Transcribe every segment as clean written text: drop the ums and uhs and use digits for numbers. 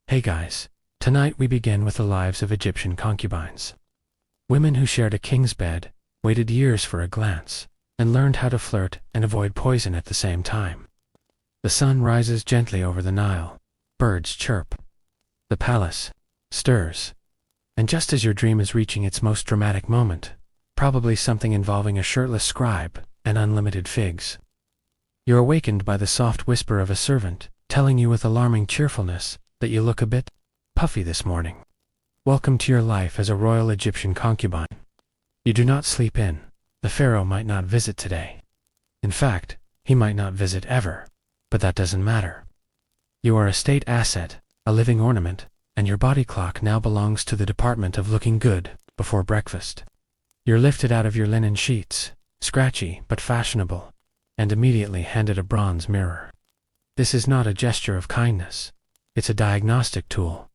Hey guys, tonight we begin with the lives of Egyptian concubines. Women who shared a king's bed, waited years for a glance, and learned how to flirt and avoid poison at the same time. The sun rises gently over the Nile, birds chirp, the palace stirs, and just as your dream is reaching its most dramatic moment, probably something involving a shirtless scribe and unlimited figs, you're awakened by the soft whisper of a servant telling you with alarming cheerfulness that you look a bit puffy this morning. Welcome to your life as a royal Egyptian concubine. You do not sleep in. The pharaoh might not visit today. In fact, he might not visit ever, but that doesn't matter. You are a state asset, a living ornament, and your body clock now belongs to the department of looking good before breakfast. You're lifted out of your linen sheets, scratchy but fashionable, and immediately handed a bronze mirror. This is not a gesture of kindness. It's a diagnostic tool.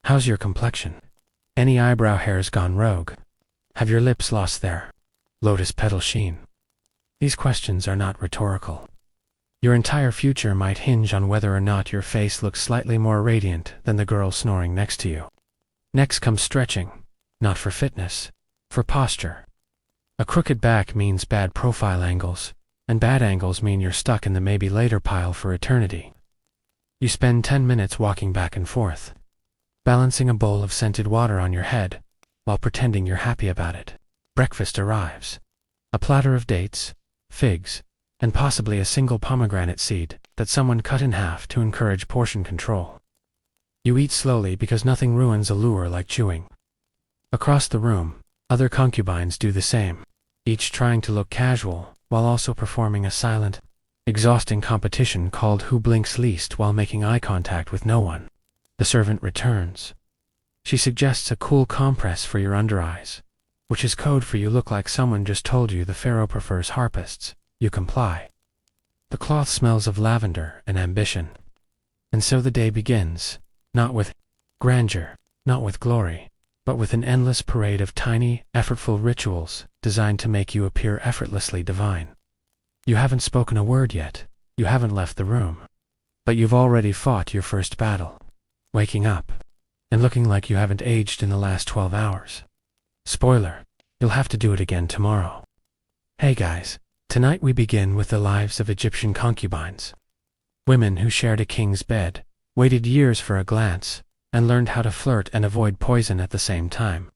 How's your complexion? Any eyebrow hairs gone rogue? Have your lips lost their lotus petal sheen? These questions are not rhetorical. Your entire future might hinge on whether or not your face looks slightly more radiant than the girl snoring next to you. Next comes stretching, not for fitness, for posture. A crooked back means bad profile angles, and bad angles mean you're stuck in the maybe later pile for eternity. You spend 10 minutes walking back and forth, balancing a bowl of scented water on your head, while pretending you're happy about it. Breakfast arrives. A platter of dates, figs, and possibly a single pomegranate seed that someone cut in half to encourage portion control. You eat slowly because nothing ruins a lure like chewing. Across the room, other concubines do the same, each trying to look casual while also performing a silent, exhausting competition called Who Blinks Least while making eye contact with no one. The servant returns. She suggests a cool compress for your under eyes, which is code for you look like someone just told you the pharaoh prefers harpists. You comply. The cloth smells of lavender and ambition. And so the day begins, not with grandeur, not with glory, but with an endless parade of tiny, effortful rituals designed to make you appear effortlessly divine. You haven't spoken a word yet, you haven't left the room, but you've already fought your first battle, waking up, and looking like you haven't aged in the last 12 hours. Spoiler, you'll have to do it again tomorrow. Hey guys, tonight we begin with the lives of Egyptian concubines. Women who shared a king's bed, waited years for a glance, and learned how to flirt and avoid poison at the same time.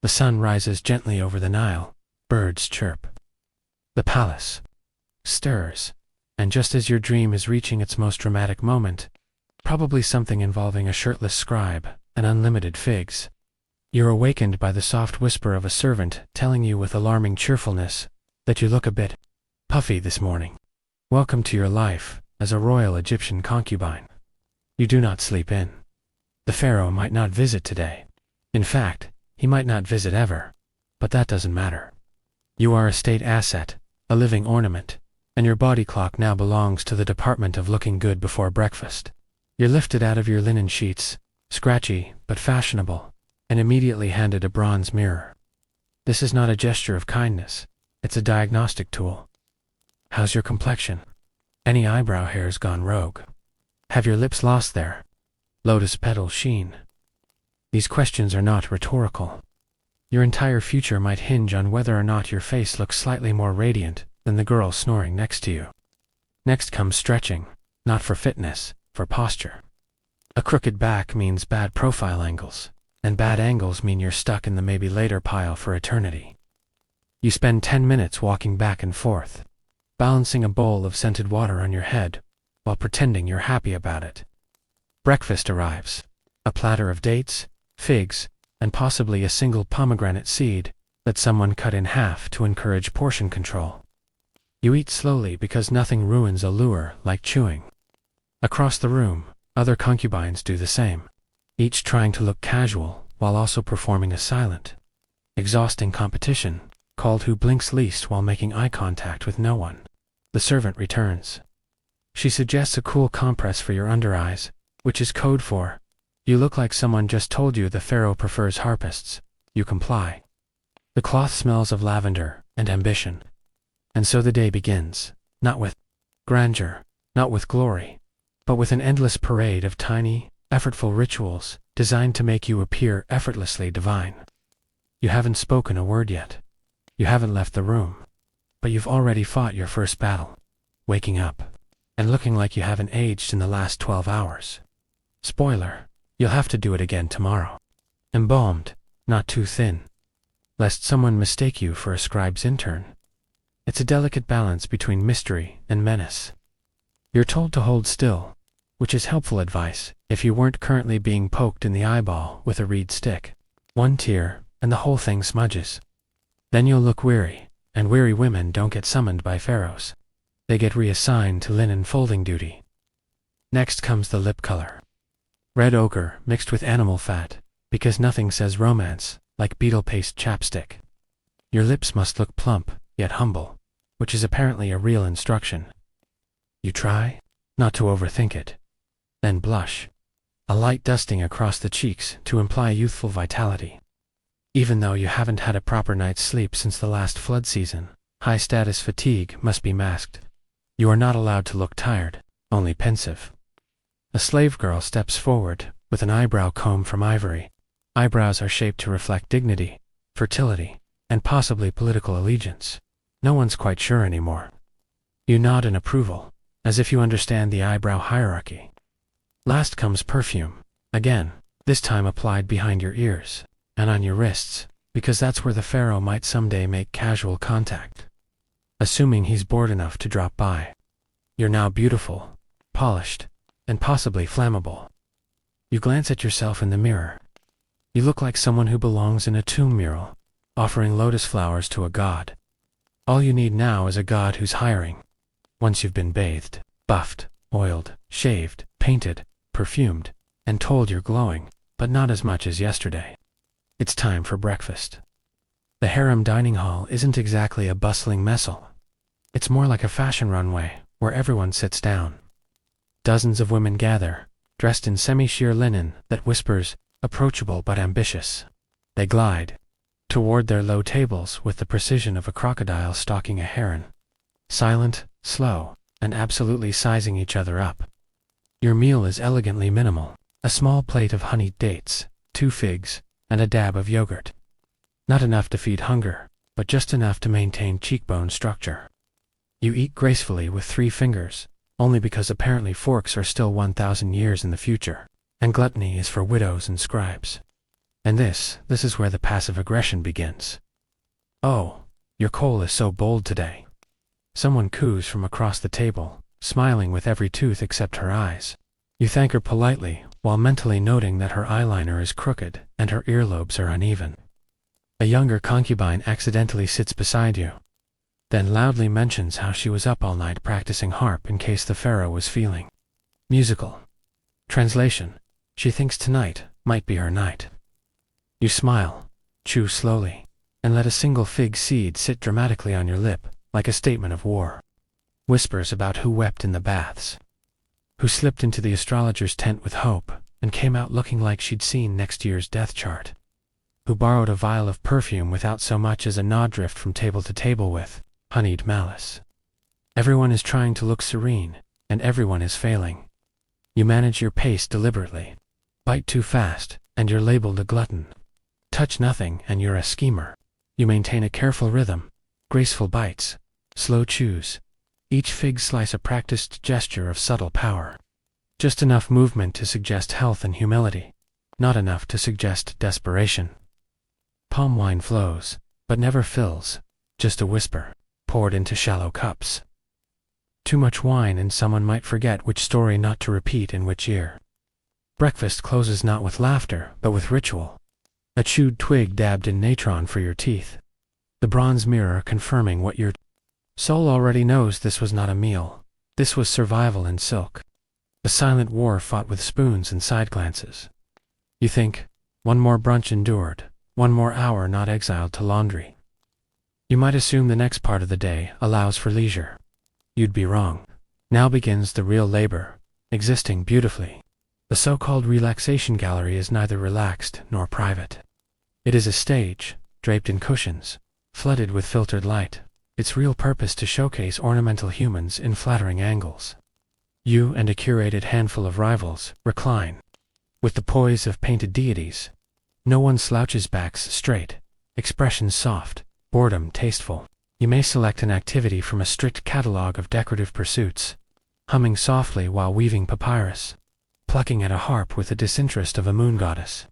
The sun rises gently over the Nile, birds chirp. The palace stirs, and just as your dream is reaching its most dramatic moment, probably something involving a shirtless scribe and unlimited figs, you're awakened by the soft whisper of a servant telling you with alarming cheerfulness that you look a bit puffy this morning. Welcome to your life as a royal Egyptian concubine. You do not sleep in. The pharaoh might not visit today. In fact, he might not visit ever, but that doesn't matter. You are a state asset, a living ornament, and your body clock now belongs to the department of looking good before breakfast. You're lifted out of your linen sheets, scratchy but fashionable, and immediately handed a bronze mirror. This is not a gesture of kindness, it's a diagnostic tool. How's your complexion? Any eyebrow hairs gone rogue? Have your lips lost their lotus petal sheen? These questions are not rhetorical. Your entire future might hinge on whether or not your face looks slightly more radiant than the girl snoring next to you. Next comes stretching, not for fitness, for posture. A crooked back means bad profile angles, and bad angles mean you're stuck in the maybe later pile for eternity. You spend 10 minutes walking back and forth, balancing a bowl of scented water on your head, while pretending you're happy about it. Breakfast arrives. A platter of dates, figs, and possibly a single pomegranate seed that someone cut in half to encourage portion control. You eat slowly because nothing ruins a lure like chewing. Across the room, other concubines do the same, each trying to look casual while also performing a silent, exhausting competition called Who Blinks Least while making eye contact with no one. The servant returns. She suggests a cool compress for your under eyes, which is code for you look like someone just told you the pharaoh prefers harpists. You comply. The cloth smells of lavender and ambition. And so the day begins, not with grandeur, not with glory, but with an endless parade of tiny, effortful rituals designed to make you appear effortlessly divine. You haven't spoken a word yet. You haven't left the room. But you've already fought your first battle, waking up and looking like you haven't aged in the last 12 hours. Spoiler, you'll have to do it again tomorrow. Embalmed, not too thin, lest someone mistake you for a scribe's intern. It's a delicate balance between mystery and menace. You're told to hold still, which is helpful advice if you weren't currently being poked in the eyeball with a reed stick. One tear, and the whole thing smudges. Then you'll look weary, and weary women don't get summoned by pharaohs. They get reassigned to linen folding duty. Next comes the lip color. Red ochre mixed with animal fat, because nothing says romance like beetle paste chapstick. Your lips must look plump, yet humble, which is apparently a real instruction. You try not to overthink it. Then blush, a light dusting across the cheeks to imply youthful vitality. Even though you haven't had a proper night's sleep since the last flood season, high-status fatigue must be masked. You are not allowed to look tired, only pensive. A slave girl steps forward with an eyebrow comb from ivory. Eyebrows are shaped to reflect dignity, fertility, and possibly political allegiance. No one's quite sure anymore. You nod in approval, as if you understand the eyebrow hierarchy. Last comes perfume, again, this time applied behind your ears and on your wrists, because that's where the pharaoh might someday make casual contact. Assuming he's bored enough to drop by. You're now beautiful, polished, and possibly flammable. You glance at yourself in the mirror. You look like someone who belongs in a tomb mural, offering lotus flowers to a god. All you need now is a god who's hiring. Once you've been bathed, buffed, oiled, shaved, painted, perfumed, and told you're glowing, but not as much as yesterday. It's time for breakfast. The harem dining hall isn't exactly a bustling messel. It's more like a fashion runway, where everyone sits down. Dozens of women gather, dressed in semi-sheer linen that whispers, approachable but ambitious. They glide toward their low tables with the precision of a crocodile stalking a heron. Silent, slow, and absolutely sizing each other up. Your meal is elegantly minimal. A small plate of honeyed dates, 2 figs, and a dab of yogurt. Not enough to feed hunger, but just enough to maintain cheekbone structure. You eat gracefully with 3 fingers, only because apparently forks are still 1,000 years in the future, and gluttony is for widows and scribes. And this is where the passive aggression begins. Oh, your Cole is so bold today. Someone coos from across the table, smiling with every tooth except her eyes. You thank her politely, while mentally noting that her eyeliner is crooked and her earlobes are uneven. A younger concubine accidentally sits beside you, then loudly mentions how she was up all night practicing harp in case the pharaoh was feeling musical. Translation: she thinks tonight might be her night. You smile, chew slowly, and let a single fig seed sit dramatically on your lip, like a statement of war. Whispers about who wept in the baths, who slipped into the astrologer's tent with hope and came out looking like she'd seen next year's death chart, who borrowed a vial of perfume without so much as a nod drift from table to table with honeyed malice. Everyone is trying to look serene, and everyone is failing. You manage your pace deliberately. Bite too fast, and you're labeled a glutton. Touch nothing, and you're a schemer. You maintain a careful rhythm, graceful bites, slow chews, each fig slice a practiced gesture of subtle power. Just enough movement to suggest health and humility, not enough to suggest desperation. Palm wine flows, but never fills, just a whisper, poured into shallow cups. Too much wine and someone might forget which story not to repeat in which ear. Breakfast closes not with laughter, but with ritual. A chewed twig dabbed in natron for your teeth. The bronze mirror confirming what your soul already knows. This was not a meal. This was survival in silk. A silent war fought with spoons and side glances. You think, one more brunch endured, one more hour not exiled to laundry. You might assume the next part of the day allows for leisure. You'd be wrong. Now begins the real labor, existing beautifully. The so-called relaxation gallery is neither relaxed nor private. It is a stage, draped in cushions, flooded with filtered light, its real purpose to showcase ornamental humans in flattering angles. You and a curated handful of rivals recline. with the poise of painted deities. No one slouches, backs straight, expressions soft, boredom tasteful. You may select an activity from a strict catalogue of decorative pursuits, humming softly while weaving papyrus, plucking at a harp with the disinterest of a moon goddess,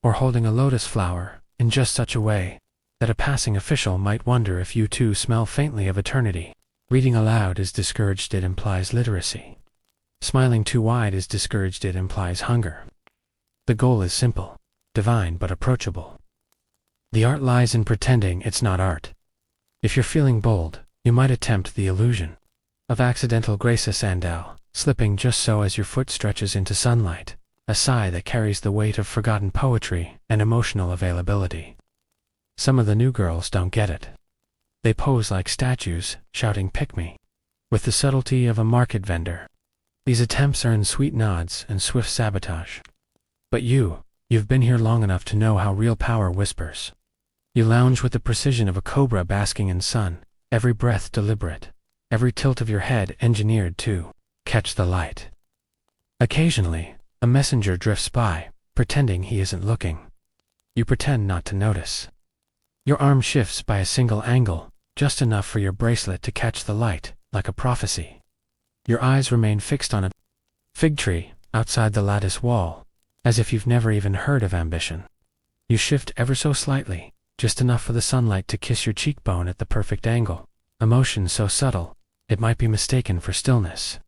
or holding a lotus flower in just such a way that a passing official might wonder if you too smell faintly of eternity. Reading aloud is discouraged, it implies literacy. Smiling too wide is discouraged, it implies hunger. The goal is simple, divine but approachable. The art lies in pretending it's not art. If you're feeling bold, you might attempt the illusion of accidental grace, a sandal, slipping just so as your foot stretches into sunlight, a sigh that carries the weight of forgotten poetry and emotional availability. Some of the new girls don't get it. They pose like statues, shouting "pick me," with the subtlety of a market vendor. These attempts earn sweet nods and swift sabotage. But you've been here long enough to know how real power whispers. You lounge with the precision of a cobra basking in sun, every breath deliberate, every tilt of your head engineered to catch the light. Occasionally, a messenger drifts by, pretending he isn't looking. You pretend not to notice. Your arm shifts by a single angle, just enough for your bracelet to catch the light, like a prophecy. Your eyes remain fixed on a fig tree outside the lattice wall, as if you've never even heard of ambition. You shift ever so slightly, just enough for the sunlight to kiss your cheekbone at the perfect angle, emotion so subtle, it might be mistaken for stillness.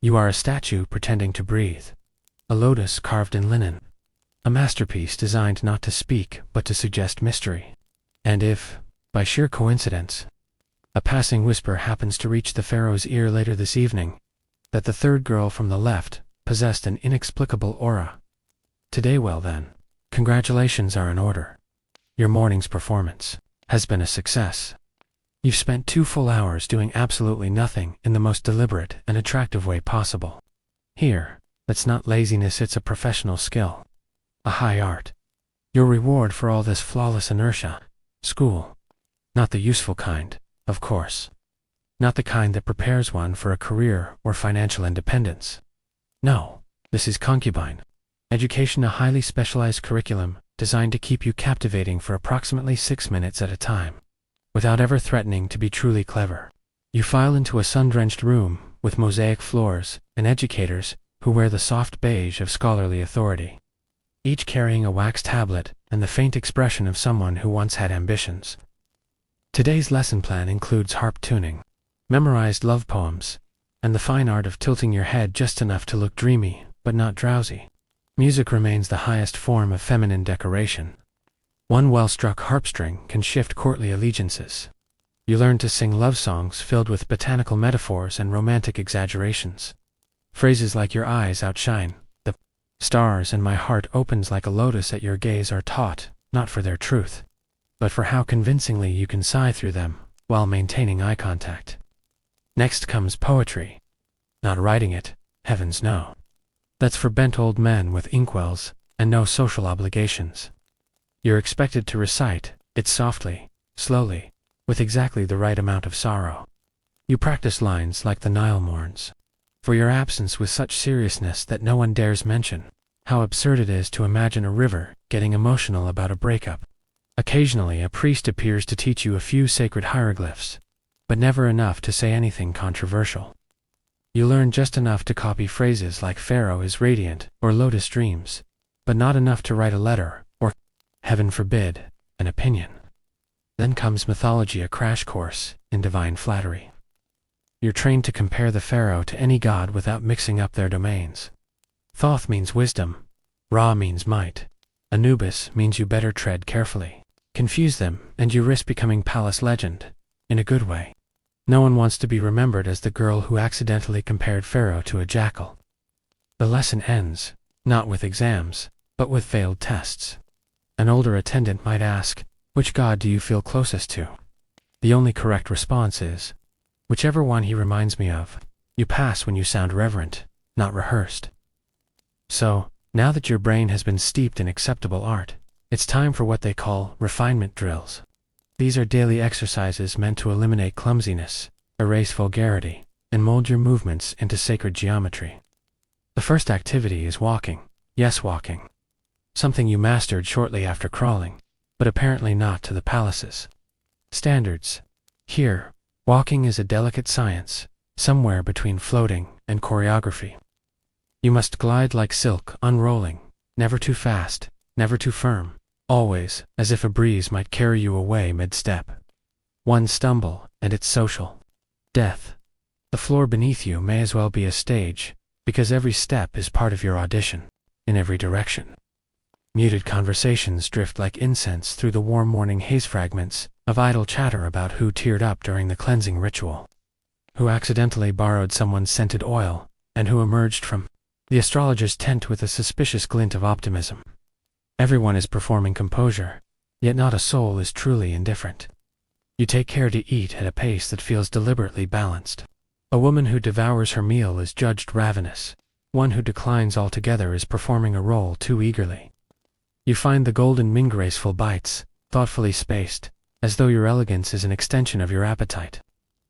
You are a statue pretending to breathe, a lotus carved in linen, a masterpiece designed not to speak but to suggest mystery. And if, by sheer coincidence, a passing whisper happens to reach the pharaoh's ear later this evening, that the third girl from the left possessed an inexplicable aura, today, well then, congratulations are in order. Your morning's performance has been a success. You've spent 2 full hours doing absolutely nothing in the most deliberate and attractive way possible. Here, that's not laziness, it's a professional skill, a high art. Your reward for all this flawless inertia, school. Not the useful kind, of course. Not the kind that prepares one for a career or financial independence. No, this is Concubine. Education, a highly specialized curriculum designed to keep you captivating for approximately 6 minutes at a time, without ever threatening to be truly clever. You file into a sun-drenched room with mosaic floors and educators who wear the soft beige of scholarly authority, each carrying a wax tablet and the faint expression of someone who once had ambitions. Today's lesson plan includes harp tuning, memorized love poems, and the fine art of tilting your head just enough to look dreamy but not drowsy. Music remains the highest form of feminine decoration. One well-struck harpstring can shift courtly allegiances. You learn to sing love songs filled with botanical metaphors and romantic exaggerations. Phrases like "your eyes outshine the stars" and "my heart opens like a lotus at your gaze" are taught, not for their truth, but for how convincingly you can sigh through them while maintaining eye contact. Next comes poetry. Not writing it, heavens no. That's for bent old men with inkwells and no social obligations. You're expected to recite it softly, slowly, with exactly the right amount of sorrow. You practice lines like the Nile mourns for your absence with such seriousness that no one dares mention how absurd it is to imagine a river getting emotional about a breakup. Occasionally a priest appears to teach you a few sacred hieroglyphs, but never enough to say anything controversial. You learn just enough to copy phrases like "Pharaoh is radiant" or "Lotus dreams," but not enough to write a letter or, heaven forbid, an opinion. Then comes mythology, a crash course in divine flattery. You're trained to compare the pharaoh to any god without mixing up their domains. Thoth means wisdom, Ra means might, Anubis means you better tread carefully. Confuse them and you risk becoming palace legend, in a good way. No one wants to be remembered as the girl who accidentally compared Pharaoh to a jackal. The lesson ends, not with exams, but with failed tests. An older attendant might ask, "Which god do you feel closest to?" The only correct response is, "Whichever one he reminds me of." You pass when you sound reverent, not rehearsed. So, now that your brain has been steeped in acceptable art, it's time for what they call refinement drills. These are daily exercises meant to eliminate clumsiness, erase vulgarity, and mold your movements into sacred geometry. The first activity is walking, Yes, walking. Something you mastered shortly after crawling, but apparently not to the palace's standards. Here, walking is a delicate science, somewhere between floating and choreography. You must glide like silk, unrolling, never too fast, never too firm, always as if a breeze might carry you away mid-step. One stumble, and it's social death. The floor beneath you may as well be a stage, because every step is part of your audition, in every direction. Muted conversations drift like incense through the warm morning haze, fragments of idle chatter about who teared up during the cleansing ritual, who accidentally borrowed someone's scented oil, and who emerged from the astrologer's tent with a suspicious glint of optimism. Everyone is performing composure, yet not a soul is truly indifferent. You take care to eat at a pace that feels deliberately balanced. A woman who devours her meal is judged ravenous. One who declines altogether is performing a role too eagerly. You find the golden mean graceful bites, thoughtfully spaced, as though your elegance is an extension of your appetite.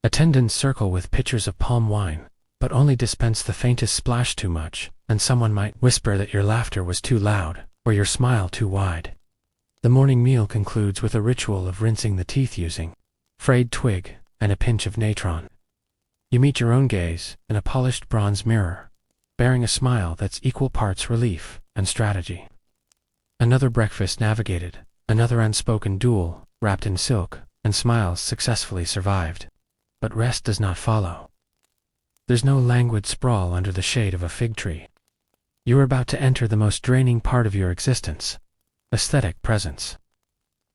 Attendants circle with pitchers of palm wine, but only dispense the faintest splash too much, and someone might whisper that your laughter was too loud, or your smile too wide. The morning meal concludes with a ritual of rinsing the teeth using frayed twig and a pinch of natron. You meet your own gaze in a polished bronze mirror, bearing a smile that's equal parts relief and strategy. Another breakfast navigated, another unspoken duel, wrapped in silk, and smiles successfully survived. But rest does not follow. There's no languid sprawl under the shade of a fig tree. You are about to enter the most draining part of your existence, aesthetic presence.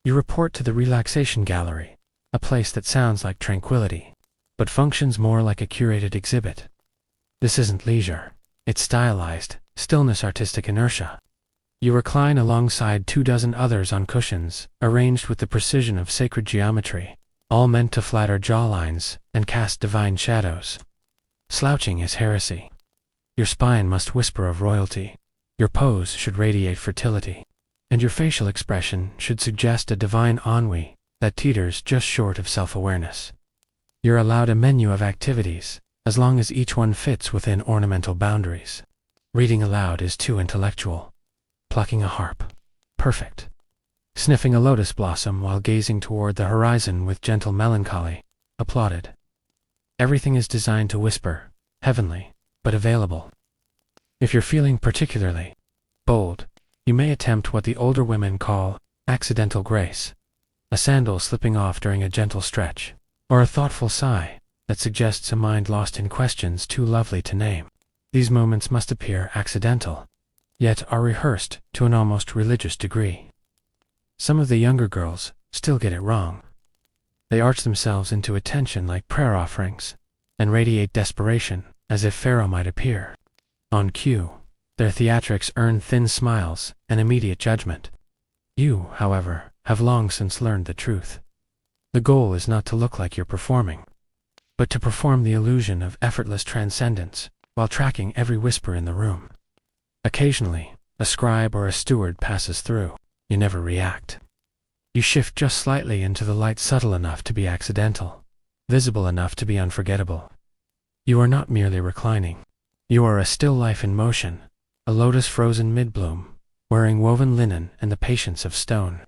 You report to the relaxation gallery, a place that sounds like tranquility, but functions more like a curated exhibit. This isn't leisure, it's stylized, stillness, artistic inertia. You recline alongside 24 others on cushions, arranged with the precision of sacred geometry, all meant to flatter jawlines and cast divine shadows. Slouching is heresy. Your spine must whisper of royalty, your pose should radiate fertility, and your facial expression should suggest a divine ennui that teeters just short of self-awareness. You're allowed a menu of activities, as long as each one fits within ornamental boundaries. Reading aloud is too intellectual. Plucking a harp, perfect. Sniffing a lotus blossom while gazing toward the horizon with gentle melancholy, applauded. Everything is designed to whisper, heavenly, but available. If you're feeling particularly bold, you may attempt what the older women call accidental grace, a sandal slipping off during a gentle stretch, or a thoughtful sigh that suggests a mind lost in questions too lovely to name. These moments must appear accidental, yet are rehearsed to an almost religious degree. Some of the younger girls still get it wrong. They arch themselves into attention like prayer offerings, and radiate desperation as if Pharaoh might appear. On cue, their theatrics earn thin smiles and immediate judgment. You, however, have long since learned the truth. The goal is not to look like you're performing, but to perform the illusion of effortless transcendence while tracking every whisper in the room. Occasionally, a scribe or a steward passes through. You never react. You shift just slightly into the light, subtle enough to be accidental, visible enough to be unforgettable. You are not merely reclining. You are a still life in motion, a lotus frozen mid-bloom, wearing woven linen and the patience of stone.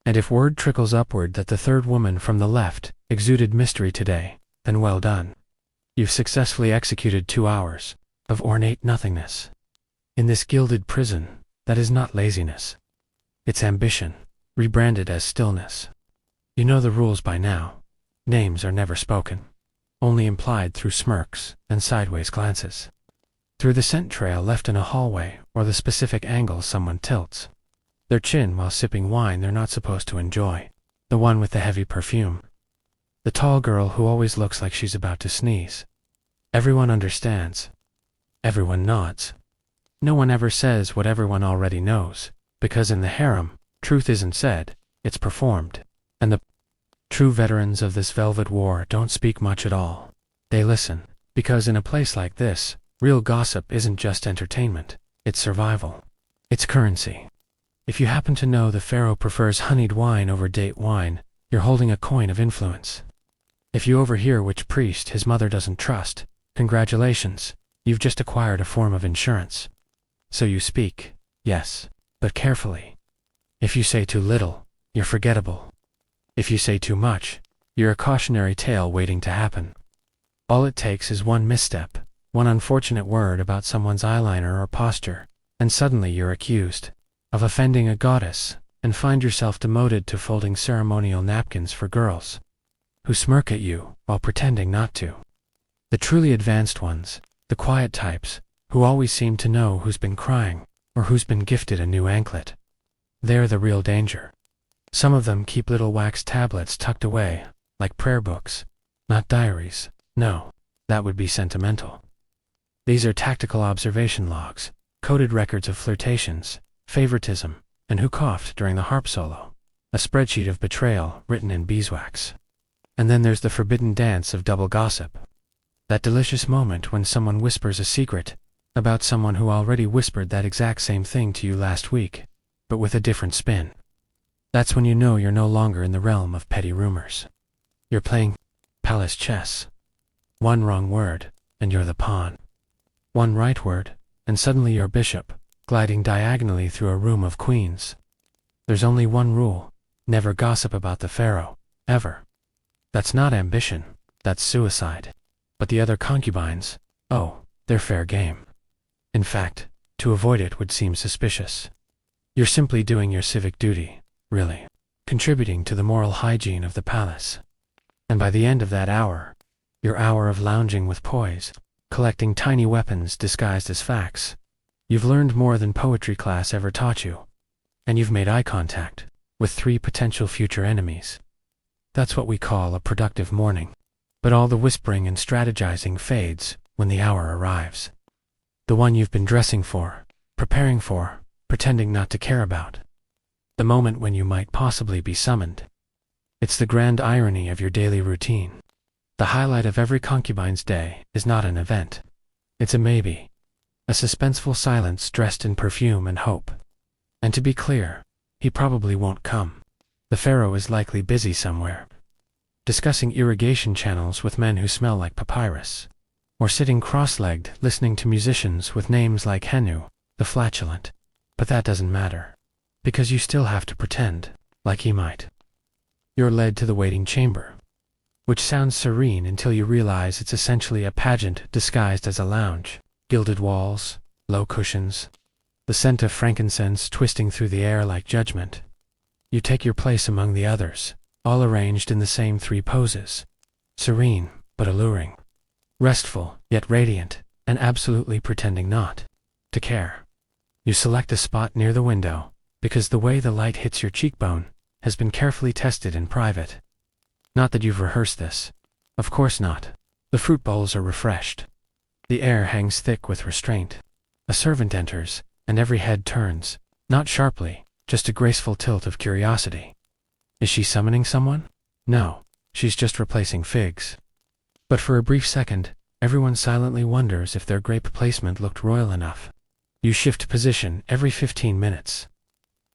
And if word trickles upward that the third woman from the left exuded mystery today, then well done. You've successfully executed 2 hours of ornate nothingness. In this gilded prison, that is not laziness. It's ambition, rebranded as stillness. You know the rules by now. Names are never spoken, only implied through smirks and sideways glances, through the scent trail left in a hallway or the specific angle someone tilts their chin while sipping wine they're not supposed to enjoy, the one with the heavy perfume, the tall girl who always looks like she's about to sneeze. Everyone understands. Everyone nods. No one ever says what everyone already knows, because in the harem, truth isn't said, it's performed, and the true veterans of this velvet war don't speak much at all. They listen, because in a place like this, real gossip isn't just entertainment, it's survival. It's currency. If you happen to know the pharaoh prefers honeyed wine over date wine, you're holding a coin of influence. If you overhear which priest his mother doesn't trust, congratulations, you've just acquired a form of insurance. So you speak, yes, but carefully. If you say too little, you're forgettable. If you say too much, you're a cautionary tale waiting to happen. All it takes is one misstep, one unfortunate word about someone's eyeliner or posture, and suddenly you're accused of offending a goddess and find yourself demoted to folding ceremonial napkins for girls who smirk at you while pretending not to. The truly advanced ones, the quiet types, who always seem to know who's been crying or who's been gifted a new anklet. They're the real danger. Some of them keep little wax tablets tucked away, like prayer books, not diaries. No, that would be sentimental. These are tactical observation logs, coded records of flirtations, favoritism, and who coughed during the harp solo, a spreadsheet of betrayal written in beeswax. And then there's the forbidden dance of double gossip. That delicious moment when someone whispers a secret about someone who already whispered that exact same thing to you last week, but with a different spin. That's when you know you're no longer in the realm of petty rumors. You're playing palace chess. One wrong word, and you're the pawn. One right word, and suddenly you're bishop, gliding diagonally through a room of queens. There's only one rule: never gossip about the pharaoh, ever. That's not ambition, that's suicide. But the other concubines, oh, they're fair game. In fact, to avoid it would seem suspicious. You're simply doing your civic duty, really, contributing to the moral hygiene of the palace. And by the end of that hour, your hour of lounging with poise, collecting tiny weapons disguised as facts, you've learned more than poetry class ever taught you, and you've made eye contact with 3 potential future enemies. That's what we call a productive morning. But all the whispering and strategizing fades when the hour arrives. The one you've been dressing for, preparing for, pretending not to care about. The moment when you might possibly be summoned. It's the grand irony of your daily routine. The highlight of every concubine's day is not an event. It's a maybe. A suspenseful silence dressed in perfume and hope. And to be clear, he probably won't come. The pharaoh is likely busy somewhere, discussing irrigation channels with men who smell like papyrus, or sitting cross-legged listening to musicians with names like Henu, the flatulent. But that doesn't matter, because you still have to pretend like he might. You're led to the waiting chamber, which sounds serene until you realize it's essentially a pageant disguised as a lounge. Gilded walls, low cushions, the scent of frankincense twisting through the air like judgment. You take your place among the others, all arranged in the same 3 poses. Serene, but alluring. Restful, yet radiant, and absolutely pretending not to care. You select a spot near the window, because the way the light hits your cheekbone has been carefully tested in private. Not that you've rehearsed this. Of course not. The fruit bowls are refreshed. The air hangs thick with restraint. A servant enters, and every head turns, not sharply, just a graceful tilt of curiosity. Is she summoning someone? No, she's just replacing figs. But for a brief second, everyone silently wonders if their grape placement looked royal enough. You shift position every 15 minutes.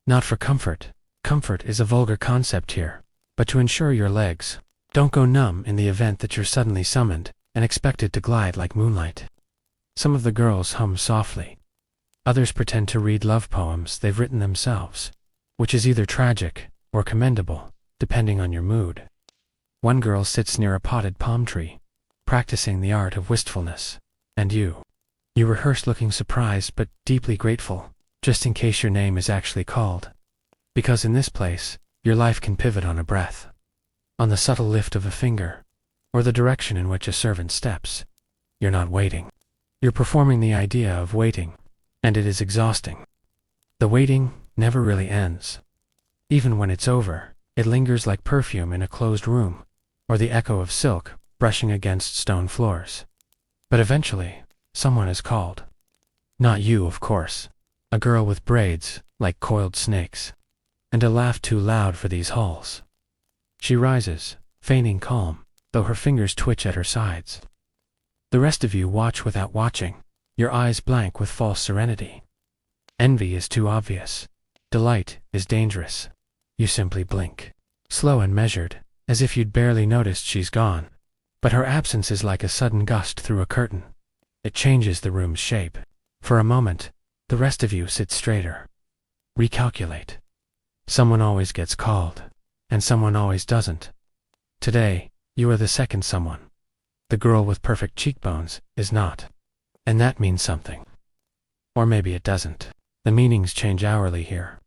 Not for comfort. Comfort is a vulgar concept here, but to ensure your legs don't go numb in the event that you're suddenly summoned and expected to glide like moonlight. Some of the girls hum softly. Others pretend to read love poems they've written themselves, which is either tragic or commendable, depending on your mood. One girl sits near a potted palm tree, practicing the art of wistfulness, and you rehearse looking surprised but deeply grateful, just in case your name is actually called. Because in this place, your life can pivot on a breath, on the subtle lift of a finger, or the direction in which a servant steps. You're not waiting. You're performing the idea of waiting, and it is exhausting. The waiting never really ends. Even when it's over, it lingers like perfume in a closed room, or the echo of silk brushing against stone floors. But eventually, someone is called. Not you, of course. A girl with braids, like coiled snakes, and a laugh too loud for these halls. She rises, feigning calm, though her fingers twitch at her sides. The rest of you watch without watching, your eyes blank with false serenity. Envy is too obvious. Delight is dangerous. You simply blink, slow and measured, as if you'd barely noticed she's gone. But her absence is like a sudden gust through a curtain. It changes the room's shape. For a moment, The rest of you sit straighter. Recalculate. Someone always gets called, and someone always doesn't. Today, you are the second someone. The girl with perfect cheekbones is not. And that means something. Or maybe it doesn't. The meanings change hourly here.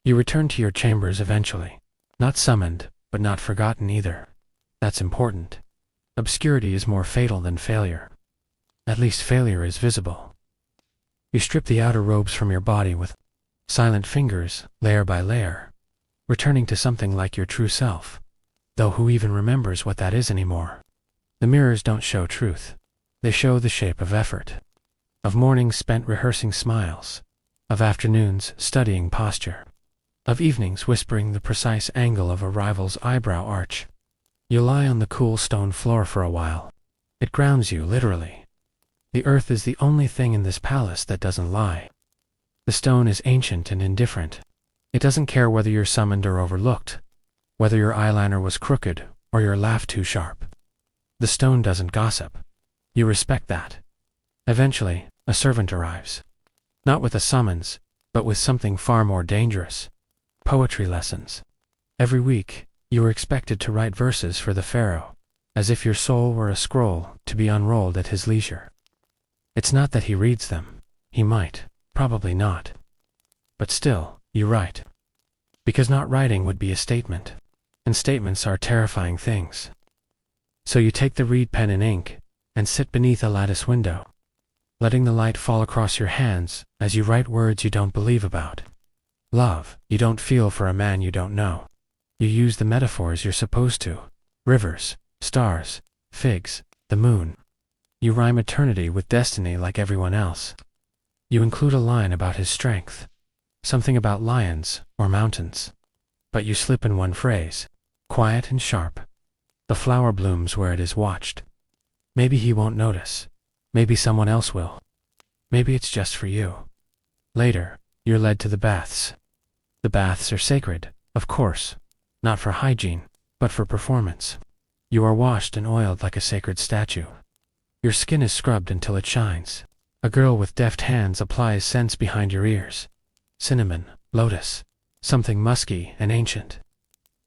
You return to your chambers eventually. Not summoned, but not forgotten either. That's important. Obscurity is more fatal than failure. At least failure is visible. You strip the outer robes from your body with silent fingers, layer by layer, returning to something like your true self. Though who even remembers what that is anymore? The mirrors don't show truth. They show the shape of effort. Of mornings spent rehearsing smiles. Of afternoons studying posture. Of evenings whispering the precise angle of a rival's eyebrow arch. You lie on the cool stone floor for a while. It grounds you, literally. The earth is the only thing in this palace that doesn't lie. The stone is ancient and indifferent. It doesn't care whether you're summoned or overlooked, whether your eyeliner was crooked or your laugh too sharp. The stone doesn't gossip. You respect that. Eventually, a servant arrives. Not with a summons, but with something far more dangerous. Poetry lessons. Every week, you are expected to write verses for the pharaoh, as if your soul were a scroll to be unrolled at his leisure. It's not that he reads them. He might, probably not. But still, you write. Because not writing would be a statement, and statements are terrifying things. So you take the reed pen and ink, and sit beneath a lattice window, letting the light fall across your hands as you write words you don't believe about. Love, you don't feel for a man you don't know. You use the metaphors you're supposed to. Rivers, stars, figs, the moon. You rhyme eternity with destiny like everyone else. You include a line about his strength. Something about lions or mountains. But you slip in one phrase. Quiet and sharp. The flower blooms where it is watched. Maybe he won't notice. Maybe someone else will. Maybe it's just for you. Later, you're led to the baths. The baths are sacred, of course. Not for hygiene, but for performance. You are washed and oiled like a sacred statue. Your skin is scrubbed until it shines. A girl with deft hands applies scents behind your ears. Cinnamon, lotus, something musky and ancient.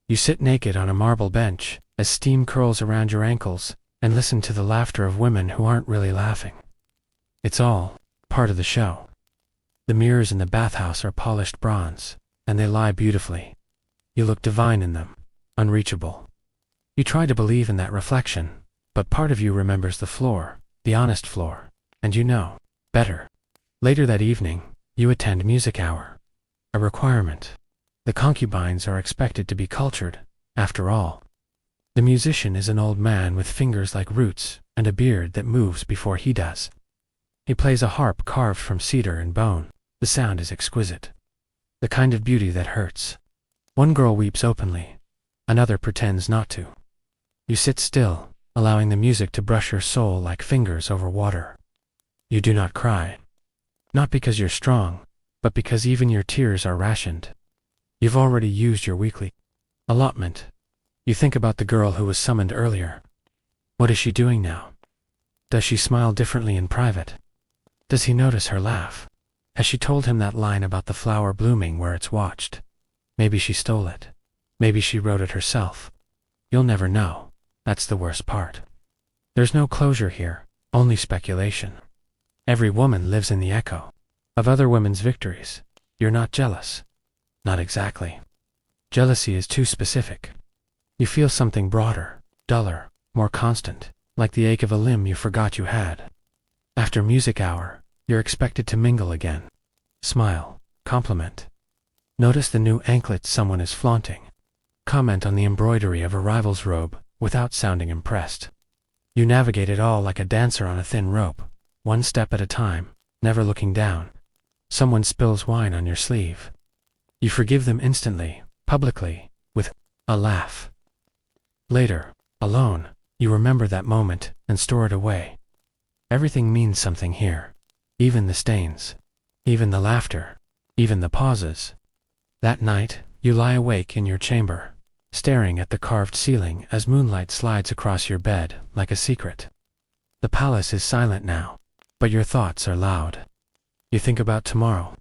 You sit naked on a marble bench as steam curls around your ankles and listen to the laughter of women who aren't really laughing. It's all part of the show. The mirrors in the bathhouse are polished bronze, and they lie beautifully. You look divine in them, unreachable. You try to believe in that reflection, but part of you remembers the floor, the honest floor, and you know better. Later that evening, you attend music hour. A requirement. The concubines are expected to be cultured, after all. The musician is an old man with fingers like roots and a beard that moves before he does. He plays a harp carved from cedar and bone. The sound is exquisite. The kind of beauty that hurts. One girl weeps openly. Another pretends not to. You sit still, allowing the music to brush your soul like fingers over water. You do not cry. Not because you're strong, but because even your tears are rationed. You've already used your weekly allotment. You think about the girl who was summoned earlier. What is she doing now? Does she smile differently in private? Does he notice her laugh? Has she told him that line about the flower blooming where it's watched? Maybe she stole it. Maybe she wrote it herself. You'll never know. That's the worst part. There's no closure here, only speculation. Every woman lives in the echo of other women's victories. You're not jealous. Not exactly. Jealousy is too specific. You feel something broader, duller, more constant, like the ache of a limb you forgot you had. After music hour, you're expected to mingle again. Smile, compliment. Notice the new anklet someone is flaunting. Comment on the embroidery of a rival's robe without sounding impressed. You navigate it all like a dancer on a thin rope, one step at a time, never looking down. Someone spills wine on your sleeve. You forgive them instantly, publicly, with a laugh. Later, alone, you remember that moment and store it away. Everything means something here. Even the stains. Even the laughter. Even the pauses. That night, you lie awake in your chamber, staring at the carved ceiling as moonlight slides across your bed like a secret. The palace is silent now, but your thoughts are loud. You think about tomorrow,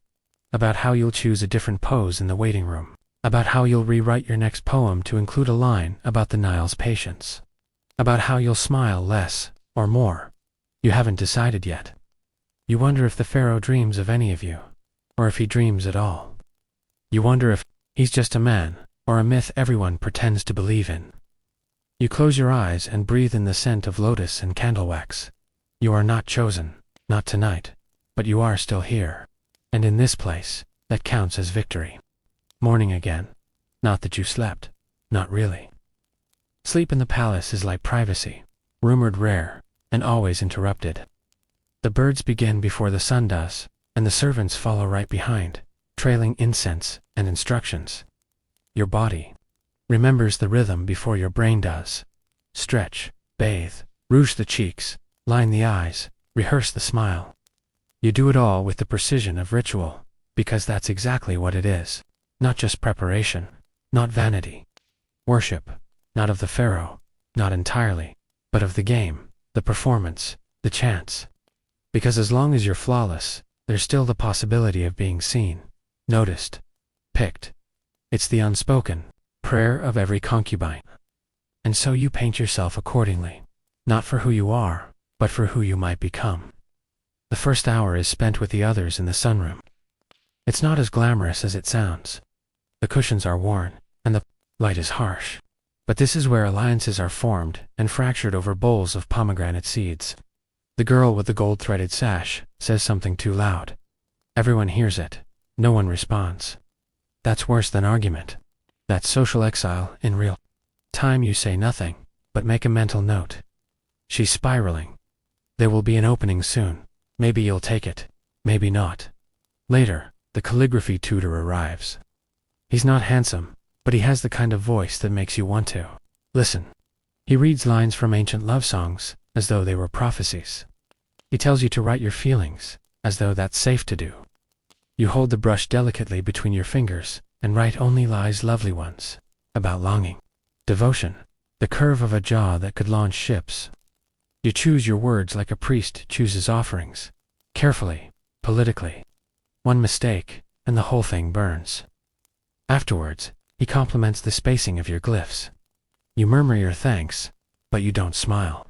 about how you'll choose a different pose in the waiting room, about how you'll rewrite your next poem to include a line about the Nile's patience, about how you'll smile less or more. You haven't decided yet. You wonder if the pharaoh dreams of any of you, or if he dreams at all. You wonder if he's just a man, or a myth everyone pretends to believe in. You close your eyes and breathe in the scent of lotus and candle wax. You are not chosen, not tonight, but you are still here. And in this place, that counts as victory. Morning again. Not that you slept. Not really. Sleep in the palace is like privacy, rumored rare, and always interrupted. The birds begin before the sun does, and the servants follow right behind, trailing incense and instructions. Your body remembers the rhythm before your brain does. Stretch, bathe, rouge the cheeks, line the eyes, rehearse the smile. You do it all with the precision of ritual, because that's exactly what it is. Not just preparation, not vanity. Worship, not of the pharaoh, not entirely, but of the game, the performance, the chance. Because as long as you're flawless, there's still the possibility of being seen, noticed, picked. It's the unspoken prayer of every concubine. And so you paint yourself accordingly, not for who you are, but for who you might become. The first hour is spent with the others in the sunroom. It's not as glamorous as it sounds. The cushions are worn, and the light is harsh. But this is where alliances are formed and fractured over bowls of pomegranate seeds. The girl with the gold-threaded sash says something too loud. Everyone hears it. No one responds. That's worse than argument. That's social exile in real time. You say nothing, but make a mental note. She's spiraling. There will be an opening soon. Maybe you'll take it. Maybe not. Later, the calligraphy tutor arrives. He's not handsome, but he has the kind of voice that makes you want to listen. He reads lines from ancient love songs, as though they were prophecies. He tells you to write your feelings, as though that's safe to do. You hold the brush delicately between your fingers, and write only lies, lovely ones, about longing, devotion, the curve of a jaw that could launch ships. You choose your words like a priest chooses offerings, carefully, politically. One mistake, and the whole thing burns. Afterwards, he compliments the spacing of your glyphs. You murmur your thanks, but you don't smile.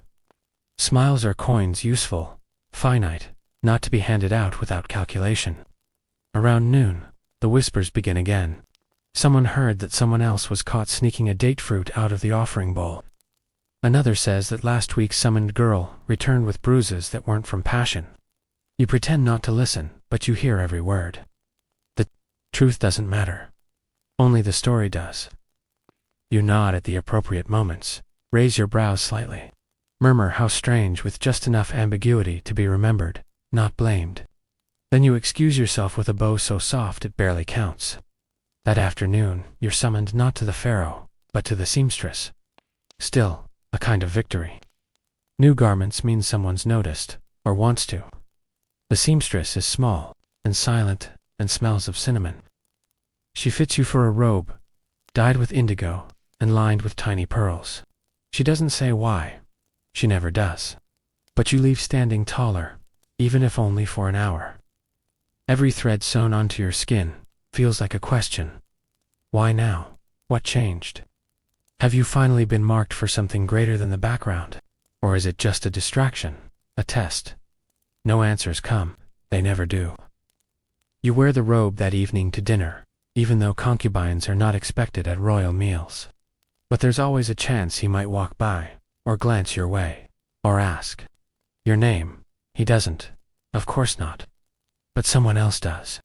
Smiles are coins, useful, finite, not to be handed out without calculation. Around noon, the whispers begin again. Someone heard that someone else was caught sneaking a date fruit out of the offering bowl. Another says that last week's summoned girl returned with bruises that weren't from passion. You pretend not to listen, but you hear every word. The truth doesn't matter. Only the story does. You nod at the appropriate moments, raise your brows slightly, murmur how strange with just enough ambiguity to be remembered, not blamed. Then you excuse yourself with a bow so soft it barely counts. That afternoon, you're summoned not to the pharaoh, but to the seamstress. Still, a kind of victory. New garments mean someone's noticed, or wants to. The seamstress is small, and silent, and smells of cinnamon. She fits you for a robe, dyed with indigo, and lined with tiny pearls. She doesn't say why. She never does. But you leave standing taller, even if only for an hour. Every thread sewn onto your skin feels like a question. Why now? What changed? Have you finally been marked for something greater than the background? Or is it just a distraction, a test? No answers come. They never do. You wear the robe that evening to dinner, even though concubines are not expected at royal meals. But there's always a chance he might walk by, or glance your way, or ask. Your name. He doesn't. Of course not. But someone else does.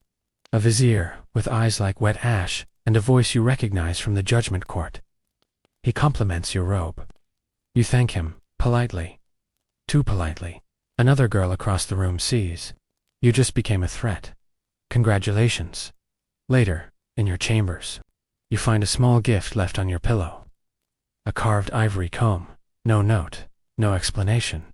A vizier, with eyes like wet ash, and a voice you recognize from the judgment court. He compliments your robe. You thank him, politely. Too politely. Another girl across the room sees. You just became a threat. Congratulations. Later, in your chambers, you find a small gift left on your pillow. A carved ivory comb. No note, no explanation,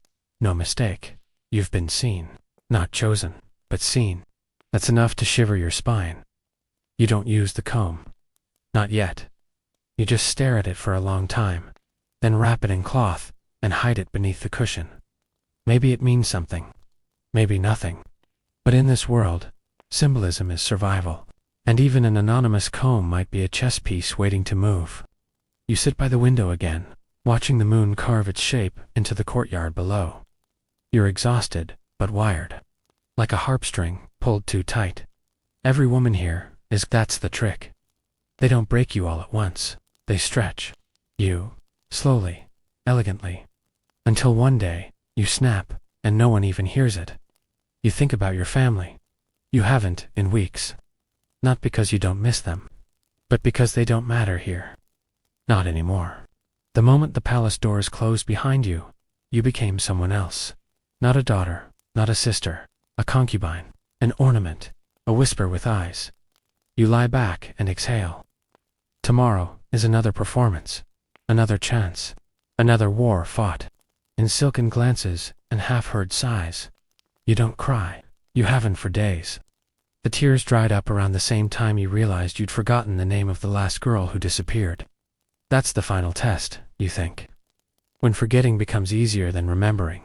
no mistake. You've been seen. Not chosen, but seen. That's enough to shiver your spine. You don't use the comb. Not yet. You just stare at it for a long time, then wrap it in cloth and hide it beneath the cushion. Maybe it means something. Maybe nothing. But in this world, symbolism is survival, and even an anonymous comb might be a chess piece waiting to move. You sit by the window again, watching the moon carve its shape into the courtyard below. You're exhausted, but wired. Like a harp string, pulled too tight. Every woman here that's the trick. They don't break you all at once. They stretch you, slowly, elegantly, until one day, you snap, and no one even hears it. You think about your family. You haven't in weeks. Not because you don't miss them, but because they don't matter here. Not anymore. The moment the palace doors closed behind you, you became someone else. Not a daughter, not a sister, a concubine, an ornament, a whisper with eyes. You lie back and exhale. Tomorrow is another performance, another chance, another war fought. In silken glances and half-heard sighs. You don't cry. You haven't for days. The tears dried up around the same time you realized you'd forgotten the name of the last girl who disappeared. That's the final test, you think. When forgetting becomes easier than remembering.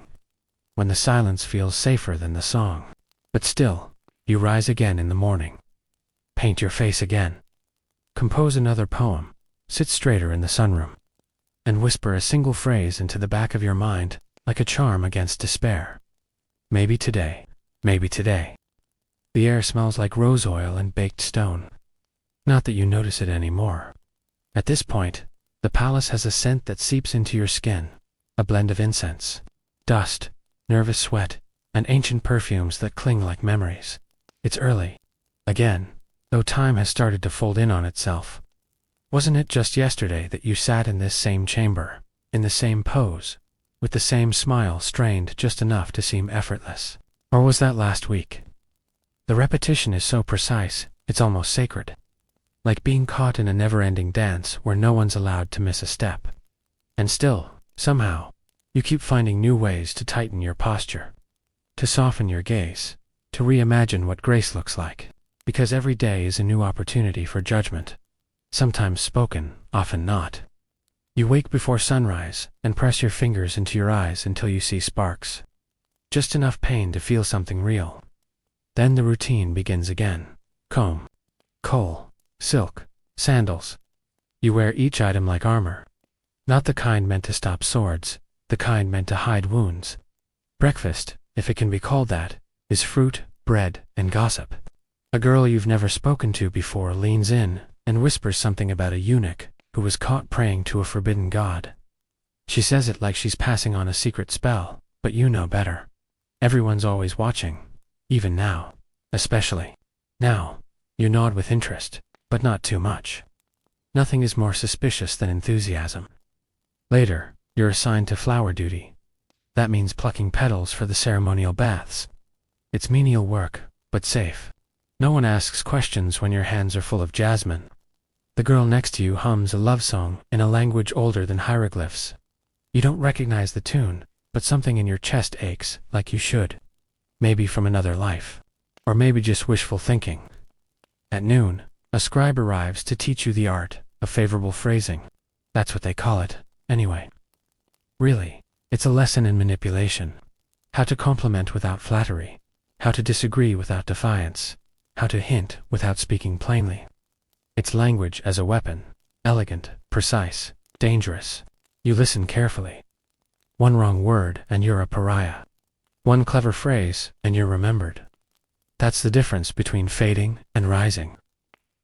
When the silence feels safer than the song. But still, you rise again in the morning. Paint your face again. Compose another poem. Sit straighter in the sunroom. And whisper a single phrase into the back of your mind, like a charm against despair. Maybe today. Maybe today. The air smells like rose oil and baked stone. Not that you notice it anymore. At this point, the palace has a scent that seeps into your skin, a blend of incense, dust, nervous sweat, and ancient perfumes that cling like memories. It's early. Again, though time has started to fold in on itself. Wasn't it just yesterday that you sat in this same chamber, in the same pose, with the same smile strained just enough to seem effortless? Or was that last week? The repetition is so precise, it's almost sacred. Like being caught in a never-ending dance where no one's allowed to miss a step. And still, somehow, you keep finding new ways to tighten your posture, to soften your gaze, to reimagine what grace looks like. Because every day is a new opportunity for judgment. Sometimes spoken, often not. You wake before sunrise and press your fingers into your eyes until you see sparks. Just enough pain to feel something real. Then the routine begins again. Comb, coal, silk, sandals. You wear each item like armor. Not the kind meant to stop swords, the kind meant to hide wounds. Breakfast, if it can be called that, is fruit, bread, and gossip. A girl you've never spoken to before leans in and whispers something about a eunuch who was caught praying to a forbidden god. She says it like she's passing on a secret spell, but you know better. Everyone's always watching, even now. Especially now. You nod with interest, but not too much. Nothing is more suspicious than enthusiasm. Later, you're assigned to flower duty. That means plucking petals for the ceremonial baths. It's menial work, but safe. No one asks questions when your hands are full of jasmine. The girl next to you hums a love song in a language older than hieroglyphs. You don't recognize the tune, but something in your chest aches like you should. Maybe from another life. Or maybe just wishful thinking. At noon, a scribe arrives to teach you the art of favorable phrasing. That's what they call it, anyway. Really, it's a lesson in manipulation. How to compliment without flattery. How to disagree without defiance. How to hint without speaking plainly. It's language as a weapon. Elegant, precise, dangerous. You listen carefully. One wrong word and you're a pariah. One clever phrase and you're remembered. That's the difference between fading and rising.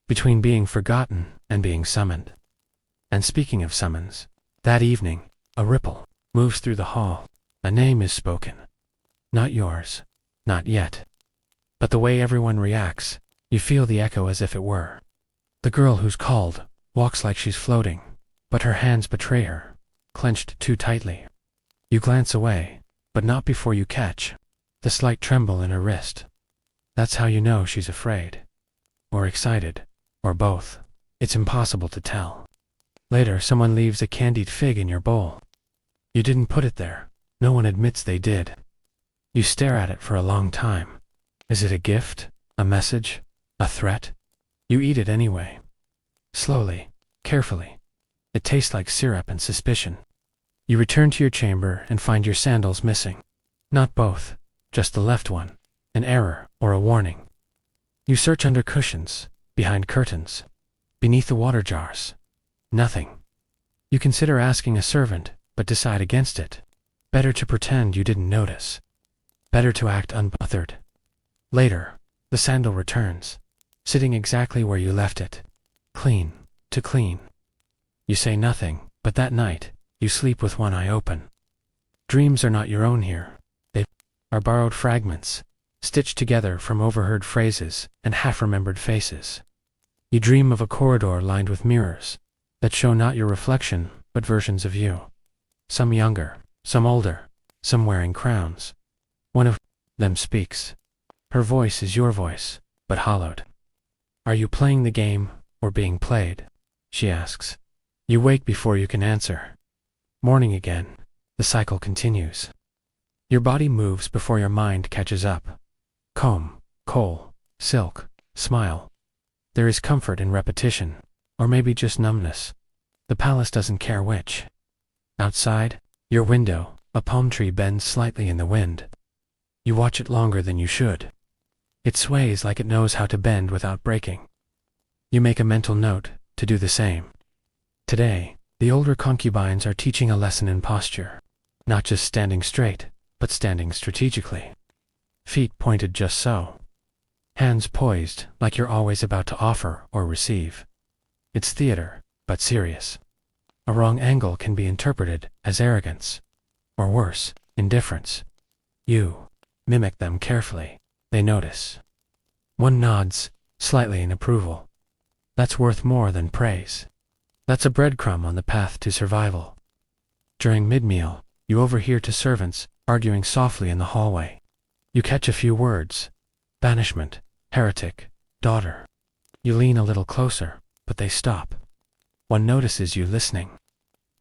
Between being forgotten and being summoned. And speaking of summons, that evening, a ripple moves through the hall. A name is spoken. Not yours. Not yet. But the way everyone reacts, you feel the echo as if it were. The girl who's called walks like she's floating, but her hands betray her, clenched too tightly. You glance away, but not before you catch the slight tremble in her wrist. That's how you know she's afraid. Or excited. Or both. It's impossible to tell. Later, someone leaves a candied fig in your bowl. You didn't put it there. No one admits they did. You stare at it for a long time. Is it a gift? A message? A threat? You eat it anyway. Slowly, carefully. It tastes like syrup and suspicion. You return to your chamber and find your sandals missing. Not both, just the left one. an error, or a warning. You search under cushions, behind curtains, beneath the water jars. Nothing. You consider asking a servant, but decide against it. Better to pretend you didn't notice. Better to act unbothered. Later, the sandal returns, sitting exactly where you left it. Clean, to clean. You say nothing, but that night, you sleep with one eye open. Dreams are not your own here. They are borrowed fragments, stitched together from overheard phrases and half-remembered faces. You dream of a corridor lined with mirrors that show not your reflection, but versions of you. Some younger, some older, some wearing crowns. One of them speaks. Her voice is your voice, but hollowed. Are you playing the game, or being played? She asks. You wake before you can answer. Morning again. The cycle continues. Your body moves before your mind catches up. Comb, coal, silk, smile. There is comfort in repetition, or maybe just numbness. The palace doesn't care which. Outside, your window, a palm tree bends slightly in the wind. You watch it longer than you should. It sways like it knows how to bend without breaking. You make a mental note to do the same. Today, the older concubines are teaching a lesson in posture. Not just standing straight, but standing strategically. Feet pointed just so. Hands poised like you're always about to offer or receive. It's theater, but serious. A wrong angle can be interpreted as arrogance, or worse, indifference. You mimic them carefully. They notice. One nods, slightly in approval. That's worth more than praise. That's a breadcrumb on the path to survival. During mid-meal, you overhear two servants arguing softly in the hallway. You catch a few words. Banishment, heretic, daughter. You lean a little closer, but they stop. One notices you listening.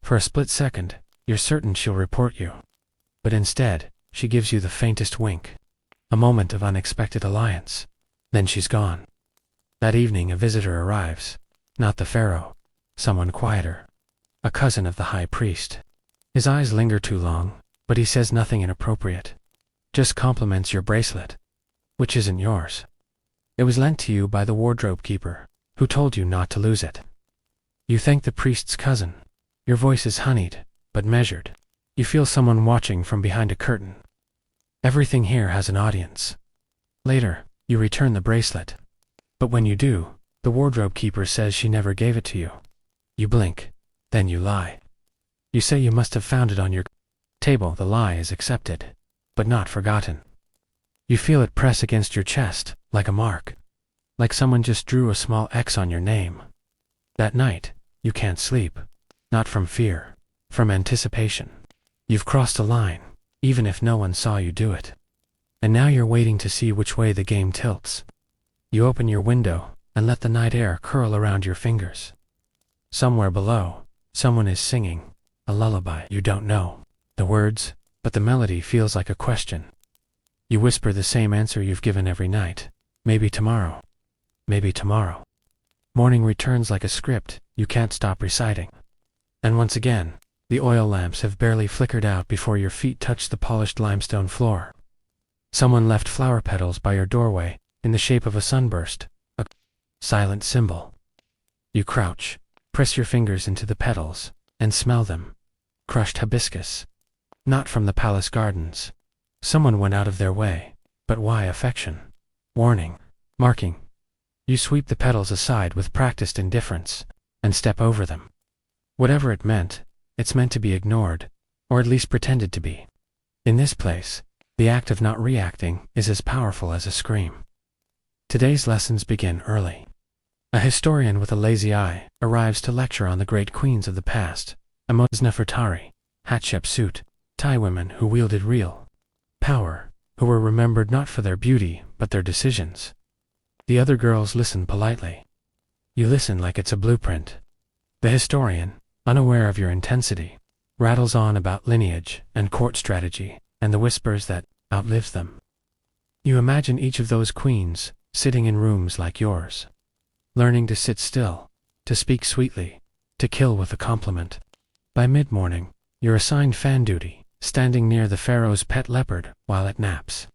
For a split second, you're certain she'll report you. But instead, she gives you the faintest wink. A moment of unexpected alliance. Then she's gone. That evening a visitor arrives. Not the pharaoh. Someone quieter. A cousin of the high priest. His eyes linger too long, but he says nothing inappropriate. Just compliments your bracelet, which isn't yours. It was lent to you by the wardrobe keeper, who told you not to lose it. You thank the priest's cousin. Your voice is honeyed, but measured. You feel someone watching from behind a curtain. Everything here has an audience. Later, you return the bracelet. But when you do, the wardrobe keeper says she never gave it to you. You blink, then you lie. You say you must have found it on your table. The lie is accepted, but not forgotten. You feel it press against your chest, like a mark. Like someone just drew a small X on your name. That night, you can't sleep. Not from fear, from anticipation. You've crossed a line, even if no one saw you do it. And now you're waiting to see which way the game tilts. You open your window and let the night air curl around your fingers. Somewhere below, someone is singing a lullaby. You don't know the words, but the melody feels like a question. You whisper the same answer you've given every night. Maybe tomorrow. Maybe tomorrow. Morning returns like a script you can't stop reciting. And once again, the oil lamps have barely flickered out before your feet touch the polished limestone floor. Someone left flower petals by your doorway in the shape of a sunburst, a silent symbol. You crouch, press your fingers into the petals, and smell them. Crushed hibiscus. Not from the palace gardens. Someone went out of their way, but why affection? Warning. Marking. You sweep the petals aside with practiced indifference, and step over them. Whatever it meant, it's meant to be ignored, or at least pretended to be. In this place, the act of not reacting is as powerful as a scream. Today's lessons begin early. A historian with a lazy eye arrives to lecture on the great queens of the past, Nefertari, Hatshepsut, Thai women who wielded real power, who were remembered not for their beauty but their decisions. The other girls listen politely. You listen like it's a blueprint. The historian, unaware of your intensity, rattles on about lineage and court strategy and the whispers that outlives them. You imagine each of those queens sitting in rooms like yours, learning to sit still, to speak sweetly, to kill with a compliment. By mid-morning, you're assigned fan duty, standing near the pharaoh's pet leopard while it naps.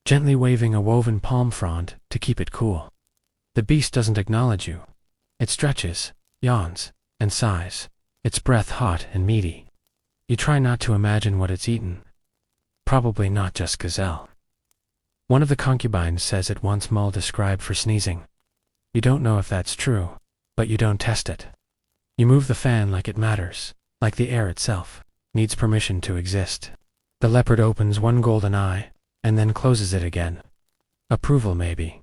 gently waving a woven palm frond to keep it cool. The beast doesn't acknowledge you. It stretches, yawns, and sighs, its breath hot and meaty. You try not to imagine what it's eaten. Probably not just gazelle. One of the concubines says it wants mull described for sneezing. You don't know if that's true, but you don't test it. You move the fan like it matters, like the air itself needs permission to exist. The leopard opens one golden eye, and then closes it again. Approval, maybe.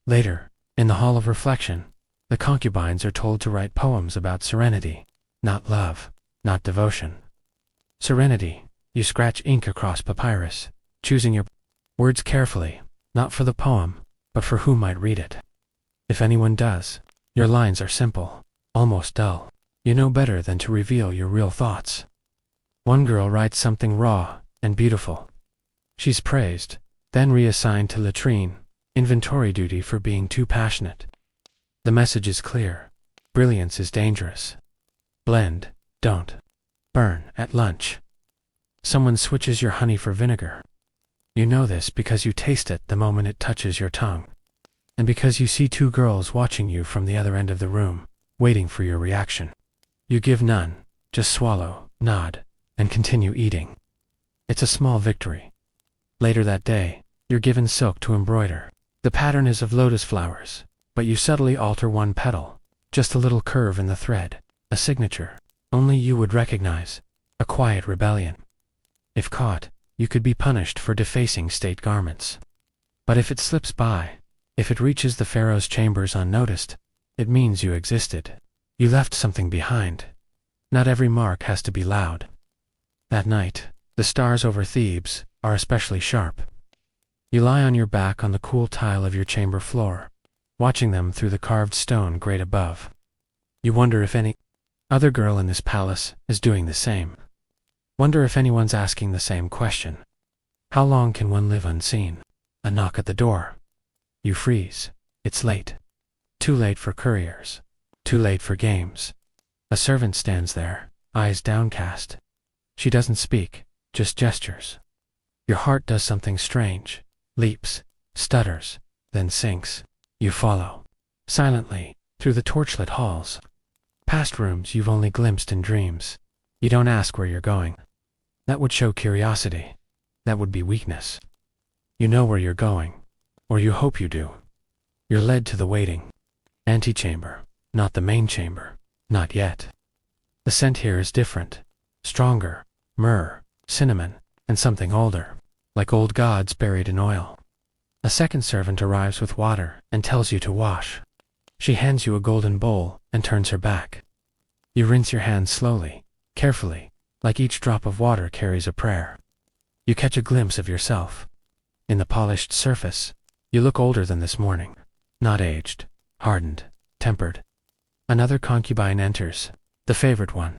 Later, in the Hall of Reflection, the concubines are told to write poems about serenity, not love, not devotion. Serenity, you scratch ink across papyrus, choosing your words carefully, not for the poem, but for who might read it. If anyone does, your lines are simple, almost dull. You know better than to reveal your real thoughts. One girl writes something raw and beautiful. She's praised, then reassigned to latrine, inventory duty for being too passionate. The message is clear. Brilliance is dangerous. Blend, don't. Burn at lunch. Someone switches your honey for vinegar. You know this because you taste it the moment it touches your tongue. And because you see two girls watching you from the other end of the room, waiting for your reaction. You give none, just swallow, nod, and continue eating. It's a small victory. Later that day, you're given silk to embroider. The pattern is of lotus flowers, but you subtly alter one petal, just a little curve in the thread, a signature only you would recognize, a quiet rebellion. If caught, you could be punished for defacing state garments. But if it slips by, if it reaches the pharaoh's chambers unnoticed, it means you existed. You left something behind. Not every mark has to be loud. That night, the stars over Thebes are especially sharp. You lie on your back on the cool tile of your chamber floor, watching them through the carved stone grate above. You wonder if any other girl in this palace is doing the same. Wonder if anyone's asking the same question. How long can one live unseen? A knock at the door. You freeze. It's late. Too late for couriers. Too late for games. A servant stands there, eyes downcast. She doesn't speak, just gestures. Your heart does something strange, leaps, stutters, then sinks. You follow. Silently, through the torchlit halls. Past rooms you've only glimpsed in dreams. You don't ask where you're going. That would show curiosity. That would be weakness. You know where you're going, or you hope you do. You're led to the waiting antechamber, not the main chamber, not yet. The scent here is different, stronger, myrrh, cinnamon, and something older, like old gods buried in oil. A second servant arrives with water and tells you to wash. She hands you a golden bowl and turns her back. You rinse your hands slowly, carefully, like each drop of water carries a prayer. You catch a glimpse of yourself. In the polished surface, you look older than this morning, not aged, hardened, tempered. Another concubine enters, the favorite one.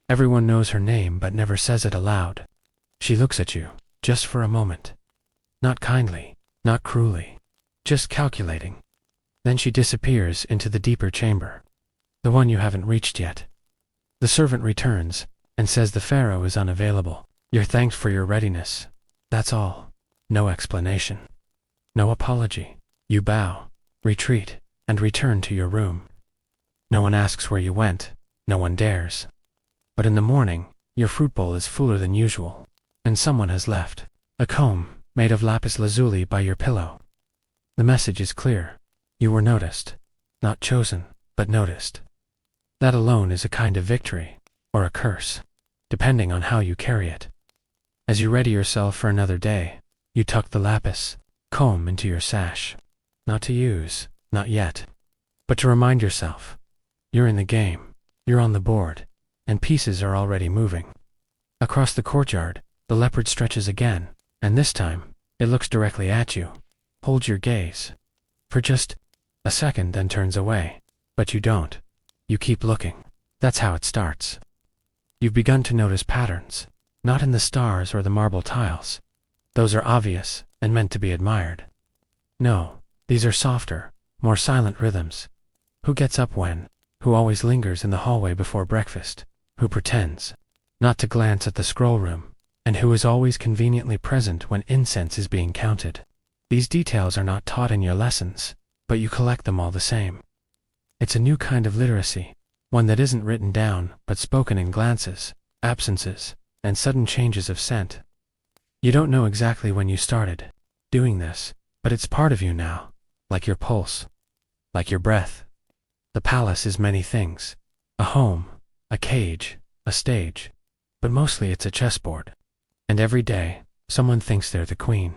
Everyone knows her name but never says it aloud. She looks at you, just for a moment. Not kindly, not cruelly, just calculating. Then she disappears into the deeper chamber, the one you haven't reached yet. The servant returns and says the pharaoh is unavailable. You're thanked for your readiness. That's all. No explanation. No apology. You bow, retreat, and return to your room. No one asks where you went. No one dares. But in the morning, your fruit bowl is fuller than usual, and someone has left a comb made of lapis lazuli by your pillow. The message is clear. You were noticed. Not chosen, but noticed. That alone is a kind of victory, or a curse, depending on how you carry it. As you ready yourself for another day, you tuck the lapis comb into your sash. Not to use, not yet, but to remind yourself. You're in the game, you're on the board, and pieces are already moving. Across the courtyard, the leopard stretches again, and this time, it looks directly at you. Holds your gaze. For just a second, then turns away. But you don't. You keep looking. That's how it starts. You've begun to notice patterns, not in the stars or the marble tiles. Those are obvious and meant to be admired. No, these are softer, more silent rhythms. Who gets up when? Who always lingers in the hallway before breakfast? Who pretends not to glance at the scroll room? And who is always conveniently present when incense is being counted? These details are not taught in your lessons, but you collect them all the same. It's a new kind of literacy, one that isn't written down, but spoken in glances, absences, and sudden changes of scent. You don't know exactly when you started doing this, but it's part of you now, like your pulse, like your breath. The palace is many things: a home, a cage, a stage, but mostly it's a chessboard. And every day, someone thinks they're the queen.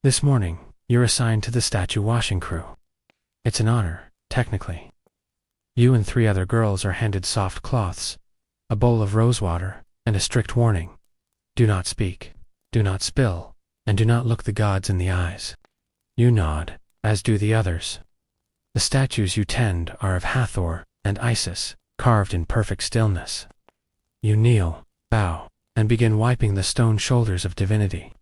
This morning, you're assigned to the statue washing crew. It's an honor, technically. You and 3 other girls are handed soft cloths, a bowl of rosewater, and a strict warning: do not speak, do not spill, and do not look the gods in the eyes. You nod, as do the others. The statues you tend are of Hathor and Isis, carved in perfect stillness. You kneel, bow, and begin wiping the stone shoulders of divinity.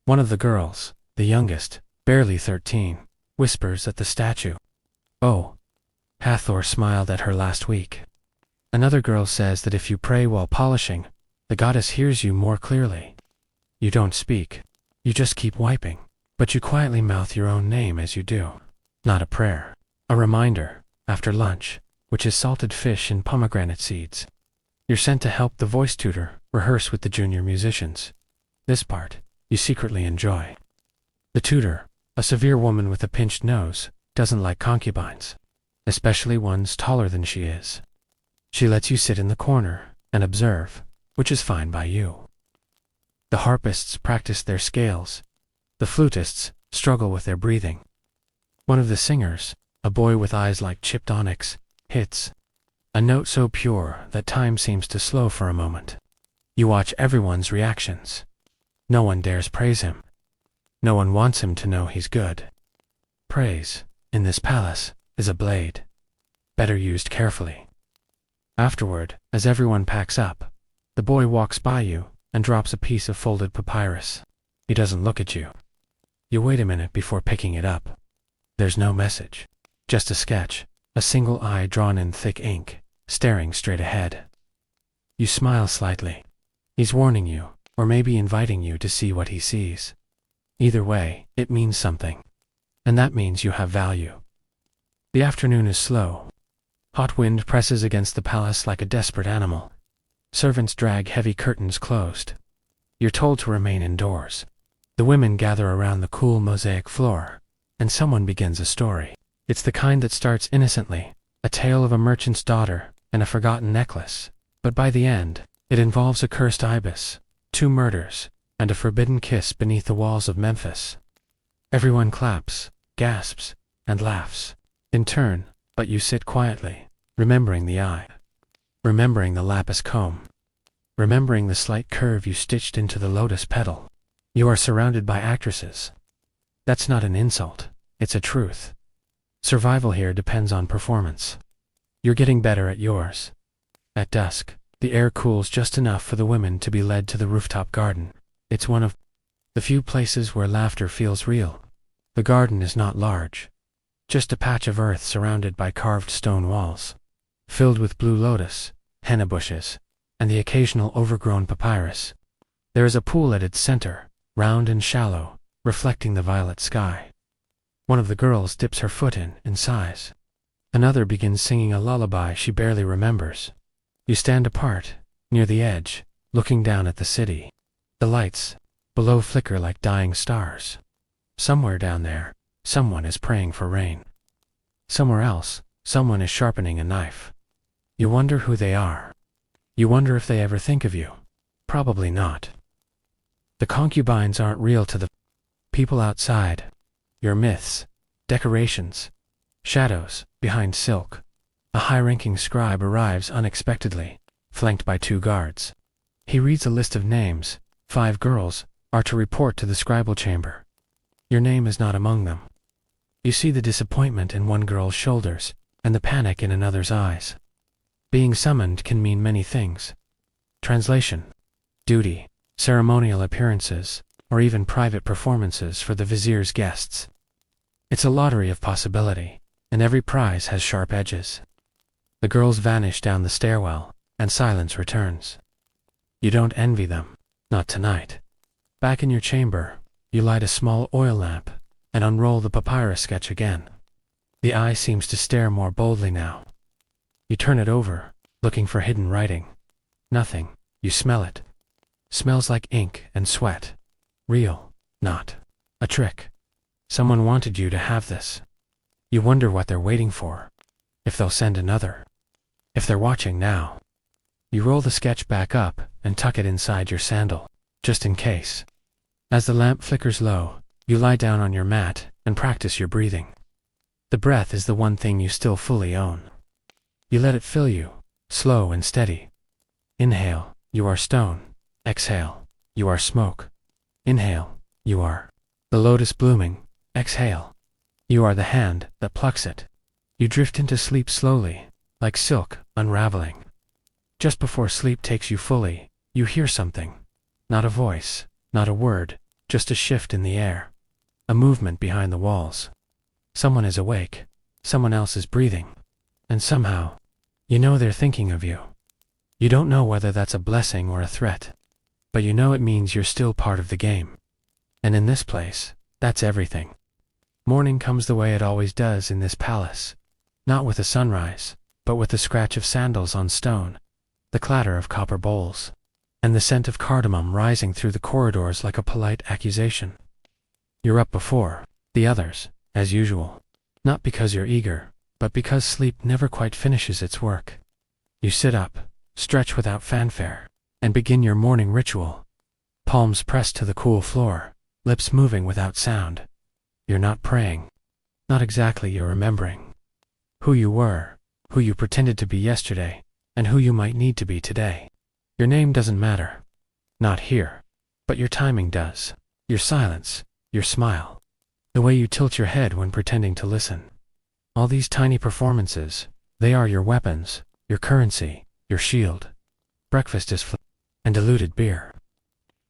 One of the girls, the youngest, barely 13, whispers at the statue, "Oh, Hathor smiled at her last week." Another girl says that if you pray while polishing, the goddess hears you more clearly. You don't speak, you just keep wiping, but you quietly mouth your own name as you do. Not a prayer, a reminder, after lunch, which is salted fish and pomegranate seeds. You're sent to help the voice tutor rehearse with the junior musicians. This part, you secretly enjoy. The tutor, a severe woman with a pinched nose, doesn't like concubines, especially ones taller than she is. She lets you sit in the corner and observe, which is fine by you. The harpists practice their scales. The flutists struggle with their breathing. One of the singers, a boy with eyes like chipped onyx, hits a note so pure that time seems to slow for a moment. You watch everyone's reactions. No one dares praise him. No one wants him to know he's good. Praise, in this palace, is a blade, better used carefully. Afterward, as everyone packs up, the boy walks by you and drops a piece of folded papyrus. He doesn't look at you. You wait a minute before picking it up. There's no message, just a sketch, a single eye drawn in thick ink, staring straight ahead. You smile slightly. He's warning you, or maybe inviting you to see what he sees. Either way, it means something, and that means you have value. The afternoon is slow. Hot wind presses against the palace like a desperate animal. Servants drag heavy curtains closed. You're told to remain indoors. The women gather around the cool mosaic floor, and someone begins a story. It's the kind that starts innocently, a tale of a merchant's daughter and a forgotten necklace, but by the end, it involves a cursed ibis, 2 murders, and a forbidden kiss beneath the walls of Memphis. Everyone claps, gasps, and laughs, in turn, but you sit quietly, remembering the eye, remembering the lapis comb, remembering the slight curve you stitched into the lotus petal. You are surrounded by actresses. That's not an insult, it's a truth. Survival here depends on performance. You're getting better at yours. At dusk, the air cools just enough for the women to be led to the rooftop garden. It's one of the few places where laughter feels real. The garden is not large, just a patch of earth surrounded by carved stone walls, filled with blue lotus, henna bushes, and the occasional overgrown papyrus. There is a pool at its center, round and shallow, reflecting the violet sky. One of the girls dips her foot in and sighs. Another begins singing a lullaby she barely remembers. You stand apart, near the edge, looking down at the city. The lights below flicker like dying stars. Somewhere down there, someone is praying for rain. Somewhere else, someone is sharpening a knife. You wonder who they are. You wonder if they ever think of you. Probably not. The concubines aren't real to the people outside. You're myths, decorations, shadows behind silk. A high-ranking scribe arrives unexpectedly, flanked by 2 guards. He reads a list of names. 5 girls are to report to the scribal chamber. Your name is not among them. You see the disappointment in one girl's shoulders and the panic in another's eyes. Being summoned can mean many things. Translation, duty, ceremonial appearances, or even private performances for the vizier's guests. It's a lottery of possibility, and every prize has sharp edges. The girls vanish down the stairwell, and silence returns. You don't envy them, not tonight. Back in your chamber, You light a small oil lamp and unroll the papyrus sketch again. The eye seems to stare more boldly now. You turn it over, looking for hidden writing. Nothing. You smell it. Smells like ink and sweat. Real, not a trick. Someone wanted you to have this. You wonder what they're waiting for. If they'll send another. If they're watching now. You roll the sketch back up and tuck it inside your sandal, just in case. As the lamp flickers low, you lie down on your mat and practice your breathing. The breath is the one thing you still fully own. You let it fill you, slow and steady. Inhale, you are stone. Exhale, you are smoke. Inhale, you are the lotus blooming. Exhale, you are the hand that plucks it. You drift into sleep slowly, like silk unraveling. Just before sleep takes you fully, you hear something. Not a voice, not a word, just a shift in the air. A movement behind the walls. Someone is awake, someone else is breathing. And somehow, you know they're thinking of you. You don't know whether that's a blessing or a threat, but you know it means you're still part of the game. And in this place, that's everything. Morning comes the way it always does in this palace. Not with a sunrise, but with the scratch of sandals on stone, the clatter of copper bowls, and the scent of cardamom rising through the corridors like a polite accusation. You're up before the others, as usual. Not because you're eager, but because sleep never quite finishes its work. You sit up, stretch without fanfare, and begin your morning ritual. Palms pressed to the cool floor, lips moving without sound. You're not praying. Not exactly, you're remembering. Who you were, who you pretended to be yesterday, and who you might need to be today. Your name doesn't matter. Not here. But your timing does. Your silence, your smile. The way you tilt your head when pretending to listen. All these tiny performances, they are your weapons, your currency, your shield. Breakfast is and diluted beer.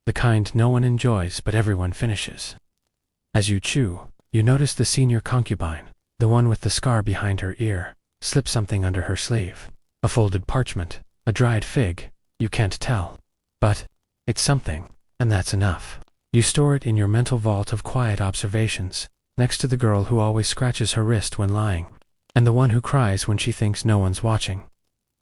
The kind no one enjoys but everyone finishes. As you chew, you notice the senior concubine, the one with the scar behind her ear, slip something under her sleeve. A folded parchment, a dried fig, you can't tell. But it's something, and that's enough. You store it in your mental vault of quiet observations, next to the girl who always scratches her wrist when lying, and the one who cries when she thinks no one's watching.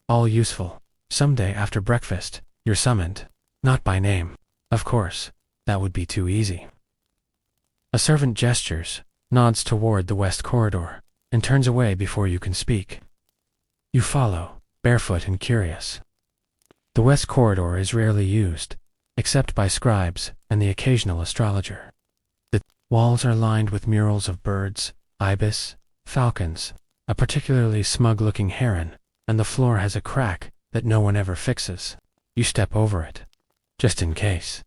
All useful. Someday after breakfast, you're summoned. Not by name. Of course, that would be too easy. A servant gestures, nods toward the west corridor, and turns away before you can speak. You follow, barefoot and curious. The west corridor is rarely used, except by scribes and the occasional astrologer. The walls are lined with murals of birds, ibis, falcons, a particularly smug-looking heron, and the floor has a crack that no one ever fixes. You step over it, just in case.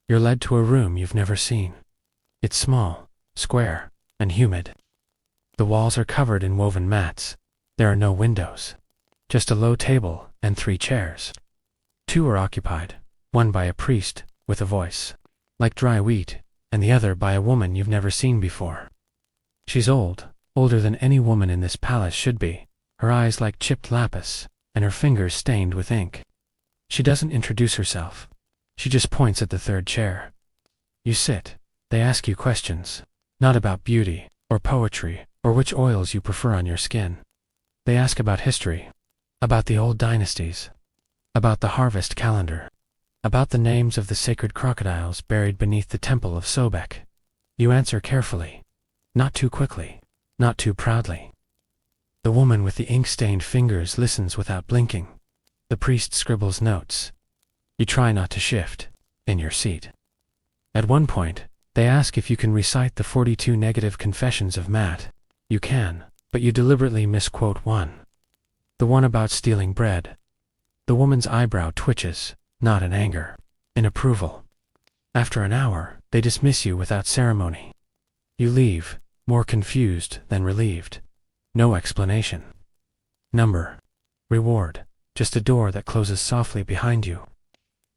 You're led to a room you've never seen. It's small, square, and humid. The walls are covered in woven mats. There are no windows. Just a low table and 3 chairs. 2 are occupied, one by a priest with a voice like dry wheat, and the other by a woman you've never seen before. She's old, older than any woman in this palace should be, her eyes like chipped lapis, and her fingers stained with ink. She doesn't introduce herself. She just points at the 3rd chair. You sit. They ask you questions, not about beauty, or poetry, or which oils you prefer on your skin. They ask about history, about the old dynasties, about the harvest calendar, about the names of the sacred crocodiles buried beneath the temple of Sobek. You answer carefully, not too quickly, not too proudly. The woman with the ink-stained fingers listens without blinking. The priest scribbles notes. You try not to shift in your seat. At one point, they ask if you can recite the 42 negative confessions of Matt. You can, but you deliberately misquote one. The one about stealing bread. The woman's eyebrow twitches, not in anger, in approval. After an hour, they dismiss you without ceremony. You leave, more confused than relieved. No explanation. Number. Reward. Just a door that closes softly behind you.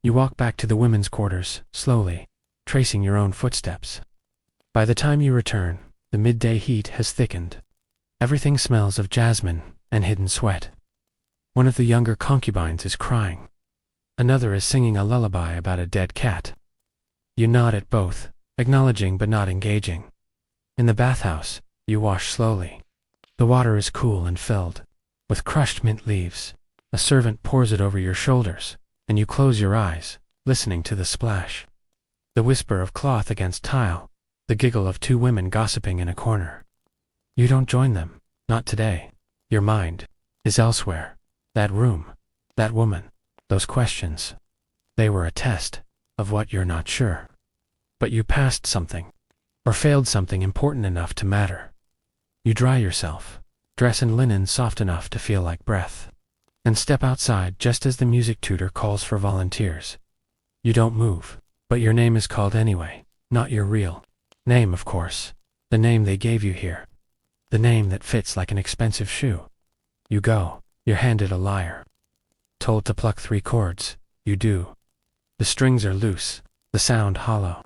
You walk back to the women's quarters, slowly, tracing your own footsteps. By the time you return, the midday heat has thickened. Everything smells of jasmine and hidden sweat. One of the younger concubines is crying. Another is singing a lullaby about a dead cat. You nod at both, acknowledging but not engaging. In the bathhouse, you wash slowly. The water is cool and filled with crushed mint leaves. A servant pours it over your shoulders, and you close your eyes, listening to the splash. The whisper of cloth against tile, the giggle of two women gossiping in a corner. You don't join them, not today. Your mind is elsewhere. That room, that woman, those questions. They were a test of what you're not sure. But you passed something, or failed something important enough to matter. You dry yourself, dress in linen soft enough to feel like breath, and step outside just as the music tutor calls for volunteers. You don't move, but your name is called anyway, not your real name, of course, the name they gave you here, the name that fits like an expensive shoe. You go, you're handed a lyre. Told to pluck 3 chords, you do. The strings are loose, the sound hollow.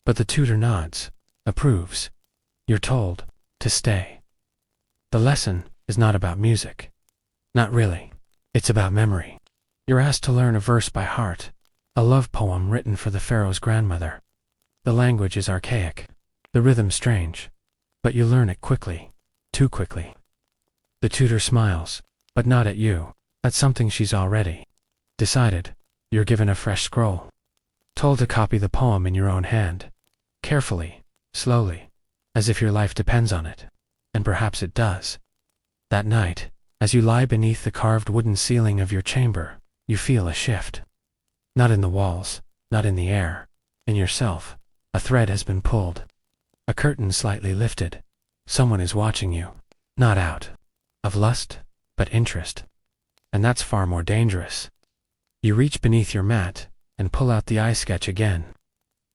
But the tutor nods, approves. You're told to stay. The lesson is not about music. Not really. It's about memory. You're asked to learn a verse by heart, a love poem written for the pharaoh's grandmother. The language is archaic, the rhythm strange, but you learn it quickly, too quickly. The tutor smiles, but not at you, at something she's already decided. You're given a fresh scroll, told to copy the poem in your own hand, carefully, slowly, as if your life depends on it, and perhaps it does. That night, as you lie beneath the carved wooden ceiling of your chamber, you feel a shift. Not in the walls, not in the air, in yourself. A thread has been pulled, a curtain slightly lifted. Someone is watching you, not out of lust, but interest. And that's far more dangerous. You reach beneath your mat and pull out the eye sketch again.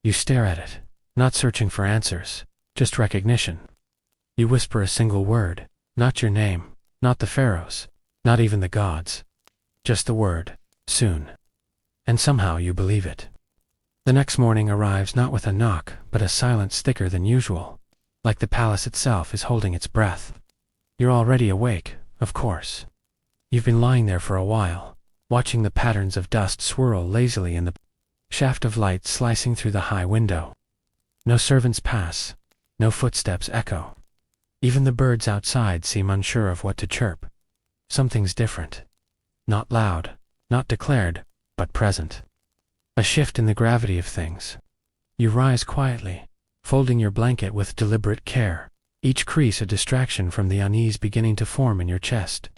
You stare at it, not searching for answers, just recognition. You whisper a single word, not your name, not the pharaoh's, not even the gods. Just the word, soon. And somehow you believe it. The next morning arrives not with a knock, but a silence thicker than usual, like the palace itself is holding its breath. You're already awake, of course. You've been lying there for a while, watching the patterns of dust swirl lazily in the shaft of light slicing through the high window. No servants pass, no footsteps echo. Even the birds outside seem unsure of what to chirp. Something's different. Not loud, not declared, but present. A shift in the gravity of things. You rise quietly, folding your blanket with deliberate care, each crease a distraction from the unease beginning to form in your chest.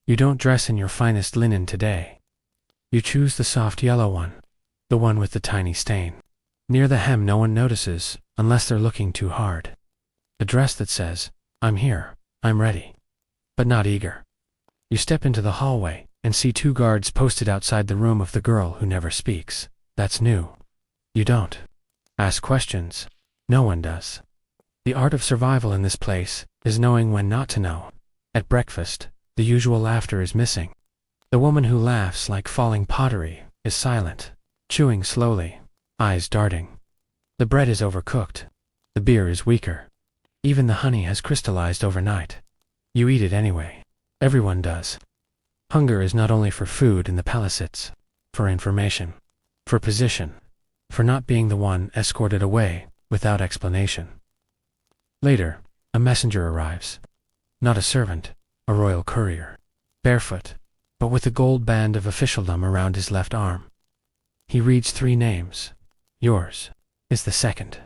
You don't dress in your finest linen today. You choose the soft yellow one, the one with the tiny stain. Near the hem no one notices, unless they're looking too hard. A dress that says, I'm here, I'm ready, but not eager. You step into the hallway and see 2 guards posted outside the room of the girl who never speaks. That's new. You don't ask questions. No one does. The art of survival in this place is knowing when not to know. At breakfast, the usual laughter is missing. The woman who laughs like falling pottery is silent, chewing slowly, eyes darting. The bread is overcooked. The beer is weaker. Even the honey has crystallized overnight. You eat it anyway. Everyone does. Hunger is not only for food in the palace, it's for information, for position, for not being the one escorted away without explanation. Later, a messenger arrives. Not a servant, a royal courier. Barefoot, but with a gold band of officialdom around his left arm. He reads 3 names. Yours is the second.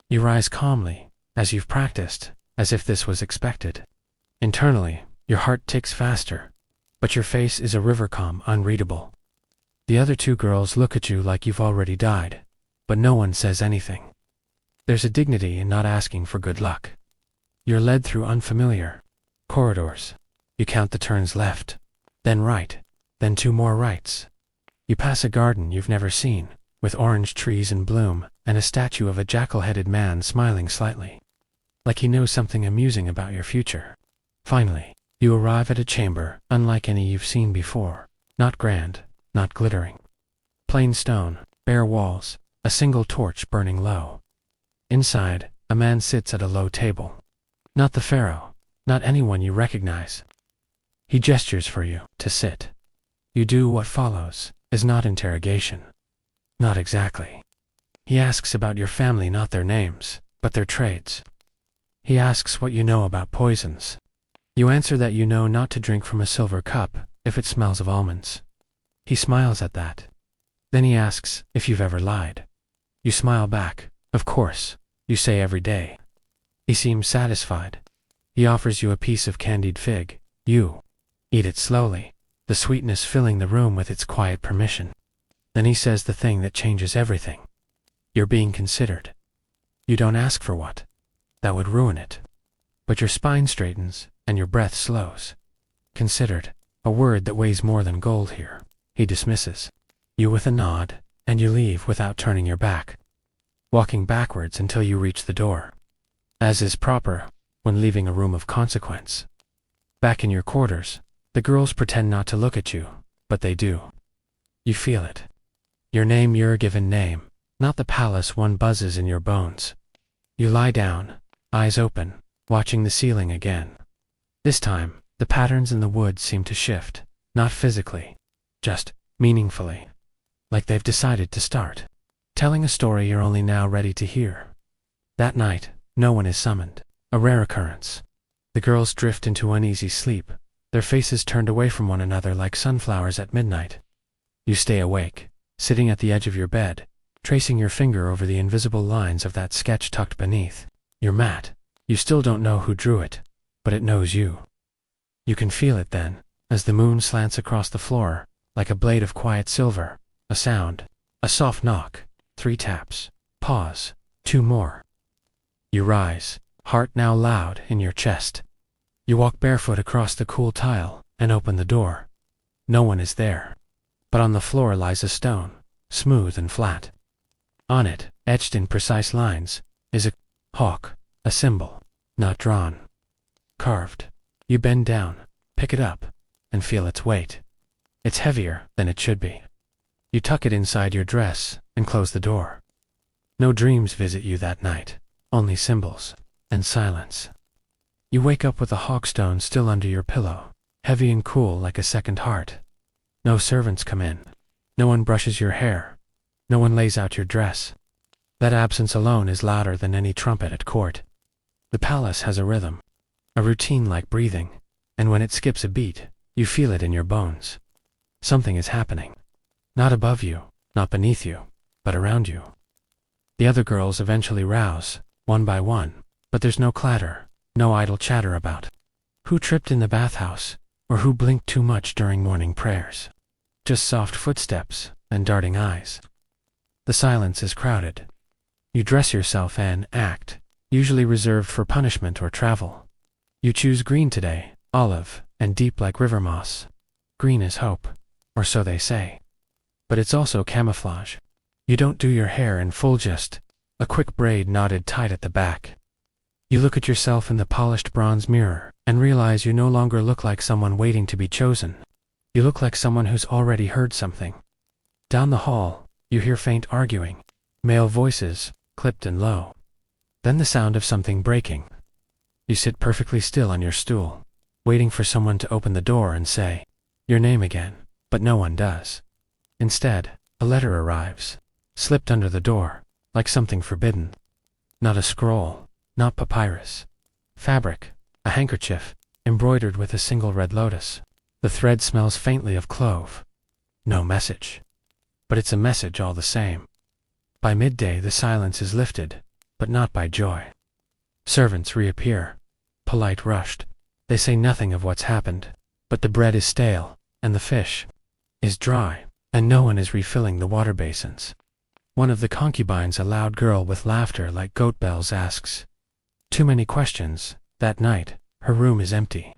You rise calmly, as you've practiced, as if this was expected. Internally, your heart ticks faster, but your face is a river calm, unreadable. The other 2 girls look at you like you've already died, but no one says anything. There's a dignity in not asking for good luck. You're led through unfamiliar corridors. You count the turns left, then right, then 2 more rights. You pass a garden you've never seen, with orange trees in bloom and a statue of a jackal-headed man smiling slightly, like he knows something amusing about your future. Finally, you arrive at a chamber unlike any you've seen before. Not grand, not glittering. Plain stone, bare walls, a single torch burning low. Inside, a man sits at a low table. Not the pharaoh, not anyone you recognize. He gestures for you to sit. You do what follows, is not interrogation. Not exactly. He asks about your family, not their names, but their trades. He asks what you know about poisons. You answer that you know not to drink from a silver cup if it smells of almonds. He smiles at that. Then he asks if you've ever lied. You smile back. Of course. You say every day. He seems satisfied. He offers you a piece of candied fig. You eat it slowly, the sweetness filling the room with its quiet permission. Then he says the thing that changes everything. You're being considered. You don't ask for what. That would ruin it. But your spine straightens and your breath slows. Considered, a word that weighs more than gold here. He dismisses you with a nod, and you leave without turning your back, walking backwards until you reach the door, as is proper when leaving a room of consequence. Back in your quarters, the girls pretend not to look at you, but they do. You feel it. Your name, your given name, not the palace one buzzes in your bones. You lie down, eyes open, watching the ceiling again. This time, the patterns in the wood seem to shift, not physically, just meaningfully, like they've decided to start telling a story you're only now ready to hear. That night, no one is summoned, a rare occurrence. The girls drift into uneasy sleep, their faces turned away from one another like sunflowers at midnight. You stay awake, sitting at the edge of your bed, tracing your finger over the invisible lines of that sketch tucked beneath your mat. You still don't know who drew it, but it knows you. You can feel it then, as the moon slants across the floor, like a blade of quiet silver. A sound, a soft knock, 3 taps, pause, 2 more. You rise, heart now loud in your chest. You walk barefoot across the cool tile and open the door. No one is there, but on the floor lies a stone, smooth and flat. On it, etched in precise lines, is a hawk, a symbol, not drawn, carved. You bend down, pick it up, and feel its weight. It's heavier than it should be. You tuck it inside your dress and close the door. No dreams visit you that night, only symbols and silence. You wake up with the hawkstone still under your pillow, heavy and cool like a second heart. No servants come in. No one brushes your hair. No one lays out your dress. That absence alone is louder than any trumpet at court. The palace has a rhythm, a routine like breathing, and when it skips a beat, you feel it in your bones. Something is happening. Not above you, not beneath you, but around you. The other girls eventually rouse, one by one, but there's no clatter, no idle chatter about who tripped in the bathhouse, or who blinked too much during morning prayers. Just soft footsteps and darting eyes. The silence is crowded. You dress yourself and act, usually reserved for punishment or travel. You choose green today, olive, and deep like river moss. Green is hope, or so they say. But it's also camouflage. You don't do your hair in full, just a quick braid knotted tight at the back. You look at yourself in the polished bronze mirror and realize you no longer look like someone waiting to be chosen. You look like someone who's already heard something. Down the hall, you hear faint arguing, male voices, clipped and low. Then the sound of something breaking. You sit perfectly still on your stool, waiting for someone to open the door and say your name again, but no one does. Instead, a letter arrives, slipped under the door, like something forbidden. Not a scroll, not papyrus. Fabric, a handkerchief, embroidered with a single red lotus. The thread smells faintly of clove. No message. But it's a message all the same. By midday the silence is lifted, but not by joy. Servants reappear, polite, rushed. They say nothing of what's happened, but the bread is stale, and the fish is dry, and no one is refilling the water basins. One of the concubines, a loud girl with laughter like goat bells, asks too many questions. That night, her room is empty.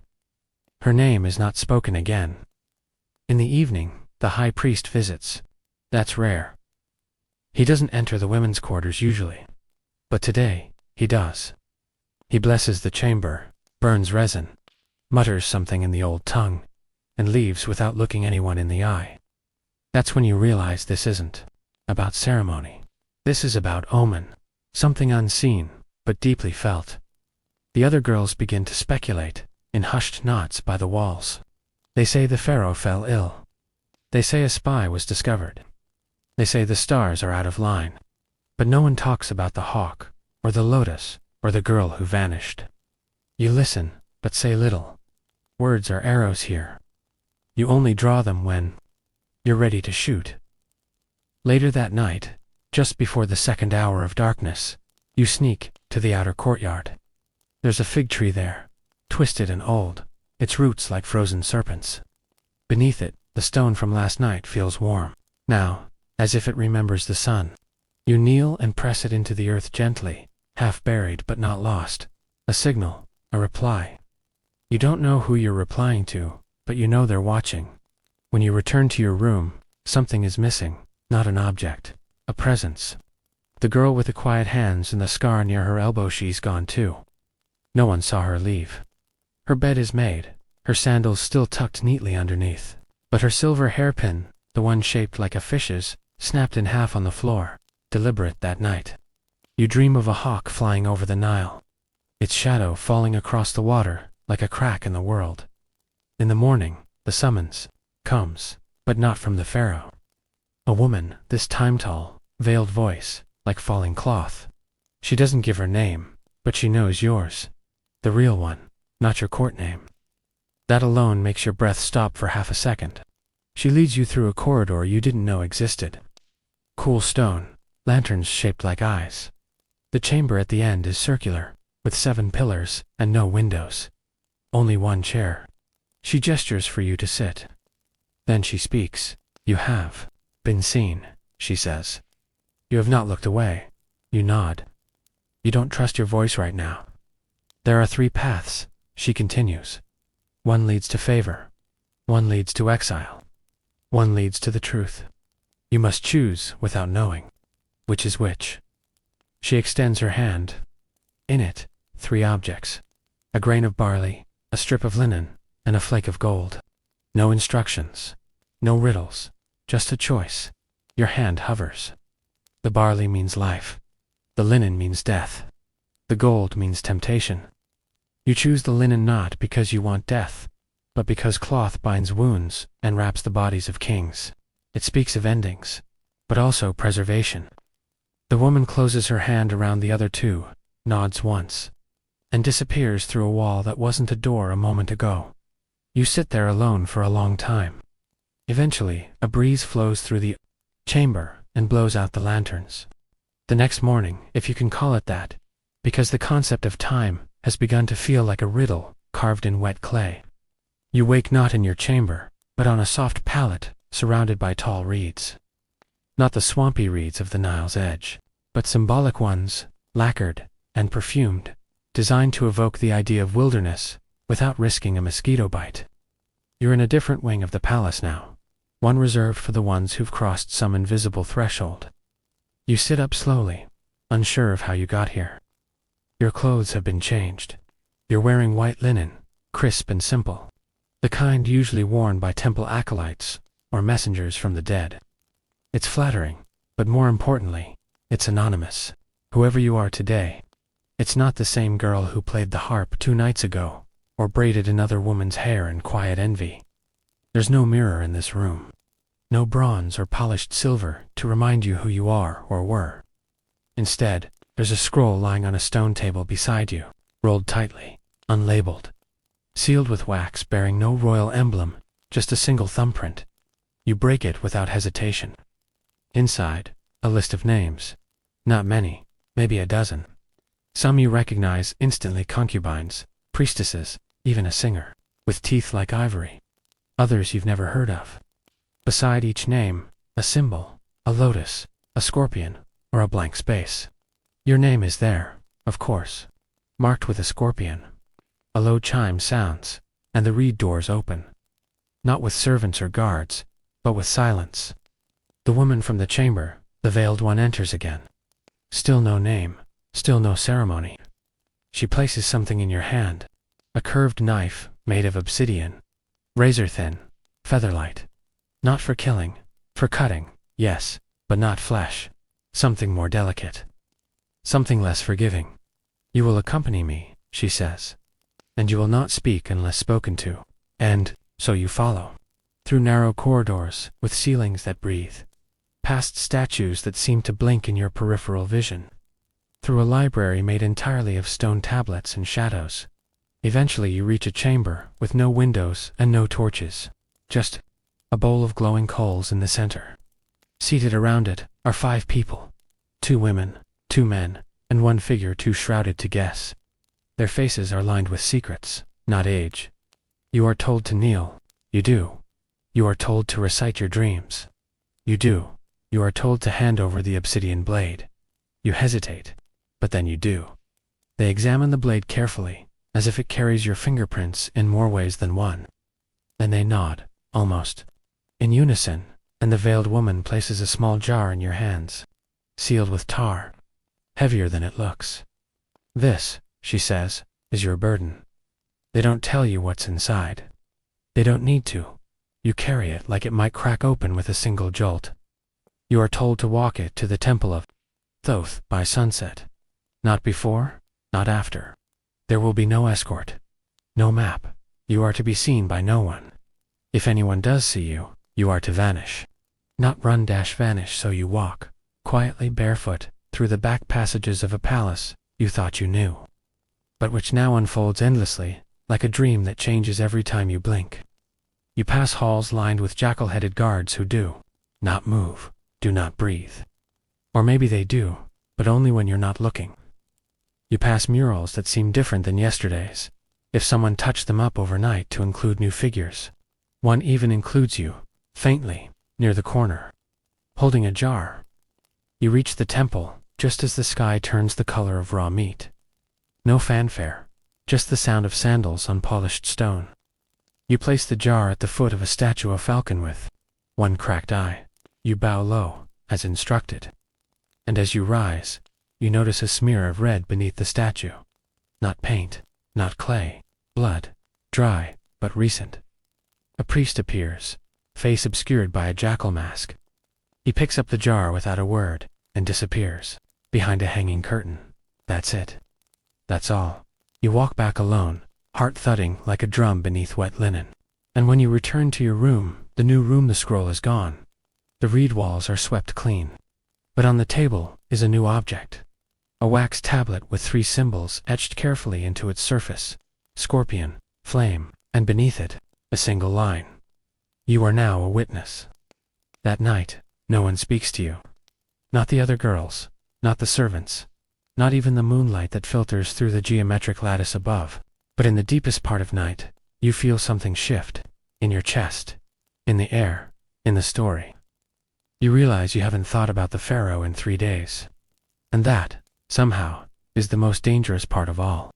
Her name is not spoken again. In the evening, the high priest visits. That's rare. He doesn't enter the women's quarters usually, but today, he does. He blesses the chamber, burns resin, mutters something in the old tongue, and leaves without looking anyone in the eye. That's when you realize this isn't about ceremony. This is about omen, something unseen, but deeply felt. The other girls begin to speculate, in hushed knots by the walls. They say the pharaoh fell ill. They say a spy was discovered. They say the stars are out of line. But no one talks about the hawk, or the lotus, or the girl who vanished. You listen, but say little. Words are arrows here. You only draw them when you're ready to shoot. Later that night, just before the second hour of darkness, you sneak to the outer courtyard. There's a fig tree there, twisted and old, its roots like frozen serpents. Beneath it, the stone from last night feels warm, now, as if it remembers the sun. You kneel and press it into the earth gently, half buried but not lost. A signal, a reply. You don't know who you're replying to, but you know they're watching. When you return to your room, something is missing, not an object, a presence. The girl with the quiet hands and the scar near her elbow, she's gone too. No one saw her leave. Her bed is made, her sandals still tucked neatly underneath, but her silver hairpin, the one shaped like a fish's, snapped in half on the floor, deliberate that night. You dream of a hawk flying over the Nile, its shadow falling across the water like a crack in the world. In the morning, the summons comes, but not from the pharaoh. A woman, this time tall, veiled voice, like falling cloth. She doesn't give her name, but she knows yours. The real one, not your court name. That alone makes your breath stop for half a second. She leads you through a corridor you didn't know existed. Cool stone, lanterns shaped like eyes. The chamber at the end is circular, with 7 pillars and no windows. Only one chair. She gestures for you to sit. Then she speaks. You have been seen, she says. You have not looked away. You nod. You don't trust your voice right now. There are 3 paths, she continues. One leads to favor. One leads to exile. One leads to the truth. You must choose without knowing which is which. She extends her hand. In it, 3 objects. A grain of barley, a strip of linen, and a flake of gold. No instructions. No riddles. Just a choice. Your hand hovers. The barley means life. The linen means death. The gold means temptation. You choose the linen not because you want death, but because cloth binds wounds and wraps the bodies of kings. It speaks of endings, but also preservation. The woman closes her hand around the other 2, nods once, and disappears through a wall that wasn't a door a moment ago. You sit there alone for a long time. Eventually, a breeze flows through the chamber and blows out the lanterns. The next morning, if you can call it that, because the concept of time has begun to feel like a riddle carved in wet clay. You wake not in your chamber, but on a soft pallet surrounded by tall reeds. Not the swampy reeds of the Nile's edge, but symbolic ones, lacquered and perfumed, designed to evoke the idea of wilderness without risking a mosquito bite. You're in a different wing of the palace now, one reserved for the ones who've crossed some invisible threshold. You sit up slowly, unsure of how you got here. Your clothes have been changed. You're wearing white linen, crisp and simple, the kind usually worn by temple acolytes or messengers from the dead. It's flattering, but more importantly, it's anonymous. Whoever you are today, it's not the same girl who played the harp 2 nights ago, or braided another woman's hair in quiet envy. There's no mirror in this room. No bronze or polished silver to remind you who you are or were. Instead, there's a scroll lying on a stone table beside you, rolled tightly, unlabeled, sealed with wax bearing no royal emblem, just a single thumbprint. You break it without hesitation. Inside, a list of names. Not many, maybe a dozen. Some you recognize instantly: concubines, priestesses, even a singer, with teeth like ivory. Others you've never heard of. Beside each name, a symbol, a lotus, a scorpion, or a blank space. Your name is there, of course, marked with a scorpion. A low chime sounds, and the reed doors open. Not with servants or guards, but with silence. The woman from the chamber, the veiled one, enters again. Still no name, still no ceremony. She places something in your hand, a curved knife made of obsidian, razor-thin, featherlight. Not for killing, for cutting, yes, but not flesh. Something more delicate. Something less forgiving. You will accompany me, she says. And you will not speak unless spoken to. And so you follow. Through narrow corridors with ceilings that breathe. past statues that seem to blink in your peripheral vision, through a library made entirely of stone tablets and shadows. Eventually you reach a chamber with no windows and no torches, just a bowl of glowing coals in the center. Seated around it are 5 people, 2 women, 2 men, and 1 figure too shrouded to guess. Their faces are lined with secrets, not age. You are told to kneel. You do. You are told to recite your dreams. You do. You are told to hand over the obsidian blade. You hesitate, but then you do. They examine the blade carefully, as if it carries your fingerprints in more ways than one. Then they nod, almost in unison, and the veiled woman places a small jar in your hands, sealed with tar, heavier than it looks. This, she says, is your burden. They don't tell you what's inside. They don't need to. You carry it like it might crack open with a single jolt. You are told to walk it to the temple of Thoth by sunset. Not before, not after. There will be no escort, no map. You are to be seen by no one. If anyone does see you, you are to vanish. Not run-vanish, so you walk, quietly barefoot, through the back passages of a palace you thought you knew, but which now unfolds endlessly, like a dream that changes every time you blink. You pass halls lined with jackal-headed guards who do not move, do not breathe. Or maybe they do, but only when you're not looking. You pass murals that seem different than yesterday's, if someone touched them up overnight to include new figures. One even includes you, faintly, near the corner, holding a jar. You reach the temple just as the sky turns the color of raw meat. No fanfare, just the sound of sandals on polished stone. You place the jar at the foot of a statue of falcon with 1 cracked eye. You bow low, as instructed. And as you rise, you notice a smear of red beneath the statue. Not paint, not clay, blood, dry, but recent. A priest appears, face obscured by a jackal mask. He picks up the jar without a word, and disappears, behind a hanging curtain. That's it. That's all. You walk back alone, heart thudding like a drum beneath wet linen. And when you return to your room, the new room, the scroll is gone. The reed walls are swept clean. But on the table is a new object. A wax tablet with 3 symbols etched carefully into its surface: scorpion, flame, and beneath it, a single line. You are now a witness. That night, no one speaks to you. Not the other girls, not the servants, not even the moonlight that filters through the geometric lattice above. But in the deepest part of night, you feel something shift, in your chest, in the air, in the story. You realize you haven't thought about the pharaoh in 3 days. And that, somehow, is the most dangerous part of all.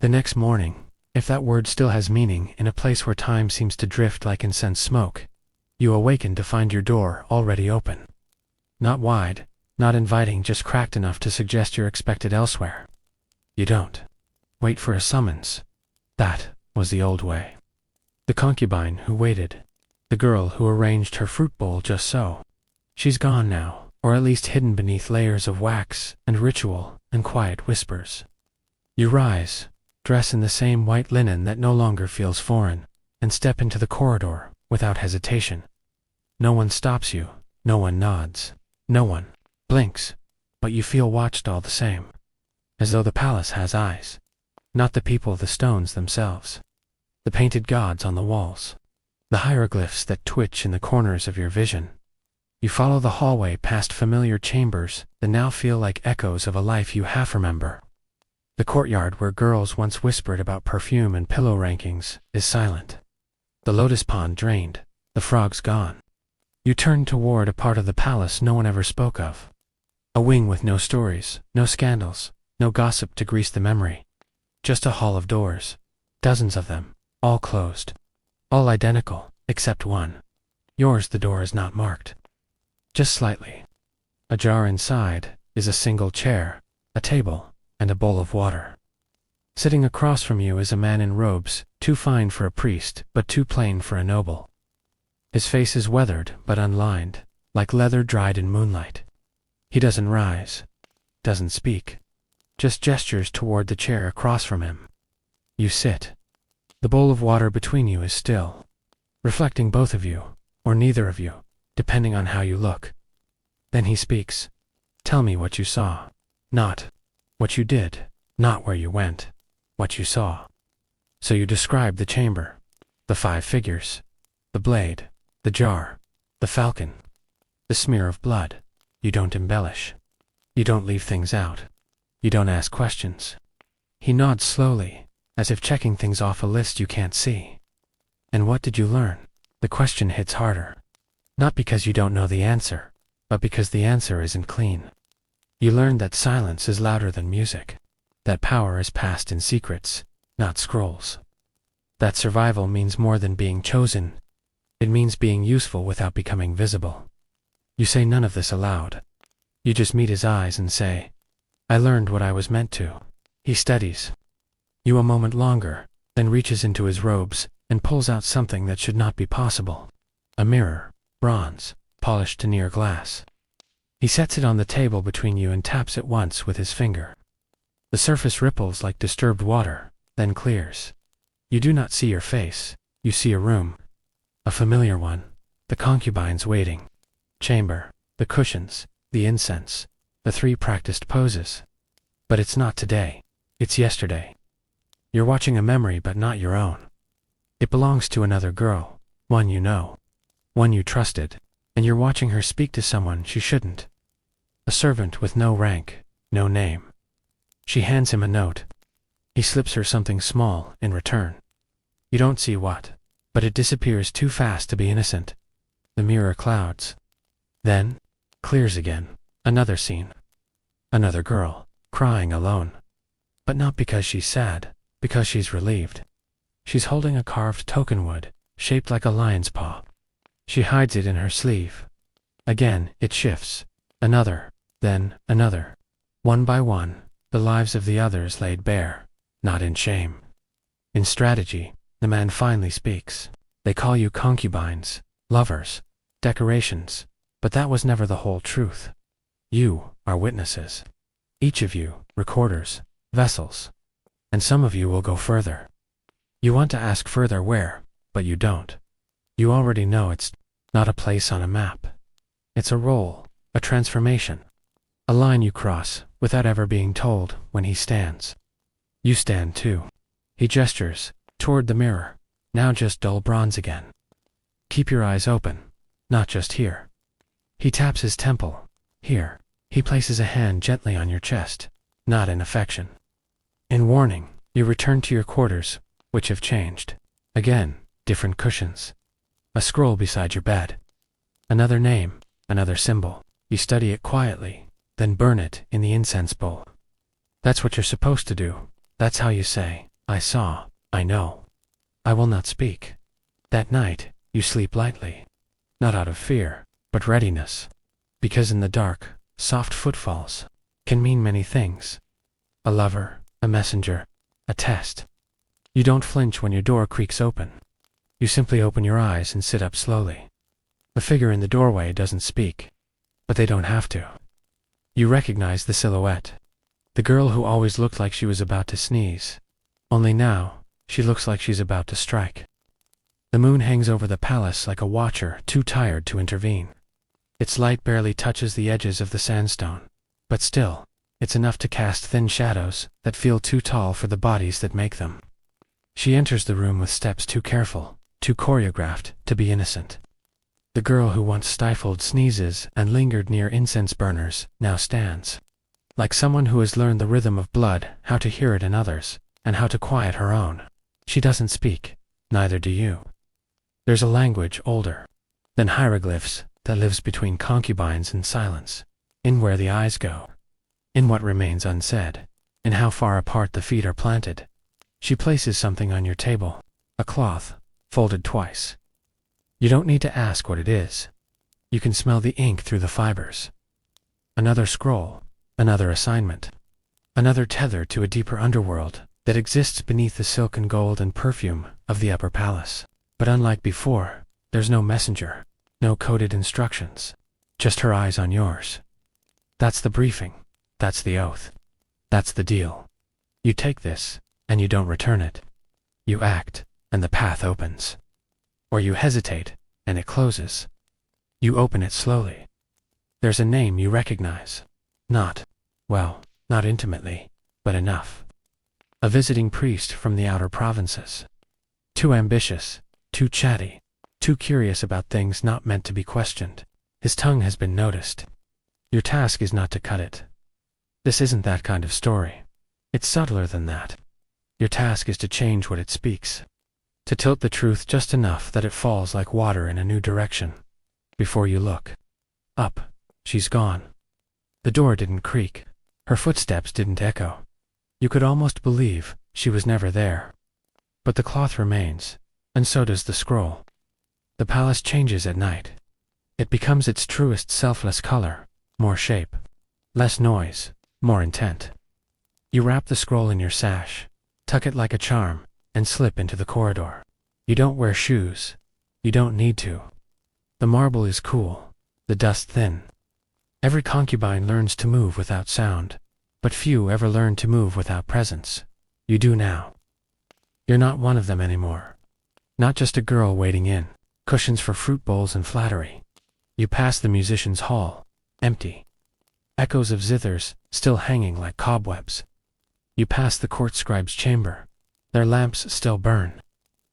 The next morning, if that word still has meaning in a place where time seems to drift like incensed smoke, you awaken to find your door already open. Not wide, not inviting, just cracked enough to suggest you're expected elsewhere. You don't wait for a summons. That was the old way. The concubine who waited, the girl who arranged her fruit bowl just so. She's gone now, or at least hidden beneath layers of wax and ritual and quiet whispers. You rise, dress in the same white linen that no longer feels foreign, and step into the corridor without hesitation. No one stops you, no one nods, no one blinks, but you feel watched all the same. As though the palace has eyes. Not the people, the stones themselves. The painted gods on the walls. The hieroglyphs that twitch in the corners of your vision. You follow the hallway past familiar chambers that now feel like echoes of a life you half remember. The courtyard where girls once whispered about perfume and pillow rankings is silent. The lotus pond drained, the frogs gone. You turn toward a part of the palace no one ever spoke of. A wing with no stories, no scandals, no gossip to grease the memory. Just a hall of doors. Dozens of them, all closed. All identical, except one. Yours, the door is not marked. Just slightly. Ajar inside is a single chair, a table, and a bowl of water. Sitting across from you is a man in robes, too fine for a priest, but too plain for a noble. His face is weathered but unlined, like leather dried in moonlight. He doesn't rise, doesn't speak, just gestures toward the chair across from him. You sit. The bowl of water between you is still, reflecting both of you, or neither of you, depending on how you look. Then he speaks. Tell me what you saw. Not what you did, not where you went, what you saw. So you describe the chamber, the 5 figures, the blade, the jar, the falcon, the smear of blood. You don't embellish. You don't leave things out. You don't ask questions. He nods slowly, as if checking things off a list you can't see. And what did you learn? The question hits harder. Not because you don't know the answer, but because the answer isn't clean. You learned that silence is louder than music. That power is passed in secrets, not scrolls. That survival means more than being chosen. It means being useful without becoming visible. You say none of this aloud. You just meet his eyes and say, I learned what I was meant to. He studies you a moment longer, then reaches into his robes and pulls out something that should not be possible. A mirror, bronze, polished to near glass. He sets it on the table between you and taps it once with his finger. The surface ripples like disturbed water, then clears. You do not see your face. You see a room. A familiar one. The concubine's waiting. Chamber. The cushions. The incense. The 3 practiced poses. But it's not today. It's yesterday. You're watching a memory but not your own. It belongs to another girl. One you know. One you trusted. And you're watching her speak to someone she shouldn't. A servant with no rank, no name. She hands him a note. He slips her something small in return. You don't see what, but it disappears too fast to be innocent. The mirror clouds. Then, clears again. Another scene. Another girl, crying alone. But not because she's sad, because she's relieved. She's holding a carved token wood, shaped like a lion's paw. She hides it in her sleeve. Again, it shifts. Another, then another. One by one, the lives of the others laid bare, not in shame. In strategy, the man finally speaks. They call you concubines, lovers, decorations, but that was never the whole truth. You are witnesses. Each of you, recorders, vessels. And some of you will go further. You want to ask further where, but you don't. You already know it's not a place on a map. It's a role, a transformation. A line you cross without ever being told when he stands. You stand too. He gestures toward the mirror, now just dull bronze again. Keep your eyes open, not just here. He taps his temple. Here. He places a hand gently on your chest, not in affection. In warning, you return to your quarters, which have changed. Again, different cushions. A scroll beside your bed. Another name, another symbol. You study it quietly, then burn it in the incense bowl. That's what you're supposed to do. That's how you say, I saw, I know. I will not speak. That night, you sleep lightly. Not out of fear, but readiness. Because in the dark, soft footfalls can mean many things. A lover, a messenger, a test. You don't flinch when your door creaks open. You simply open your eyes and sit up slowly. The figure in the doorway doesn't speak, but they don't have to. You recognize the silhouette. The girl who always looked like she was about to sneeze. Only now, she looks like she's about to strike. The moon hangs over the palace like a watcher too tired to intervene. Its light barely touches the edges of the sandstone, but still, it's enough to cast thin shadows that feel too tall for the bodies that make them. She enters the room with steps too careful, too choreographed to be innocent. The girl who once stifled sneezes and lingered near incense burners now stands. Like someone who has learned the rhythm of blood, how to hear it in others, and how to quiet her own. She doesn't speak, neither do you. There's a language older than hieroglyphs that lives between concubines and silence, in where the eyes go, in what remains unsaid, in how far apart the feet are planted. She places something on your table, a cloth, folded twice. You don't need to ask what it is. You can smell the ink through the fibers. Another scroll, another assignment, another tether to a deeper underworld that exists beneath the silk and gold and perfume of the upper palace. But unlike before, there's no messenger, no coded instructions, just her eyes on yours. That's the briefing, that's the oath, that's the deal. You take this, and you don't return it. You act, and the path opens. Or you hesitate, and it closes. You open it slowly. There's a name you recognize. Not, well, not intimately, but enough. A visiting priest from the outer provinces. Too ambitious, too chatty, too curious about things not meant to be questioned. His tongue has been noticed. Your task is not to cut it. This isn't that kind of story. It's subtler than that. Your task is to change what it speaks. To tilt the truth just enough that it falls like water in a new direction. Before you look up, she's gone. The door didn't creak. Her footsteps didn't echo. You could almost believe she was never there. But the cloth remains, and so does the scroll. The palace changes at night. It becomes its truest selfless color, more shape, less noise, more intent. You wrap the scroll in your sash, tuck it like a charm, and slip into the corridor. You don't wear shoes. You don't need to. The marble is cool, the dust thin. Every concubine learns to move without sound, but few ever learn to move without presence. You do now. You're not one of them anymore. Not just a girl waiting in, cushions for fruit bowls and flattery. You pass the musician's hall, empty. Echoes of zithers still hanging like cobwebs. You pass the court scribe's chamber. Their lamps still burn.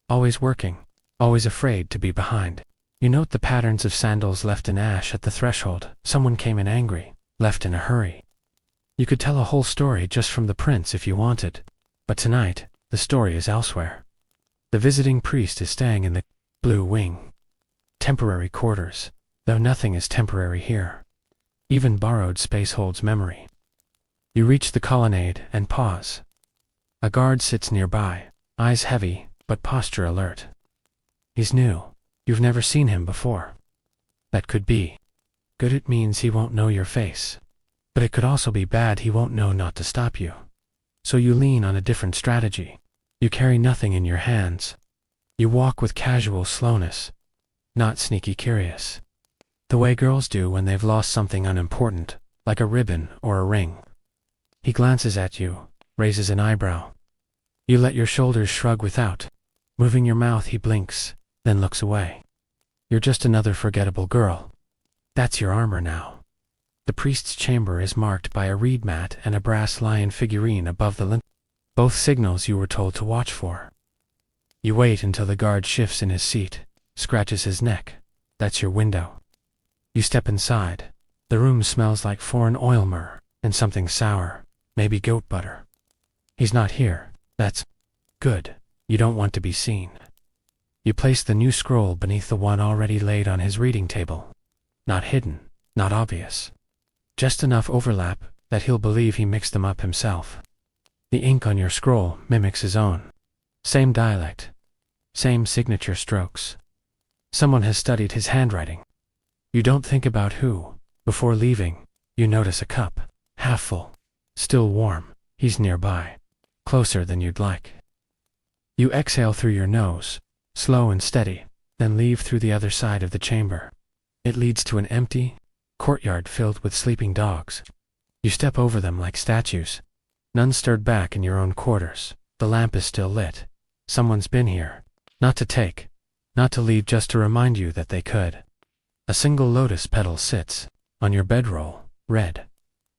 Always working, always afraid to be behind. You note the patterns of sandals left in ash at the threshold. Someone came in angry, left in a hurry. You could tell a whole story just from the prints if you wanted, but tonight, the story is elsewhere. The visiting priest is staying in the blue wing. Temporary quarters, though nothing is temporary here. Even borrowed space holds memory. You reach the colonnade and pause. A guard sits nearby, eyes heavy, but posture alert. He's new. You've never seen him before. That could be good. It means he won't know your face. But it could also be bad. He won't know not to stop you. So you lean on a different strategy. You carry nothing in your hands. You walk with casual slowness, not sneaky curious. The way girls do when they've lost something unimportant, like a ribbon or a ring. He glances at you, raises an eyebrow. You let your shoulders shrug without. Moving your mouth, he blinks, then looks away. You're just another forgettable girl. That's your armor now. The priest's chamber is marked by a reed mat and a brass lion figurine above the lintel, both signals you were told to watch for. You wait until the guard shifts in his seat, scratches his neck. That's your window. You step inside. The room smells like foreign oil myrrh and something sour, maybe goat butter. He's not here. That's good. You don't want to be seen. You place the new scroll beneath the one already laid on his reading table. Not hidden, not obvious. Just enough overlap that he'll believe he mixed them up himself. The ink on your scroll mimics his own. Same dialect. Same signature strokes. Someone has studied his handwriting. You don't think about who. Before leaving, you notice a cup, half full, still warm. He's nearby, closer than you'd like. You exhale through your nose, slow and steady, then leave through the other side of the chamber. It leads to an empty courtyard filled with sleeping dogs. You step over them like statues. None stirred back in your own quarters. The lamp is still lit. Someone's been here. Not to take, not to leave, just to remind you that they could. A single lotus petal sits on your bedroll, red.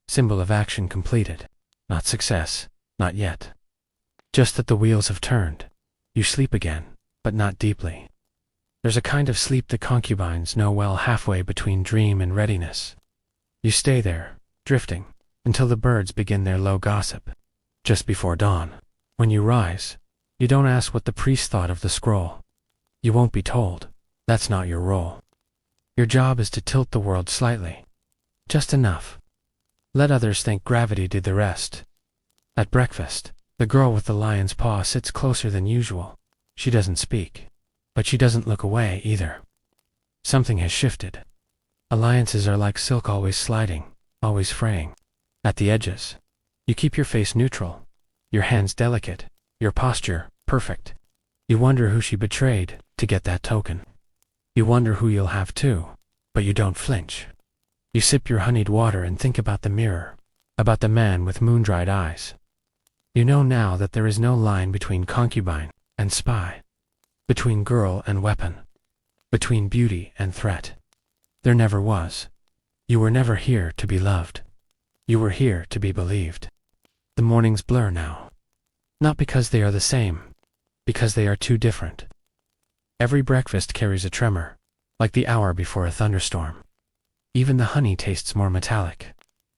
Symbol of action completed. Not success, not yet. Just that the wheels have turned. You sleep again, but not deeply. There's a kind of sleep the concubines know well, halfway between dream and readiness. You stay there, drifting, until the birds begin their low gossip. Just before dawn, when you rise, you don't ask what the priest thought of the scroll. You won't be told. That's not your role. Your job is to tilt the world slightly. Just enough. Let others think gravity did the rest. At breakfast, the girl with the lion's paw sits closer than usual. She doesn't speak, but she doesn't look away either. Something has shifted. Alliances are like silk, always sliding, always fraying. At the edges, you keep your face neutral, your hands delicate, your posture perfect. You wonder who she betrayed to get that token. You wonder who you'll have too, but you don't flinch. You sip your honeyed water and think about the mirror, about the man with moon-dried eyes. You know now that there is no line between concubine and spy, between girl and weapon, between beauty and threat. There never was. You were never here to be loved. You were here to be believed. The mornings blur now. Not because they are the same, because they are too different. Every breakfast carries a tremor, like the hour before a thunderstorm. Even the honey tastes more metallic.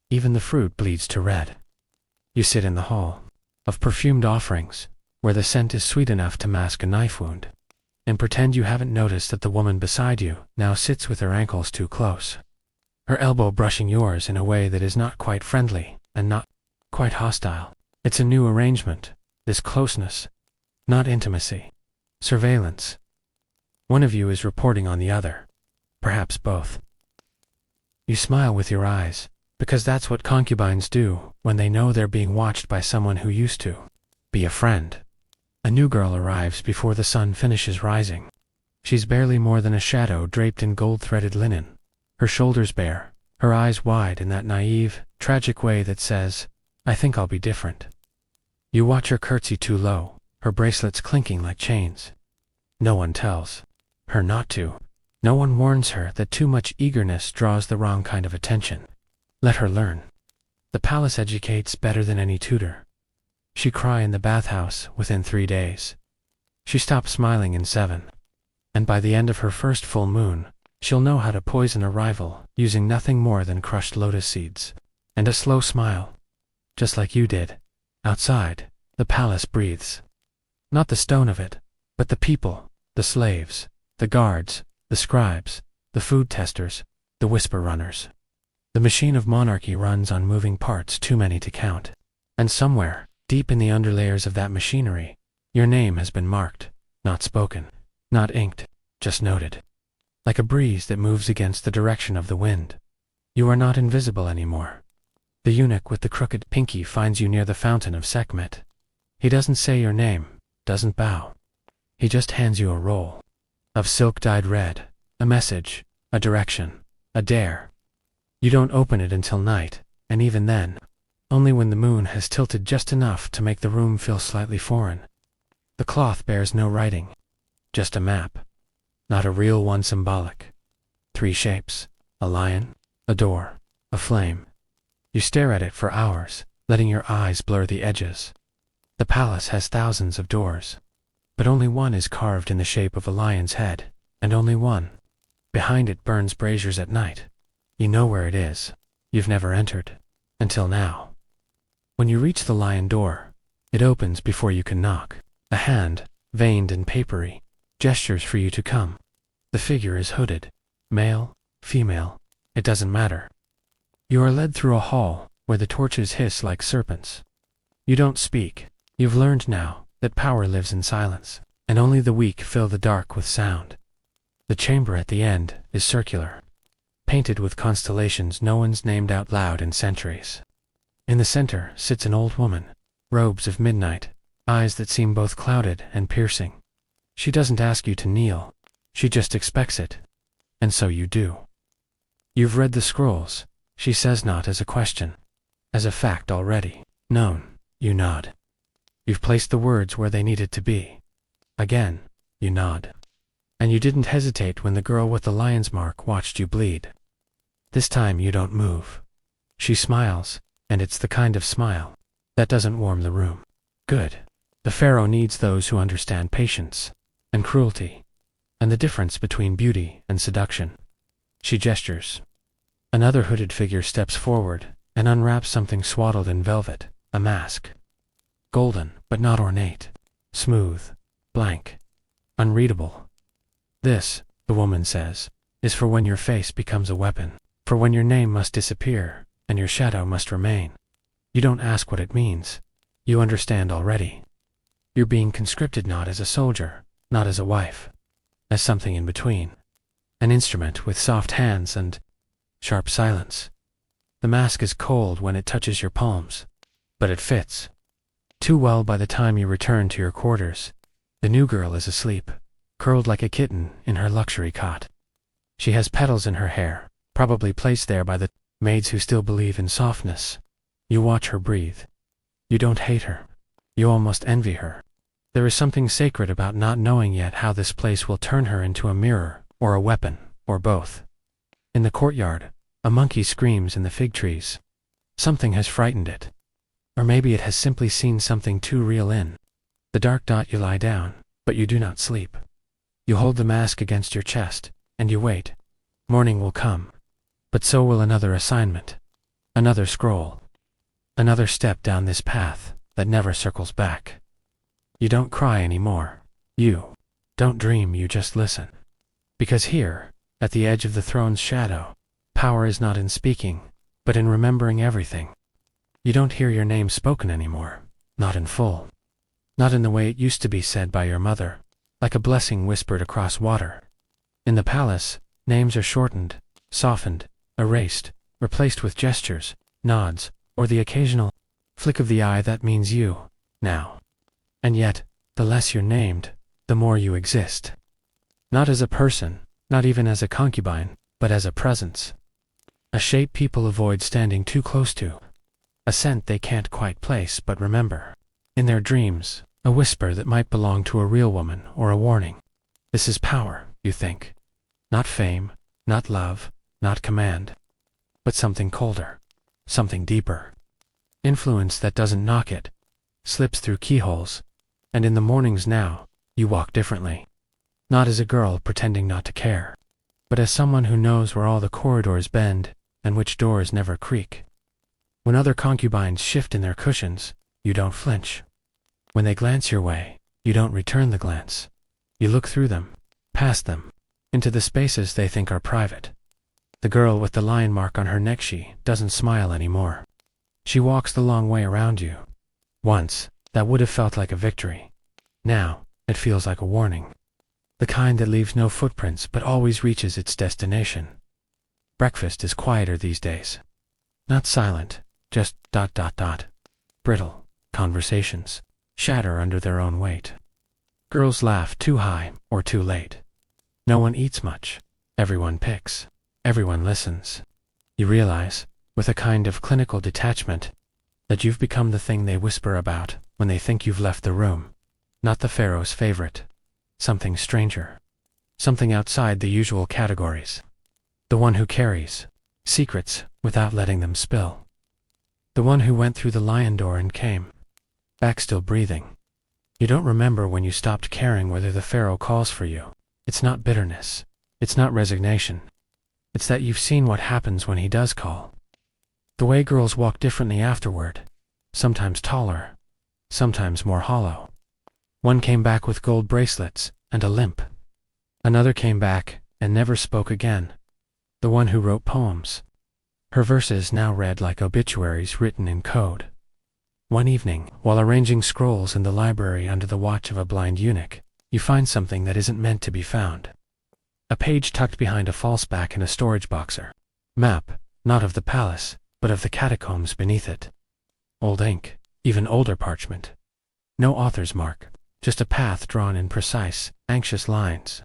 Even the fruit bleeds to red. You sit in the hall of perfumed offerings, where the scent is sweet enough to mask a knife wound, and pretend you haven't noticed that the woman beside you now sits with her ankles too close, her elbow brushing yours in a way that is not quite friendly and not quite hostile. It's a new arrangement, this closeness, not intimacy, surveillance. One of you is reporting on the other, perhaps both. You smile with your eyes, because that's what concubines do when they know they're being watched by someone who used to be a friend. A new girl arrives before the sun finishes rising. She's barely more than a shadow draped in gold-threaded linen, her shoulders bare, her eyes wide in that naive, tragic way that says, "I think I'll be different." You watch her curtsy too low, her bracelets clinking like chains. No one tells her not to. No one warns her that too much eagerness draws the wrong kind of attention. Let her learn. The palace educates better than any tutor. She cry in the bathhouse within 3 days. She stops smiling in 7. And by the end of her first full moon, she'll know how to poison a rival using nothing more than crushed lotus seeds and a slow smile, just like you did. Outside, the palace breathes. Not the stone of it, but the people, the slaves, the guards, the scribes, the food testers, the whisper runners. The machine of monarchy runs on moving parts too many to count. And somewhere, deep in the underlayers of that machinery, your name has been marked, not spoken, not inked, just noted. Like a breeze that moves against the direction of the wind. You are not invisible anymore. The eunuch with the crooked pinky finds you near the fountain of Sekhmet. He doesn't say your name, doesn't bow. He just hands you a roll of silk dyed red, a message, a direction, a dare. You don't open it until night, and even then, only when the moon has tilted just enough to make the room feel slightly foreign. The cloth bears no writing, just a map, not a real one symbolic. 3 shapes, a lion, a door, a flame. You stare at it for hours, letting your eyes blur the edges. The palace has thousands of doors, but only one is carved in the shape of a lion's head, and only one. Behind it burns braziers at night. You know where it is. You've never entered. Until now. When you reach the lion door, it opens before you can knock. A hand, veined and papery, gestures for you to come. The figure is hooded. Male, female, it doesn't matter. You are led through a hall where the torches hiss like serpents. You don't speak. You've learned now that power lives in silence, and only the weak fill the dark with sound. The chamber at the end is circular, painted with constellations no one's named out loud in centuries. In the center sits an old woman, robes of midnight, eyes that seem both clouded and piercing. She doesn't ask you to kneel, she just expects it. And so you do. You've read the scrolls, she says, not as a question, as a fact already known. You nod. You've placed the words where they needed to be. Again, you nod. And you didn't hesitate when the girl with the lion's mark watched you bleed. This time you don't move. She smiles, and it's the kind of smile that doesn't warm the room. Good. The pharaoh needs those who understand patience and cruelty and the difference between beauty and seduction. She gestures. Another hooded figure steps forward and unwraps something swaddled in velvet, a mask. Golden, but not ornate. Smooth, blank, unreadable. This, the woman says, is for when your face becomes a weapon, for when your name must disappear and your shadow must remain. You don't ask what it means. You understand already. You're being conscripted not as a soldier, not as a wife, as something in between. An instrument with soft hands and sharp silence. The mask is cold when it touches your palms, but it fits too well by the time you return to your quarters. The new girl is asleep, curled like a kitten in her luxury cot. She has petals in her hair, probably placed there by the maids who still believe in softness. You watch her breathe. You don't hate her. You almost envy her. There is something sacred about not knowing yet how this place will turn her into a mirror, or a weapon, or both. In the courtyard, A monkey screams in the fig trees. Something has frightened it. Or maybe it has simply seen something too real in the dark. You lie down, but you do not sleep. You hold the mask against your chest, and you wait. Morning will come. But so will another assignment. Another scroll. Another step down this path that never circles back. You don't cry anymore. You don't dream, you just listen. Because here, at the edge of the throne's shadow, power is not in speaking, but in remembering everything. You don't hear your name spoken anymore, not in full. Not in the way it used to be said by your mother, like a blessing whispered across water. In the palace, names are shortened, softened, erased, replaced with gestures, nods, or the occasional flick of the eye that means you, now. And yet, the less you're named, the more you exist. Not as a person, not even as a concubine, but as a presence. A shape people avoid standing too close to. A scent they can't quite place but remember. In their dreams, a whisper that might belong to a real woman or a warning. This is power, you think. Not fame, not love, not command. But something colder, something deeper. Influence that doesn't knock it, slips through keyholes. And in the mornings now, you walk differently. Not as a girl pretending not to care, but as someone who knows where all the corridors bend and which doors never creak. When other concubines shift in their cushions, you don't flinch. When they glance your way, you don't return the glance. You look through them, past them, into the spaces they think are private. The girl with the lion mark on her neck, she doesn't smile anymore. She walks the long way around you. Once, that would have felt like a victory. Now, it feels like a warning. The kind that leaves no footprints but always reaches its destination. Breakfast is quieter these days. Not silent, just ... Brittle conversations shatter under their own weight. Girls laugh too high or too late. No one eats much. Everyone picks. Everyone listens. You realize, with a kind of clinical detachment, that you've become the thing they whisper about when they think you've left the room. Not the pharaoh's favorite. Something stranger. Something outside the usual categories. The one who carries secrets without letting them spill. The one who went through the lion door and came back still breathing. You don't remember when you stopped caring whether the pharaoh calls for you. It's not bitterness. It's not resignation. It's that you've seen what happens when he does call. The way girls walk differently afterward. Sometimes taller. Sometimes more hollow. One came back with gold bracelets and a limp. Another came back and never spoke again. The one who wrote poems. Her verses now read like obituaries written in code. One evening, while arranging scrolls in the library under the watch of a blind eunuch, you find something that isn't meant to be found. A page tucked behind a false back in a storage boxer. Map, not of the palace, but of the catacombs beneath it. Old ink, even older parchment. No author's mark, just a path drawn in precise, anxious lines.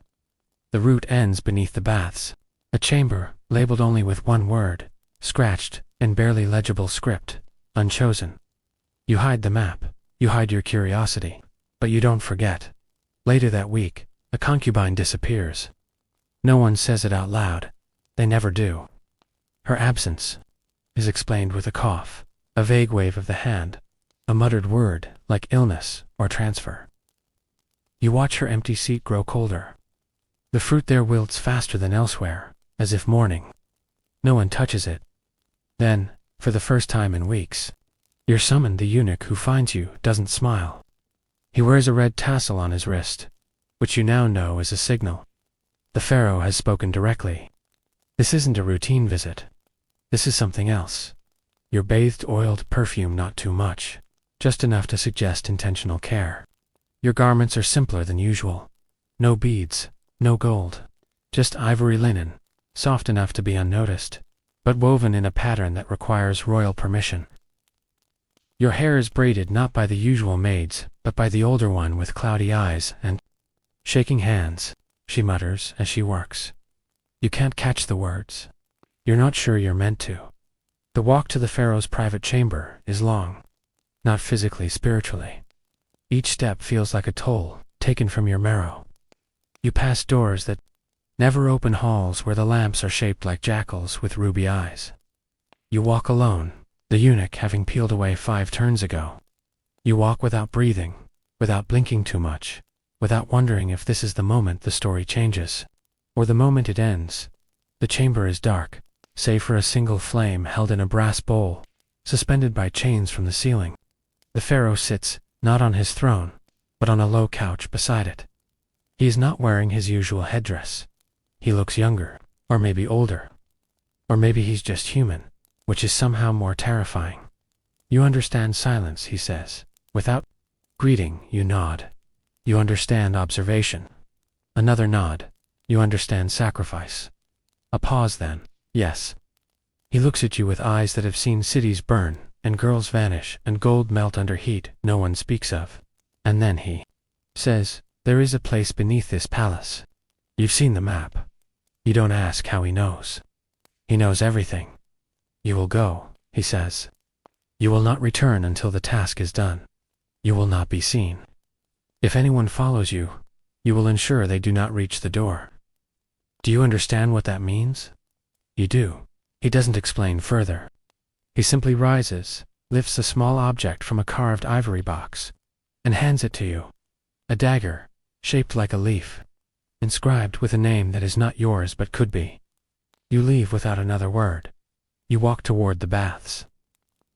The route ends beneath the baths. A chamber, labeled only with one word, scratched, in barely legible script, unchosen. You hide the map, you hide your curiosity, but you don't forget. Later that week, a concubine disappears. No one says it out loud. They never do. Her absence is explained with a cough, a vague wave of the hand, a muttered word like illness or transfer. You watch her empty seat grow colder. The fruit there wilts faster than elsewhere, as if mourning. No one touches it. Then, for the first time in weeks, you're summoned. The eunuch who finds you doesn't smile. He wears a red tassel on his wrist, which you now know is a signal. The pharaoh has spoken directly. This isn't a routine visit. This is something else. Your bathed, oiled perfume, not too much, just enough to suggest intentional care. Your garments are simpler than usual. No beads, no gold, just ivory linen, soft enough to be unnoticed, but woven in a pattern that requires royal permission. Your hair is braided not by the usual maids, but by the older one with cloudy eyes and shaking hands, she mutters as she works. You can't catch the words. You're not sure you're meant to. The walk to the pharaoh's private chamber is long. Not physically, spiritually. Each step feels like a toll taken from your marrow. You pass doors that never open halls where the lamps are shaped like jackals with ruby eyes. You walk alone, the eunuch having peeled away 5 turns ago. You walk without breathing, without blinking too much, without wondering if this is the moment the story changes, or the moment it ends. The chamber is dark, save for a single flame held in a brass bowl, suspended by chains from the ceiling. The pharaoh sits, not on his throne, but on a low couch beside it. He is not wearing his usual headdress. He looks younger, or maybe older. Or maybe he's just human, which is somehow more terrifying. You understand silence, he says. Without greeting, you nod. You understand observation. Another nod. You understand sacrifice. A pause then. Yes. He looks at you with eyes that have seen cities burn, and girls vanish, and gold melt under heat no one speaks of. And then he says, there is a place beneath this palace. You've seen the map. You don't ask how he knows. He knows everything. You will go, he says. You will not return until the task is done. You will not be seen. If anyone follows you, you will ensure they do not reach the door. Do you understand what that means? You do. He doesn't explain further. He simply rises, lifts a small object from a carved ivory box, and hands it to you. A dagger, shaped like a leaf, inscribed with a name that is not yours but could be. You leave without another word. You walk toward the baths.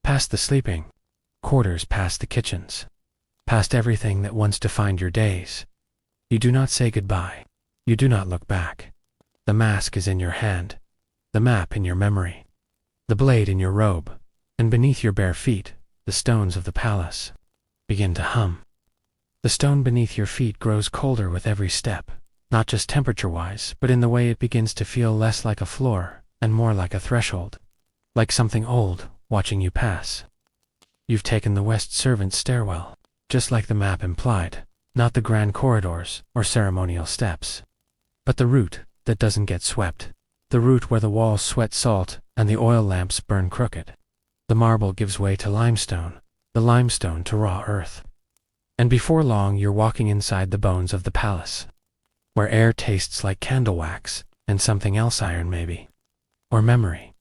Past the sleeping quarters, past the kitchens, past everything that once defined your days. You do not say goodbye. You do not look back. The mask is in your hand, the map in your memory, the blade in your robe, and beneath your bare feet, the stones of the palace begin to hum. The stone beneath your feet grows colder with every step, not just temperature-wise, but in the way it begins to feel less like a floor and more like a threshold, like something old watching you pass. You've taken the West servants' stairwell, just like the map implied, not the grand corridors or ceremonial steps, but the route that doesn't get swept, the route where the walls sweat salt and the oil lamps burn crooked. The marble gives way to limestone, the limestone to raw earth. And before long you're walking inside the bones of the palace, where air tastes like candle wax and something else, iron maybe, or memory.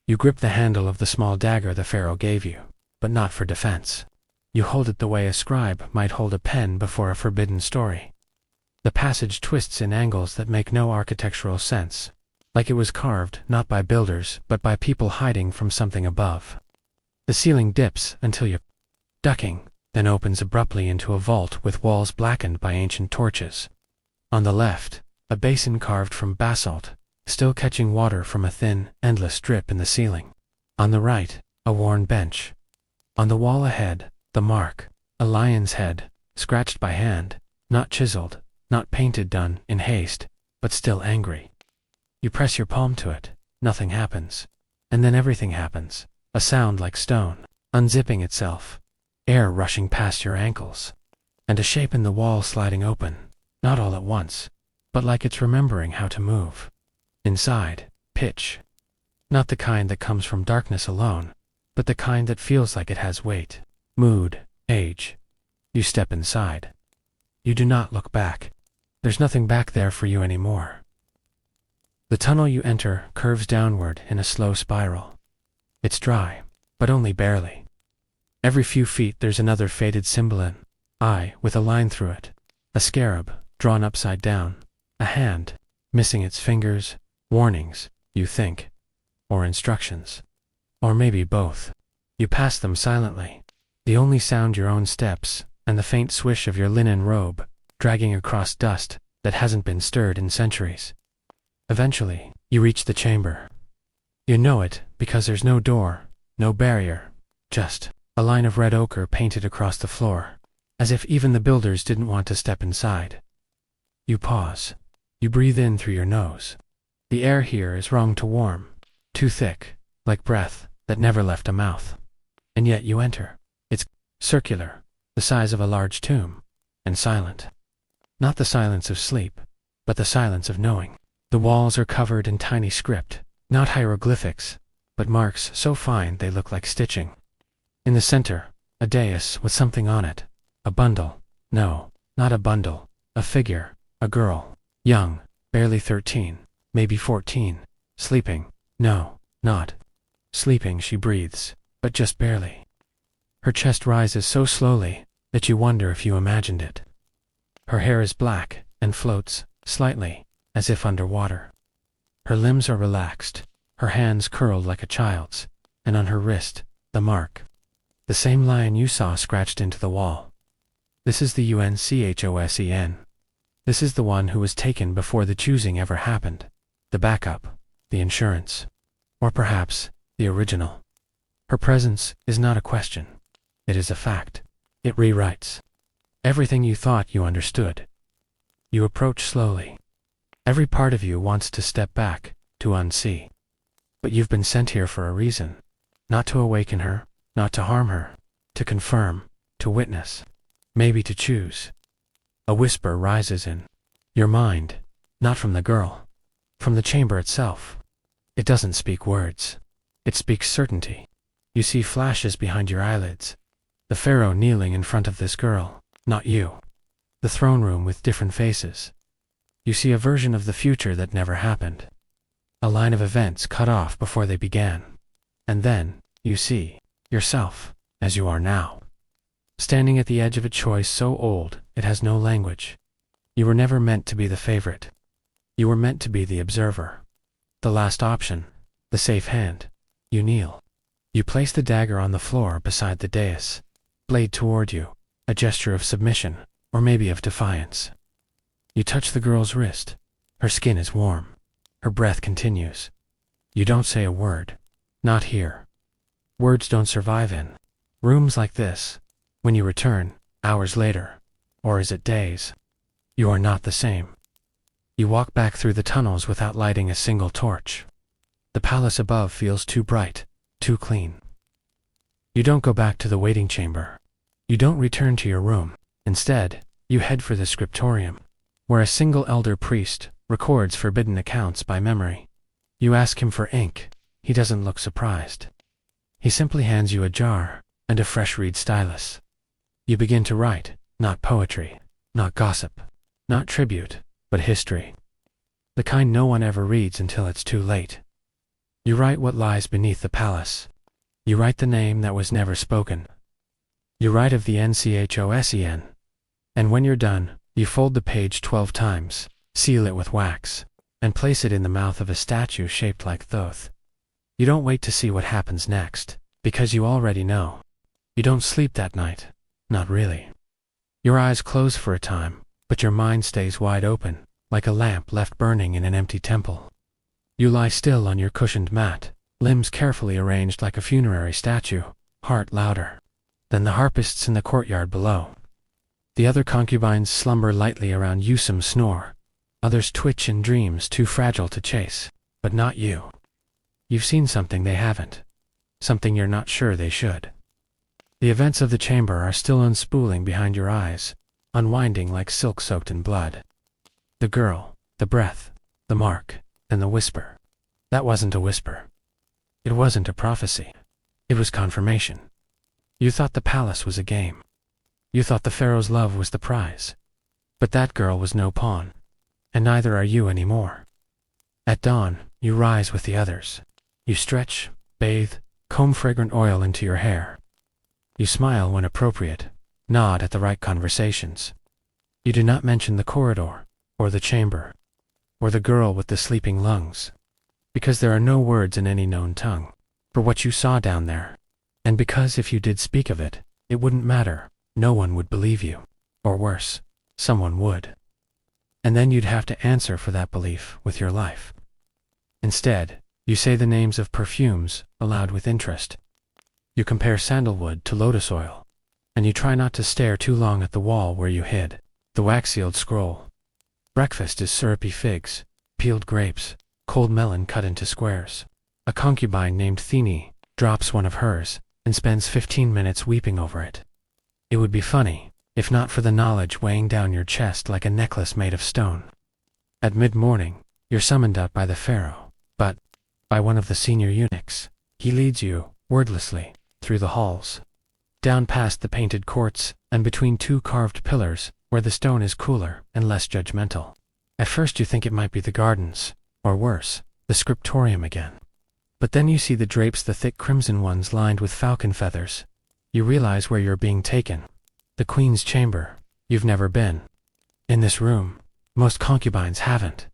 You grip the handle of the small dagger the pharaoh gave you, but not for defense. You hold it the way a scribe might hold a pen before a forbidden story. The passage twists in angles that make no architectural sense, like it was carved not by builders but by people hiding from something above. The ceiling dips until you're ducking, then opens abruptly into a vault with walls blackened by ancient torches. On the left, a basin carved from basalt, still catching water from a thin, endless drip in the ceiling. On the right, a worn bench. On the wall ahead, the mark, a lion's head, scratched by hand, not chiseled, not painted, done in haste, but still angry. You press your palm to it, nothing happens. And then everything happens, a sound like stone unzipping itself, air rushing past your ankles, and a shape in the wall sliding open, not all at once, but like it's remembering how to move. Inside, pitch. Not the kind that comes from darkness alone, but the kind that feels like it has weight, mood, age. You step inside. You do not look back. There's nothing back there for you anymore. The tunnel you enter curves downward in a slow spiral. It's dry, but only barely. Every few feet there's another faded symbol, an eye with a line through it, a scarab drawn upside down, a hand missing its fingers, warnings, you think, or instructions, or maybe both. You pass them silently, the only sound your own steps and the faint swish of your linen robe dragging across dust that hasn't been stirred in centuries. Eventually, you reach the chamber. You know it because there's no door, no barrier, just a line of red ochre painted across the floor, as if even the builders didn't want to step inside. You pause. You breathe in through your nose. The air here is wrong to warm, too thick, like breath that never left a mouth. And yet you enter. It's circular, the size of a large tomb, and silent. Not the silence of sleep, but the silence of knowing. The walls are covered in tiny script, not hieroglyphics, but marks so fine they look like stitching. In the center, a dais with something on it. A bundle. No, not a bundle. A figure. A girl. Young, barely 13, maybe 14, sleeping. No, not sleeping, she breathes, but just barely. Her chest rises so slowly that you wonder if you imagined it. Her hair is black and floats, slightly, as if underwater. Her limbs are relaxed, her hands curled like a child's, and on her wrist, the mark. The same line you saw scratched into the wall. This is the UNCHOSEN. This is the one who was taken before the choosing ever happened. The backup, the insurance, or perhaps the original. Her presence is not a question. It is a fact. It rewrites everything you thought you understood. You approach slowly. Every part of you wants to step back, to unsee. But you've been sent here for a reason. Not to awaken her, not to harm her, to confirm, to witness, maybe to choose. A whisper rises in your mind, not from the girl, from the chamber itself. It doesn't speak words. It speaks certainty. You see flashes behind your eyelids. The pharaoh kneeling in front of this girl, not you. The throne room with different faces. You see a version of the future that never happened. A line of events cut off before they began. And then, you see yourself, as you are now. Standing at the edge of a choice so old, it has no language. You were never meant to be the favorite. You were meant to be the observer. The last option, the safe hand. You kneel. You place the dagger on the floor beside the dais. Blade toward you, a gesture of submission, or maybe of defiance. You touch the girl's wrist. Her skin is warm. Her breath continues. You don't say a word. Not here. Words don't survive in rooms like this. When you return, hours later, or is it days, you are not the same. You walk back through the tunnels without lighting a single torch. The palace above feels too bright, too clean. You don't go back to the waiting chamber. You don't return to your room. Instead, you head for the scriptorium, where a single elder priest records forbidden accounts by memory. You ask him for ink. He doesn't look surprised. He simply hands you a jar and a fresh reed stylus. You begin to write, not poetry, not gossip, not tribute, but history. The kind no one ever reads until it's too late. You write what lies beneath the palace. You write the name that was never spoken. You write of the NCHOSEN. And when you're done, you fold the page 12 times, seal it with wax, and place it in the mouth of a statue shaped like Thoth. You don't wait to see what happens next, because you already know. You don't sleep that night. Not really. Your eyes close for a time, but your mind stays wide open, like a lamp left burning in an empty temple. You lie still on your cushioned mat, limbs carefully arranged like a funerary statue, heart louder than the harpists in the courtyard below. The other concubines slumber lightly around you, some snore. Others twitch in dreams too fragile to chase, but not you. You've seen something they haven't, something you're not sure they should. The events of the chamber are still unspooling behind your eyes, unwinding like silk soaked in blood. The girl, the breath, the mark, and the whisper. That wasn't a whisper. It wasn't a prophecy. It was confirmation. You thought the palace was a game. You thought the pharaoh's love was the prize. But that girl was no pawn. And neither are you anymore. At dawn, you rise with the others. You stretch, bathe, comb fragrant oil into your hair. You smile when appropriate, nod at the right conversations. You do not mention the corridor, or the chamber, or the girl with the sleeping lungs, because there are no words in any known tongue for what you saw down there, and because if you did speak of it, it wouldn't matter. No one would believe you, or worse, someone would. And then you'd have to answer for that belief with your life. Instead, you say the names of perfumes aloud with interest. You compare sandalwood to lotus oil, and you try not to stare too long at the wall where you hid the wax-sealed scroll. Breakfast is syrupy figs, peeled grapes, cold melon cut into squares. A concubine named Thene drops one of hers and spends 15 minutes weeping over it. It would be funny, if not for the knowledge weighing down your chest like a necklace made of stone. At mid-morning, you're summoned out by the pharaoh, but by one of the senior eunuchs. He leads you, wordlessly, through the halls, down past the painted courts, and between two carved pillars, where the stone is cooler and less judgmental. At first you think it might be the gardens, or worse, the scriptorium again. But then you see the drapes, the thick crimson ones lined with falcon feathers. You realize where you're being taken. The Queen's chamber. You've never been. In this room, most concubines haven't.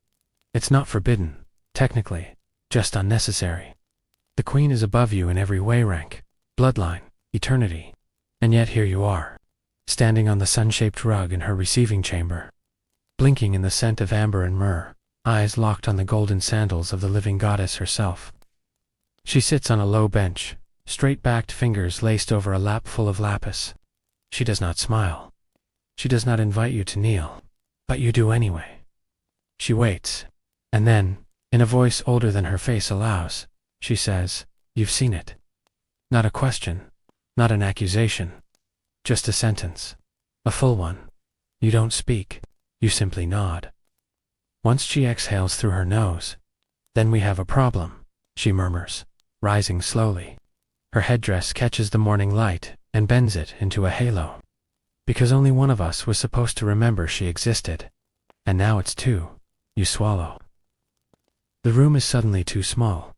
It's not forbidden, technically, just unnecessary. The Queen is above you in every way, rank, bloodline, eternity. And yet here you are, standing on the sun-shaped rug in her receiving chamber, blinking in the scent of amber and myrrh, eyes locked on the golden sandals of the living goddess herself. She sits on a low bench, straight-backed fingers laced over a lap full of lapis. She does not smile. She does not invite you to kneel, but you do anyway. She waits, and then, in a voice older than her face allows, she says, "You've seen it." Not a question, not an accusation, just a sentence, a full one. You don't speak, you simply nod. Once she exhales through her nose. "Then we have a problem," she murmurs, rising slowly. Her headdress catches the morning light and bends it into a halo. Because only one of us was supposed to remember she existed. And now it's two. You swallow. The room is suddenly too small.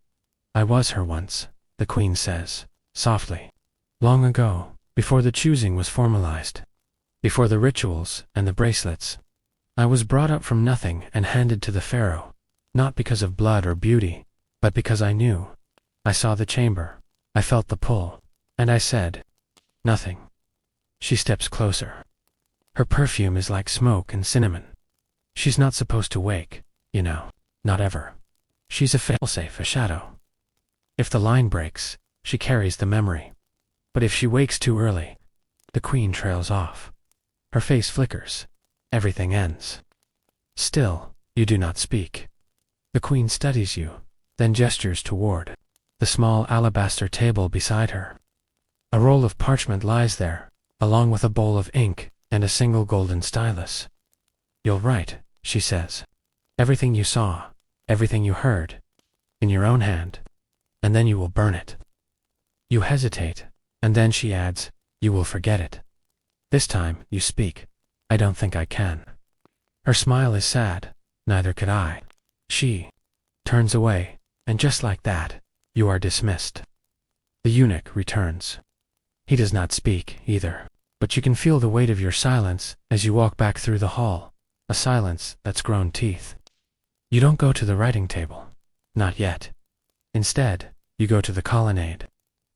"I was her once," the Queen says, softly. "Long ago, before the choosing was formalized. Before the rituals and the bracelets. I was brought up from nothing and handed to the pharaoh. Not because of blood or beauty, but because I knew. I saw the chamber. I felt the pull. And I said, nothing." She steps closer. Her perfume is like smoke and cinnamon. She's not supposed to wake, you know, not ever. She's a failsafe, a shadow. If the line breaks, she carries the memory. But if she wakes too early, the Queen trails off. Her face flickers. Everything ends. Still, you do not speak. The Queen studies you, then gestures toward the small alabaster table beside her. A roll of parchment lies there, along with a bowl of ink and a single golden stylus. "You'll write," she says. "Everything you saw, everything you heard, in your own hand, and then you will burn it." You hesitate, and then she adds, "You will forget it." This time, you speak. "I don't think I can." Her smile is sad. Neither could I. She turns away, and just like that, you are dismissed. The eunuch returns. He does not speak, either, but you can feel the weight of your silence as you walk back through the hall, a silence that's grown teeth. You don't go to the writing table. Not yet. Instead, you go to the colonnade.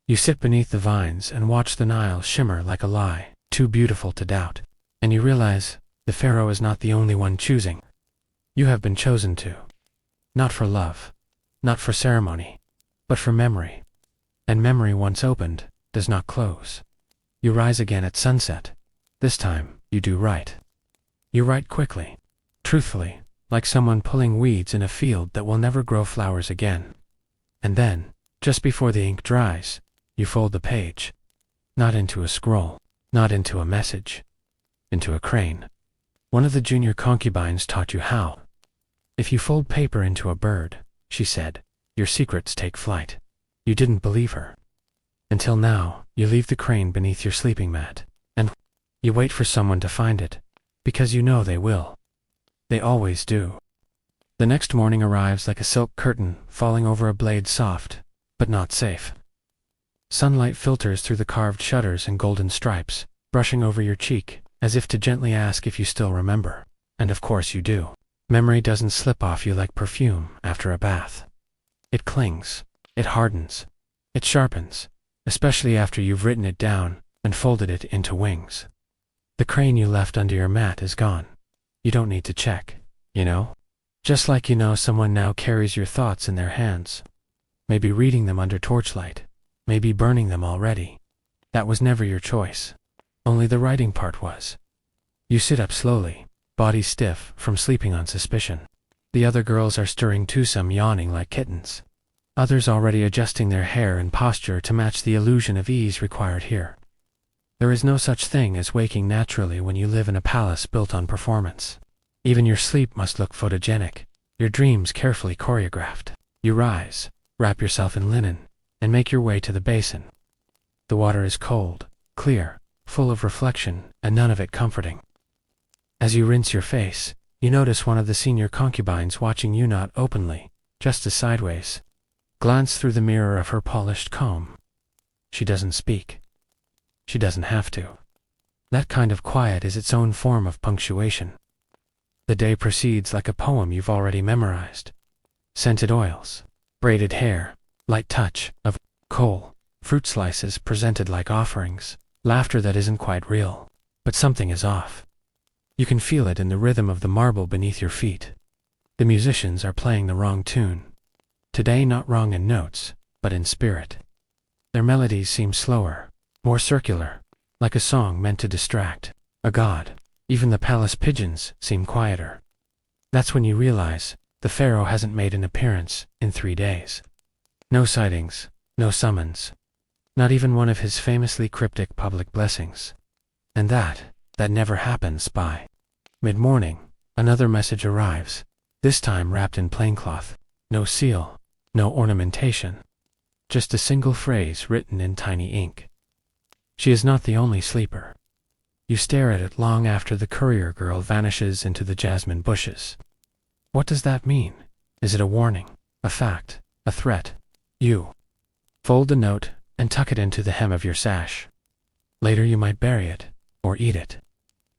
You sit beneath the vines and watch the Nile shimmer like a lie, too beautiful to doubt. And you realize the pharaoh is not the only one choosing. You have been chosen to. Not for love, not for ceremony, but for memory. And memory once opened does not close. You rise again at sunset. This time, you do write. You write quickly, truthfully, like someone pulling weeds in a field that will never grow flowers again. And then, just before the ink dries, you fold the page. Not into a scroll, not into a message, into a crane. One of the junior concubines taught you how. If you fold paper into a bird, she said, your secrets take flight. You didn't believe her. Until now, you leave the crane beneath your sleeping mat, and you wait for someone to find it, because you know they will. They always do. The next morning arrives like a silk curtain falling over a blade soft, but not safe. Sunlight filters through the carved shutters and golden stripes, brushing over your cheek, as if to gently ask if you still remember. And of course you do. Memory doesn't slip off you like perfume after a bath. It clings, it hardens, it sharpens, especially after you've written it down and folded it into wings. The crane you left under your mat is gone. You don't need to check, you know? Just like you know someone now carries your thoughts in their hands. Maybe reading them under torchlight, maybe burning them already. That was never your choice. Only the writing part was. You sit up slowly, body stiff from sleeping on suspicion. The other girls are stirring too, some yawning like kittens. Others already adjusting their hair and posture to match the illusion of ease required here. There is no such thing as waking naturally when you live in a palace built on performance. Even your sleep must look photogenic, your dreams carefully choreographed. You rise, wrap yourself in linen, and make your way to the basin. The water is cold, clear, full of reflection, and none of it comforting. As you rinse your face, You notice one of the senior concubines watching you, not openly, just a sideways glance through the mirror of her polished comb. She doesn't speak. She doesn't have to. That kind of quiet is its own form of punctuation. The day proceeds like a poem you've already memorized. Scented oils, braided hair, light touch of coal, fruit slices presented like offerings, laughter that isn't quite real, but something is off. You can feel it in the rhythm of the marble beneath your feet. The musicians are playing the wrong tune. Today not wrong in notes, but in spirit. Their melodies seem slower, more circular, like a song meant to distract a god. Even the palace pigeons seem quieter. That's when you realize the pharaoh hasn't made an appearance in 3 days. No sightings, no summons, not even one of his famously cryptic public blessings. And that never happens. By mid-morning, another message arrives, this time wrapped in plain cloth. No seal, no ornamentation. Just a single phrase written in tiny ink. She is not the only sleeper. You stare at it long after the courier girl vanishes into the jasmine bushes. What does that mean? Is it a warning, a fact, a threat? You fold the note and tuck it into the hem of your sash. Later you might bury it, or eat it,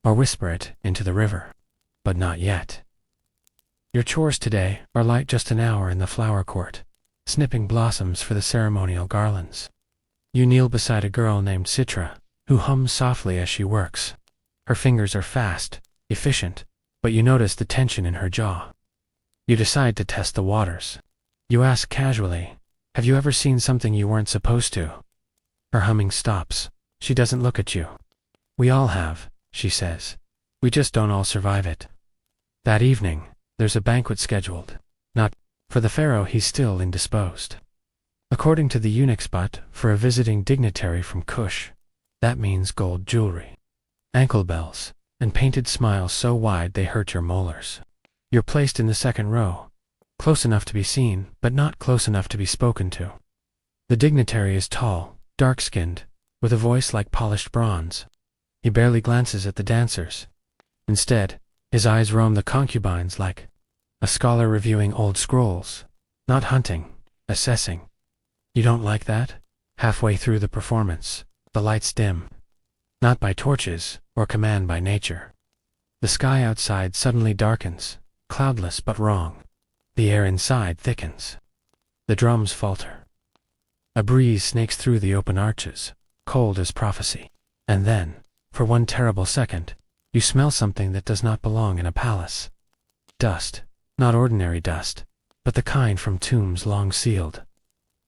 or whisper it into the river. But not yet. Your chores today are like just an hour in the flower court, snipping blossoms for the ceremonial garlands. You kneel beside a girl named Citra, who hums softly as she works. Her fingers are fast, efficient, but you notice the tension in her jaw. You decide to test the waters. You ask casually, "Have you ever seen something you weren't supposed to?" Her humming stops. She doesn't look at you. "We all have," she says. "We just don't all survive it." That evening, there's a banquet scheduled. Not for the pharaoh, he's still indisposed. According to the eunuchs, but for a visiting dignitary from Kush. That means gold jewelry, ankle bells, and painted smiles so wide they hurt your molars. You're placed in the second row, close enough to be seen, but not close enough to be spoken to. The dignitary is tall, dark-skinned, with a voice like polished bronze. He barely glances at the dancers. Instead, his eyes roam the concubines like a scholar reviewing old scrolls, not hunting, assessing. You don't like that? Halfway through the performance, the lights dim. Not by torches, or command by nature. The sky outside suddenly darkens, cloudless but wrong. The air inside thickens. The drums falter. A breeze snakes through the open arches, cold as prophecy. And then, for one terrible second, you smell something that does not belong in a palace. Dust, not ordinary dust, but the kind from tombs long sealed.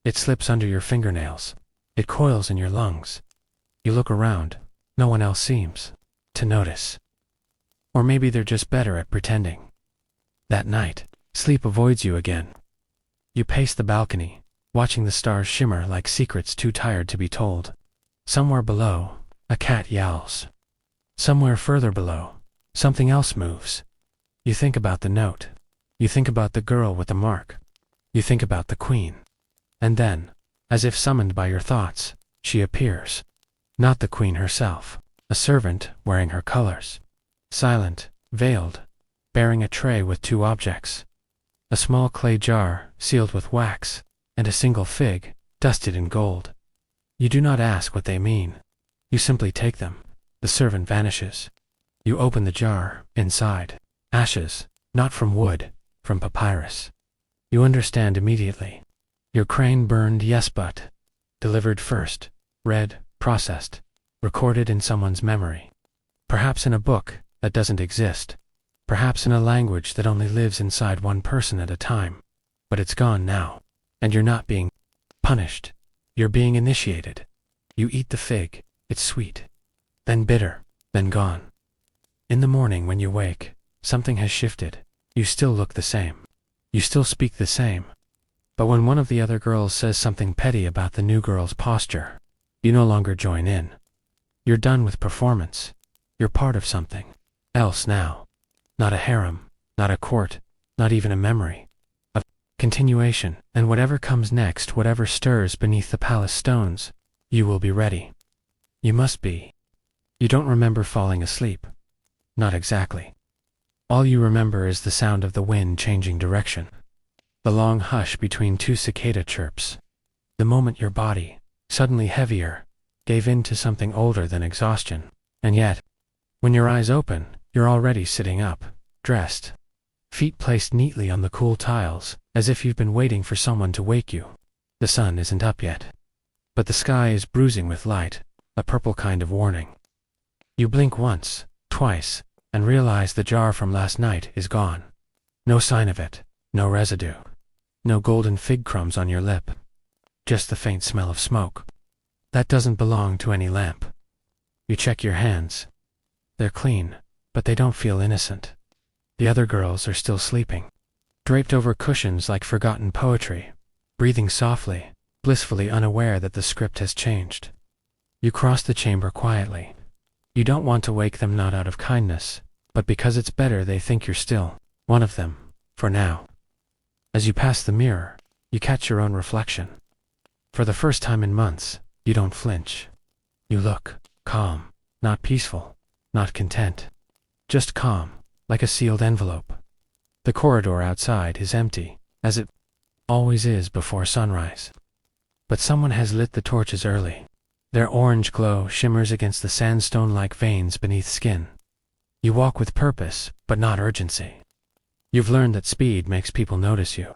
It slips under your fingernails. It coils in your lungs. You look around. No one else seems to notice. Or maybe they're just better at pretending. That night, sleep avoids you again. You pace the balcony, watching the stars shimmer like secrets too tired to be told. Somewhere below, a cat yowls. Somewhere further below, something else moves. You think about the note. You think about the girl with the mark. You think about the queen. And then, as if summoned by your thoughts, she appears. Not the queen herself, a servant wearing her colors. Silent, veiled, bearing a tray with 2 objects. A small clay jar sealed with wax, and a single fig, dusted in gold. You do not ask what they mean. You simply take them. The servant vanishes. You open the jar. Inside, ashes, not from wood, from papyrus. You understand immediately. Your crane burned, yes, but delivered first, read, processed, recorded in someone's memory. Perhaps in a book that doesn't exist. Perhaps in a language that only lives inside one person at a time. But it's gone now. And you're not being punished. You're being initiated. You eat the fig. It's sweet. Then bitter. Then gone. In the morning when you wake, something has shifted. You still look the same. You still speak the same. But when one of the other girls says something petty about the new girl's posture, you no longer join in. You're done with performance. You're part of something else now. Not a harem, not a court, not even a memory. A continuation, and whatever comes next, whatever stirs beneath the palace stones, you will be ready. You must be. You don't remember falling asleep. Not exactly. All you remember is the sound of the wind changing direction, the long hush between two cicada chirps, the moment your body, suddenly heavier, gave in to something older than exhaustion. And yet, when your eyes open, you're already sitting up, dressed, feet placed neatly on the cool tiles, as if you've been waiting for someone to wake you. The sun isn't up yet, but the sky is bruising with light, a purple kind of warning. You blink once, twice, and realize the jar from last night is gone. No sign of it, no residue, no golden fig crumbs on your lip, just the faint smell of smoke. That doesn't belong to any lamp. You check your hands. They're clean, but they don't feel innocent. The other girls are still sleeping, draped over cushions like forgotten poetry, breathing softly, blissfully unaware that the script has changed. You cross the chamber quietly. You don't want to wake them, not out of kindness, but because it's better they think you're still one of them, for now. As you pass the mirror, you catch your own reflection. For the first time in months, you don't flinch. You look calm, not peaceful, not content. Just calm, like a sealed envelope. The corridor outside is empty, as it always is before sunrise. But someone has lit the torches early. Their orange glow shimmers against the sandstone-like veins beneath skin. You walk with purpose, but not urgency. You've learned that speed makes people notice you.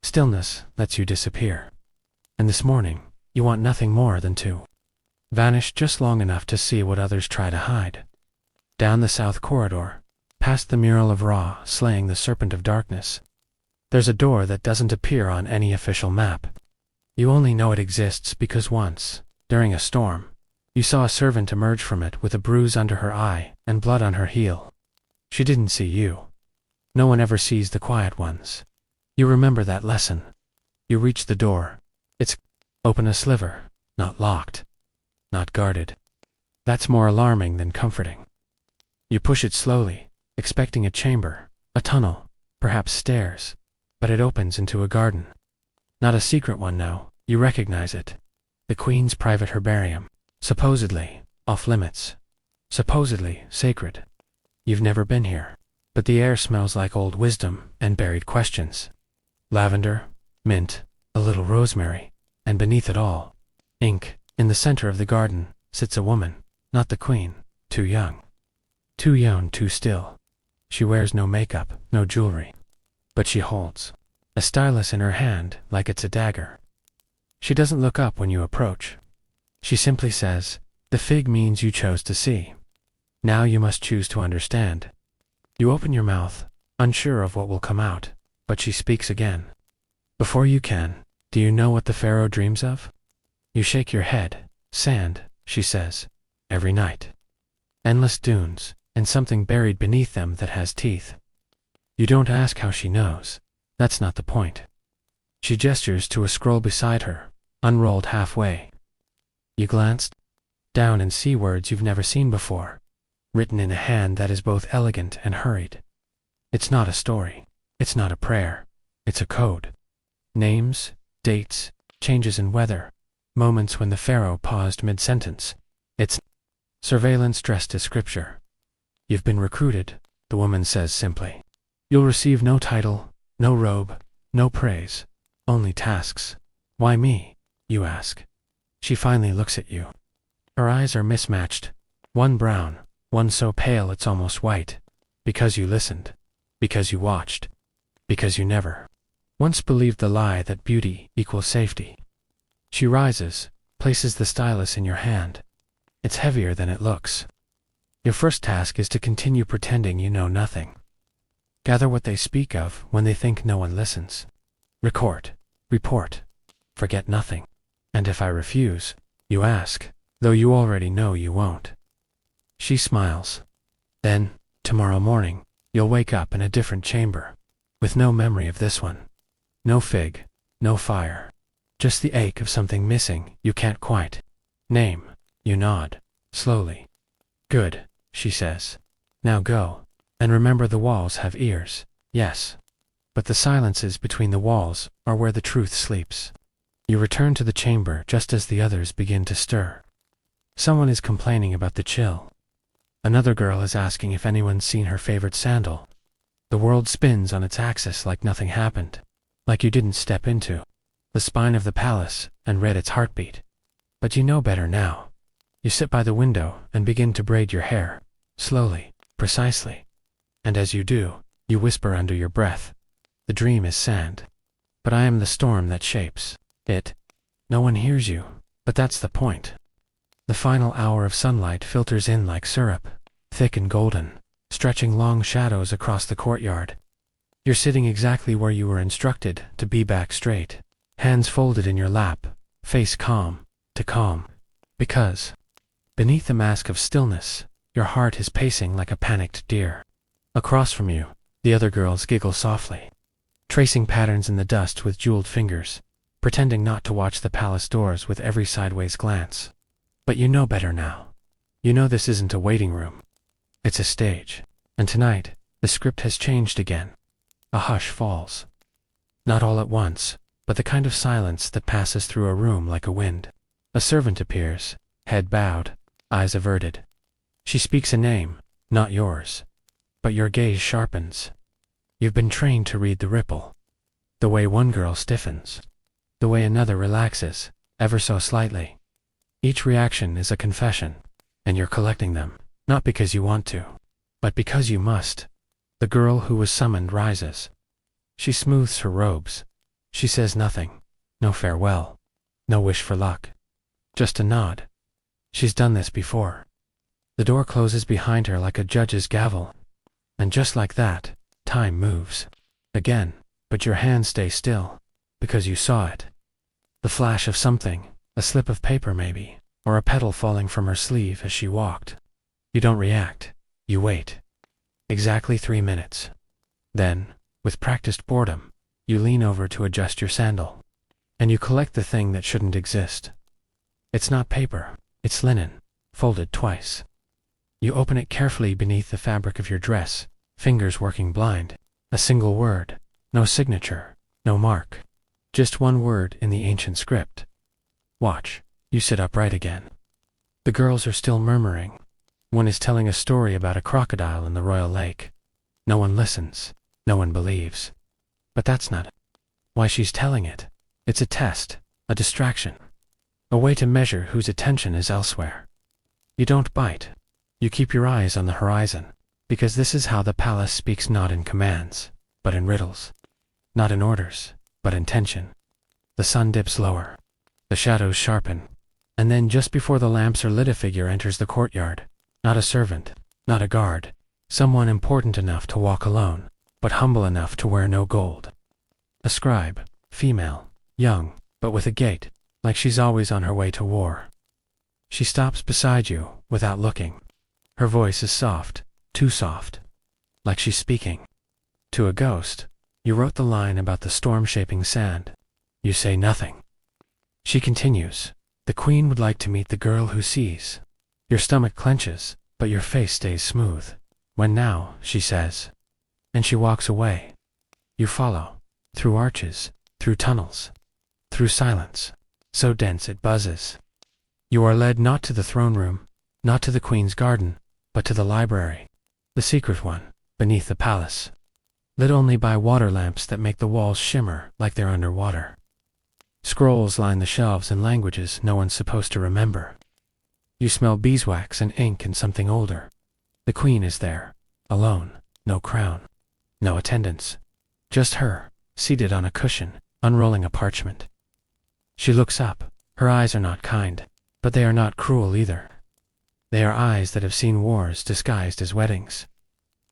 Stillness lets you disappear. And this morning, you want nothing more than to vanish just long enough to see what others try to hide. Down the south corridor, past the mural of Ra slaying the serpent of darkness, there's a door that doesn't appear on any official map. You only know it exists because once, during a storm, you saw a servant emerge from it with a bruise under her eye and blood on her heel. She didn't see you. No one ever sees the quiet ones. You remember that lesson. You reach the door. It's open a sliver, not locked, not guarded. That's more alarming than comforting. You push it slowly, expecting a chamber, a tunnel, perhaps stairs, but it opens into a garden. Not a secret one now, you recognize it. The Queen's private herbarium, supposedly off limits, supposedly sacred. You've never been here, but the air smells like old wisdom and buried questions. Lavender, mint, a little rosemary, and beneath it all, ink. In the center of the garden sits a woman, not the Queen, too young. Too young, too still. She wears no makeup, no jewelry. But she holds a stylus in her hand like it's a dagger. She doesn't look up when you approach. She simply says, "The fig means you chose to see. Now you must choose to understand." You open your mouth, unsure of what will come out, but she speaks again. Before you can, do you know what the pharaoh dreams of? You shake your head. Sand, she says, every night. Endless dunes, and something buried beneath them that has teeth. You don't ask how she knows. That's not the point. She gestures to a scroll beside her, unrolled halfway. You glanced down and see words you've never seen before, written in a hand that is both elegant and hurried. It's not a story. It's not a prayer. It's a code. Names, dates, changes in weather, moments when the pharaoh paused mid-sentence. It's surveillance dressed as scripture. You've been recruited, the woman says simply. You'll receive no title, no robe, no praise, only tasks. Why me? You ask. She finally looks at you. Her eyes are mismatched, one brown, one so pale it's almost white. Because you listened. Because you watched. Because you never once believed the lie that beauty equals safety. She rises, places the stylus in your hand. It's heavier than it looks. Your first task is to continue pretending you know nothing. Gather what they speak of when they think no one listens. Record, report, forget nothing. And if I refuse, you ask, though you already know you won't. She smiles. Then, tomorrow morning, you'll wake up in a different chamber, with no memory of this one. No fig, no fire. Just the ache of something missing you can't quite name. You nod, slowly. Good, she says. Now go, and remember the walls have ears, yes. But the silences between the walls are where the truth sleeps. You return to the chamber just as the others begin to stir. Someone is complaining about the chill. Another girl is asking if anyone's seen her favorite sandal. The world spins on its axis like nothing happened, like you didn't step into the spine of the palace and read its heartbeat. But you know better now. You sit by the window and begin to braid your hair, slowly, precisely. And as you do, you whisper under your breath, "The dream is sand, but I am the storm that shapes it." No one hears you, but that's the point. The final hour of sunlight filters in like syrup, thick and golden, stretching long shadows across the courtyard. You're sitting exactly where you were instructed to be, back straight, hands folded in your lap, face calm, to calm. Because, beneath the mask of stillness, your heart is pacing like a panicked deer. Across from you, the other girls giggle softly, tracing patterns in the dust with jeweled fingers, pretending not to watch the palace doors with every sideways glance. But you know better now. You know this isn't a waiting room. It's a stage. And tonight, the script has changed again. A hush falls. Not all at once, but the kind of silence that passes through a room like a wind. A servant appears, head bowed, eyes averted. She speaks a name, not yours. But your gaze sharpens. You've been trained to read the ripple. The way one girl stiffens. The way another relaxes, ever so slightly. Each reaction is a confession, and you're collecting them, not because you want to, but because you must. The girl who was summoned rises. She smooths her robes. She says nothing, no farewell, no wish for luck. Just a nod. She's done this before. The door closes behind her like a judge's gavel. And just like that, time moves. Again, but your hands stay still, because you saw it. The flash of something, a slip of paper maybe, or a petal falling from her sleeve as she walked. You don't react, you wait. Exactly 3 minutes. Then, with practiced boredom, you lean over to adjust your sandal. And you collect the thing that shouldn't exist. It's not paper, it's linen, folded twice. You open it carefully beneath the fabric of your dress, fingers working blind. A single word, no signature, no mark. Just one word in the ancient script. Watch. You sit upright again. The girls are still murmuring. One is telling a story about a crocodile in the royal lake. No one listens. No one believes. But that's not it. Why she's telling it. It's a test, a distraction. A way to measure whose attention is elsewhere. You don't bite. You keep your eyes on the horizon, because this is how the palace speaks, not in commands, but in riddles. Not in orders, but in tension. The sun dips lower. The shadows sharpen. And then just before the lamps are lit, a figure enters the courtyard. Not a servant, not a guard. Someone important enough to walk alone, but humble enough to wear no gold. A scribe, female, young, but with a gait, like she's always on her way to war. She stops beside you, without looking. Her voice is soft, too soft. Like she's speaking to a ghost. You wrote the line about the storm shaping sand. You say nothing. She continues. The queen would like to meet the girl who sees. Your stomach clenches, but your face stays smooth. When now, she says. And she walks away. You follow. Through arches, through tunnels, through silence, so dense it buzzes. You are led not to the throne room, not to the queen's garden, but to the library. The secret one, beneath the palace. Lit only by water lamps that make the walls shimmer like they're underwater. Scrolls line the shelves in languages no one's supposed to remember. You smell beeswax and ink and something older. The queen is there, alone, no crown, no attendants. Just her, seated on a cushion, unrolling a parchment. She looks up. Her eyes are not kind, but they are not cruel either. They are eyes that have seen wars disguised as weddings.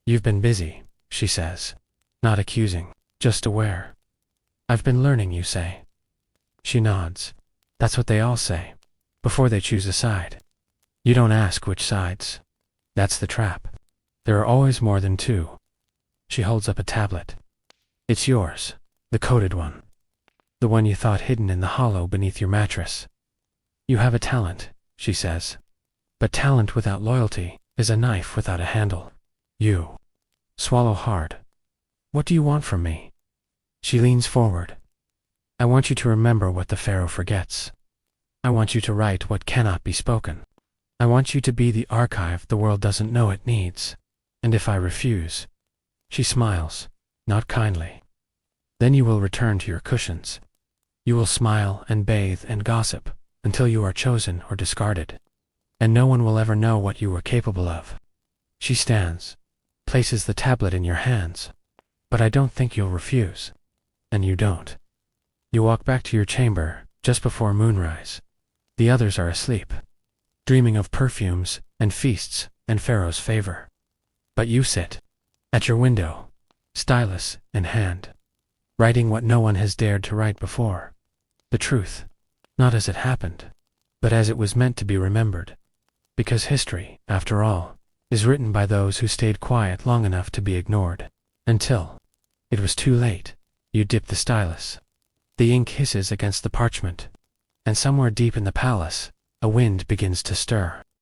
You've been busy, she says. Not accusing, just aware. I've been learning, you say. She nods. That's what they all say, before they choose a side. You don't ask which sides. That's the trap. There are always more than two. She holds up a tablet. It's yours, the coded one. The one you thought hidden in the hollow beneath your mattress. You have a talent, she says. But talent without loyalty is a knife without a handle. You swallow hard. What do you want from me? She leans forward. I want you to remember what the pharaoh forgets. I want you to write what cannot be spoken. I want you to be the archive the world doesn't know it needs. And if I refuse, she smiles, not kindly, then you will return to your cushions. You will smile and bathe and gossip until you are chosen or discarded, and no one will ever know what you were capable of. She stands, places the tablet in your hands. But I don't think you'll refuse. And you don't. You walk back to your chamber just before moonrise. The others are asleep, dreaming of perfumes and feasts and Pharaoh's favor. But you sit at your window, stylus in hand, writing what no one has dared to write before. The truth, not as it happened, but as it was meant to be remembered. Because history, after all, is written by those who stayed quiet long enough to be ignored. Until it was too late. You dip the stylus. The ink hisses against the parchment, and somewhere deep in the palace, a wind begins to stir.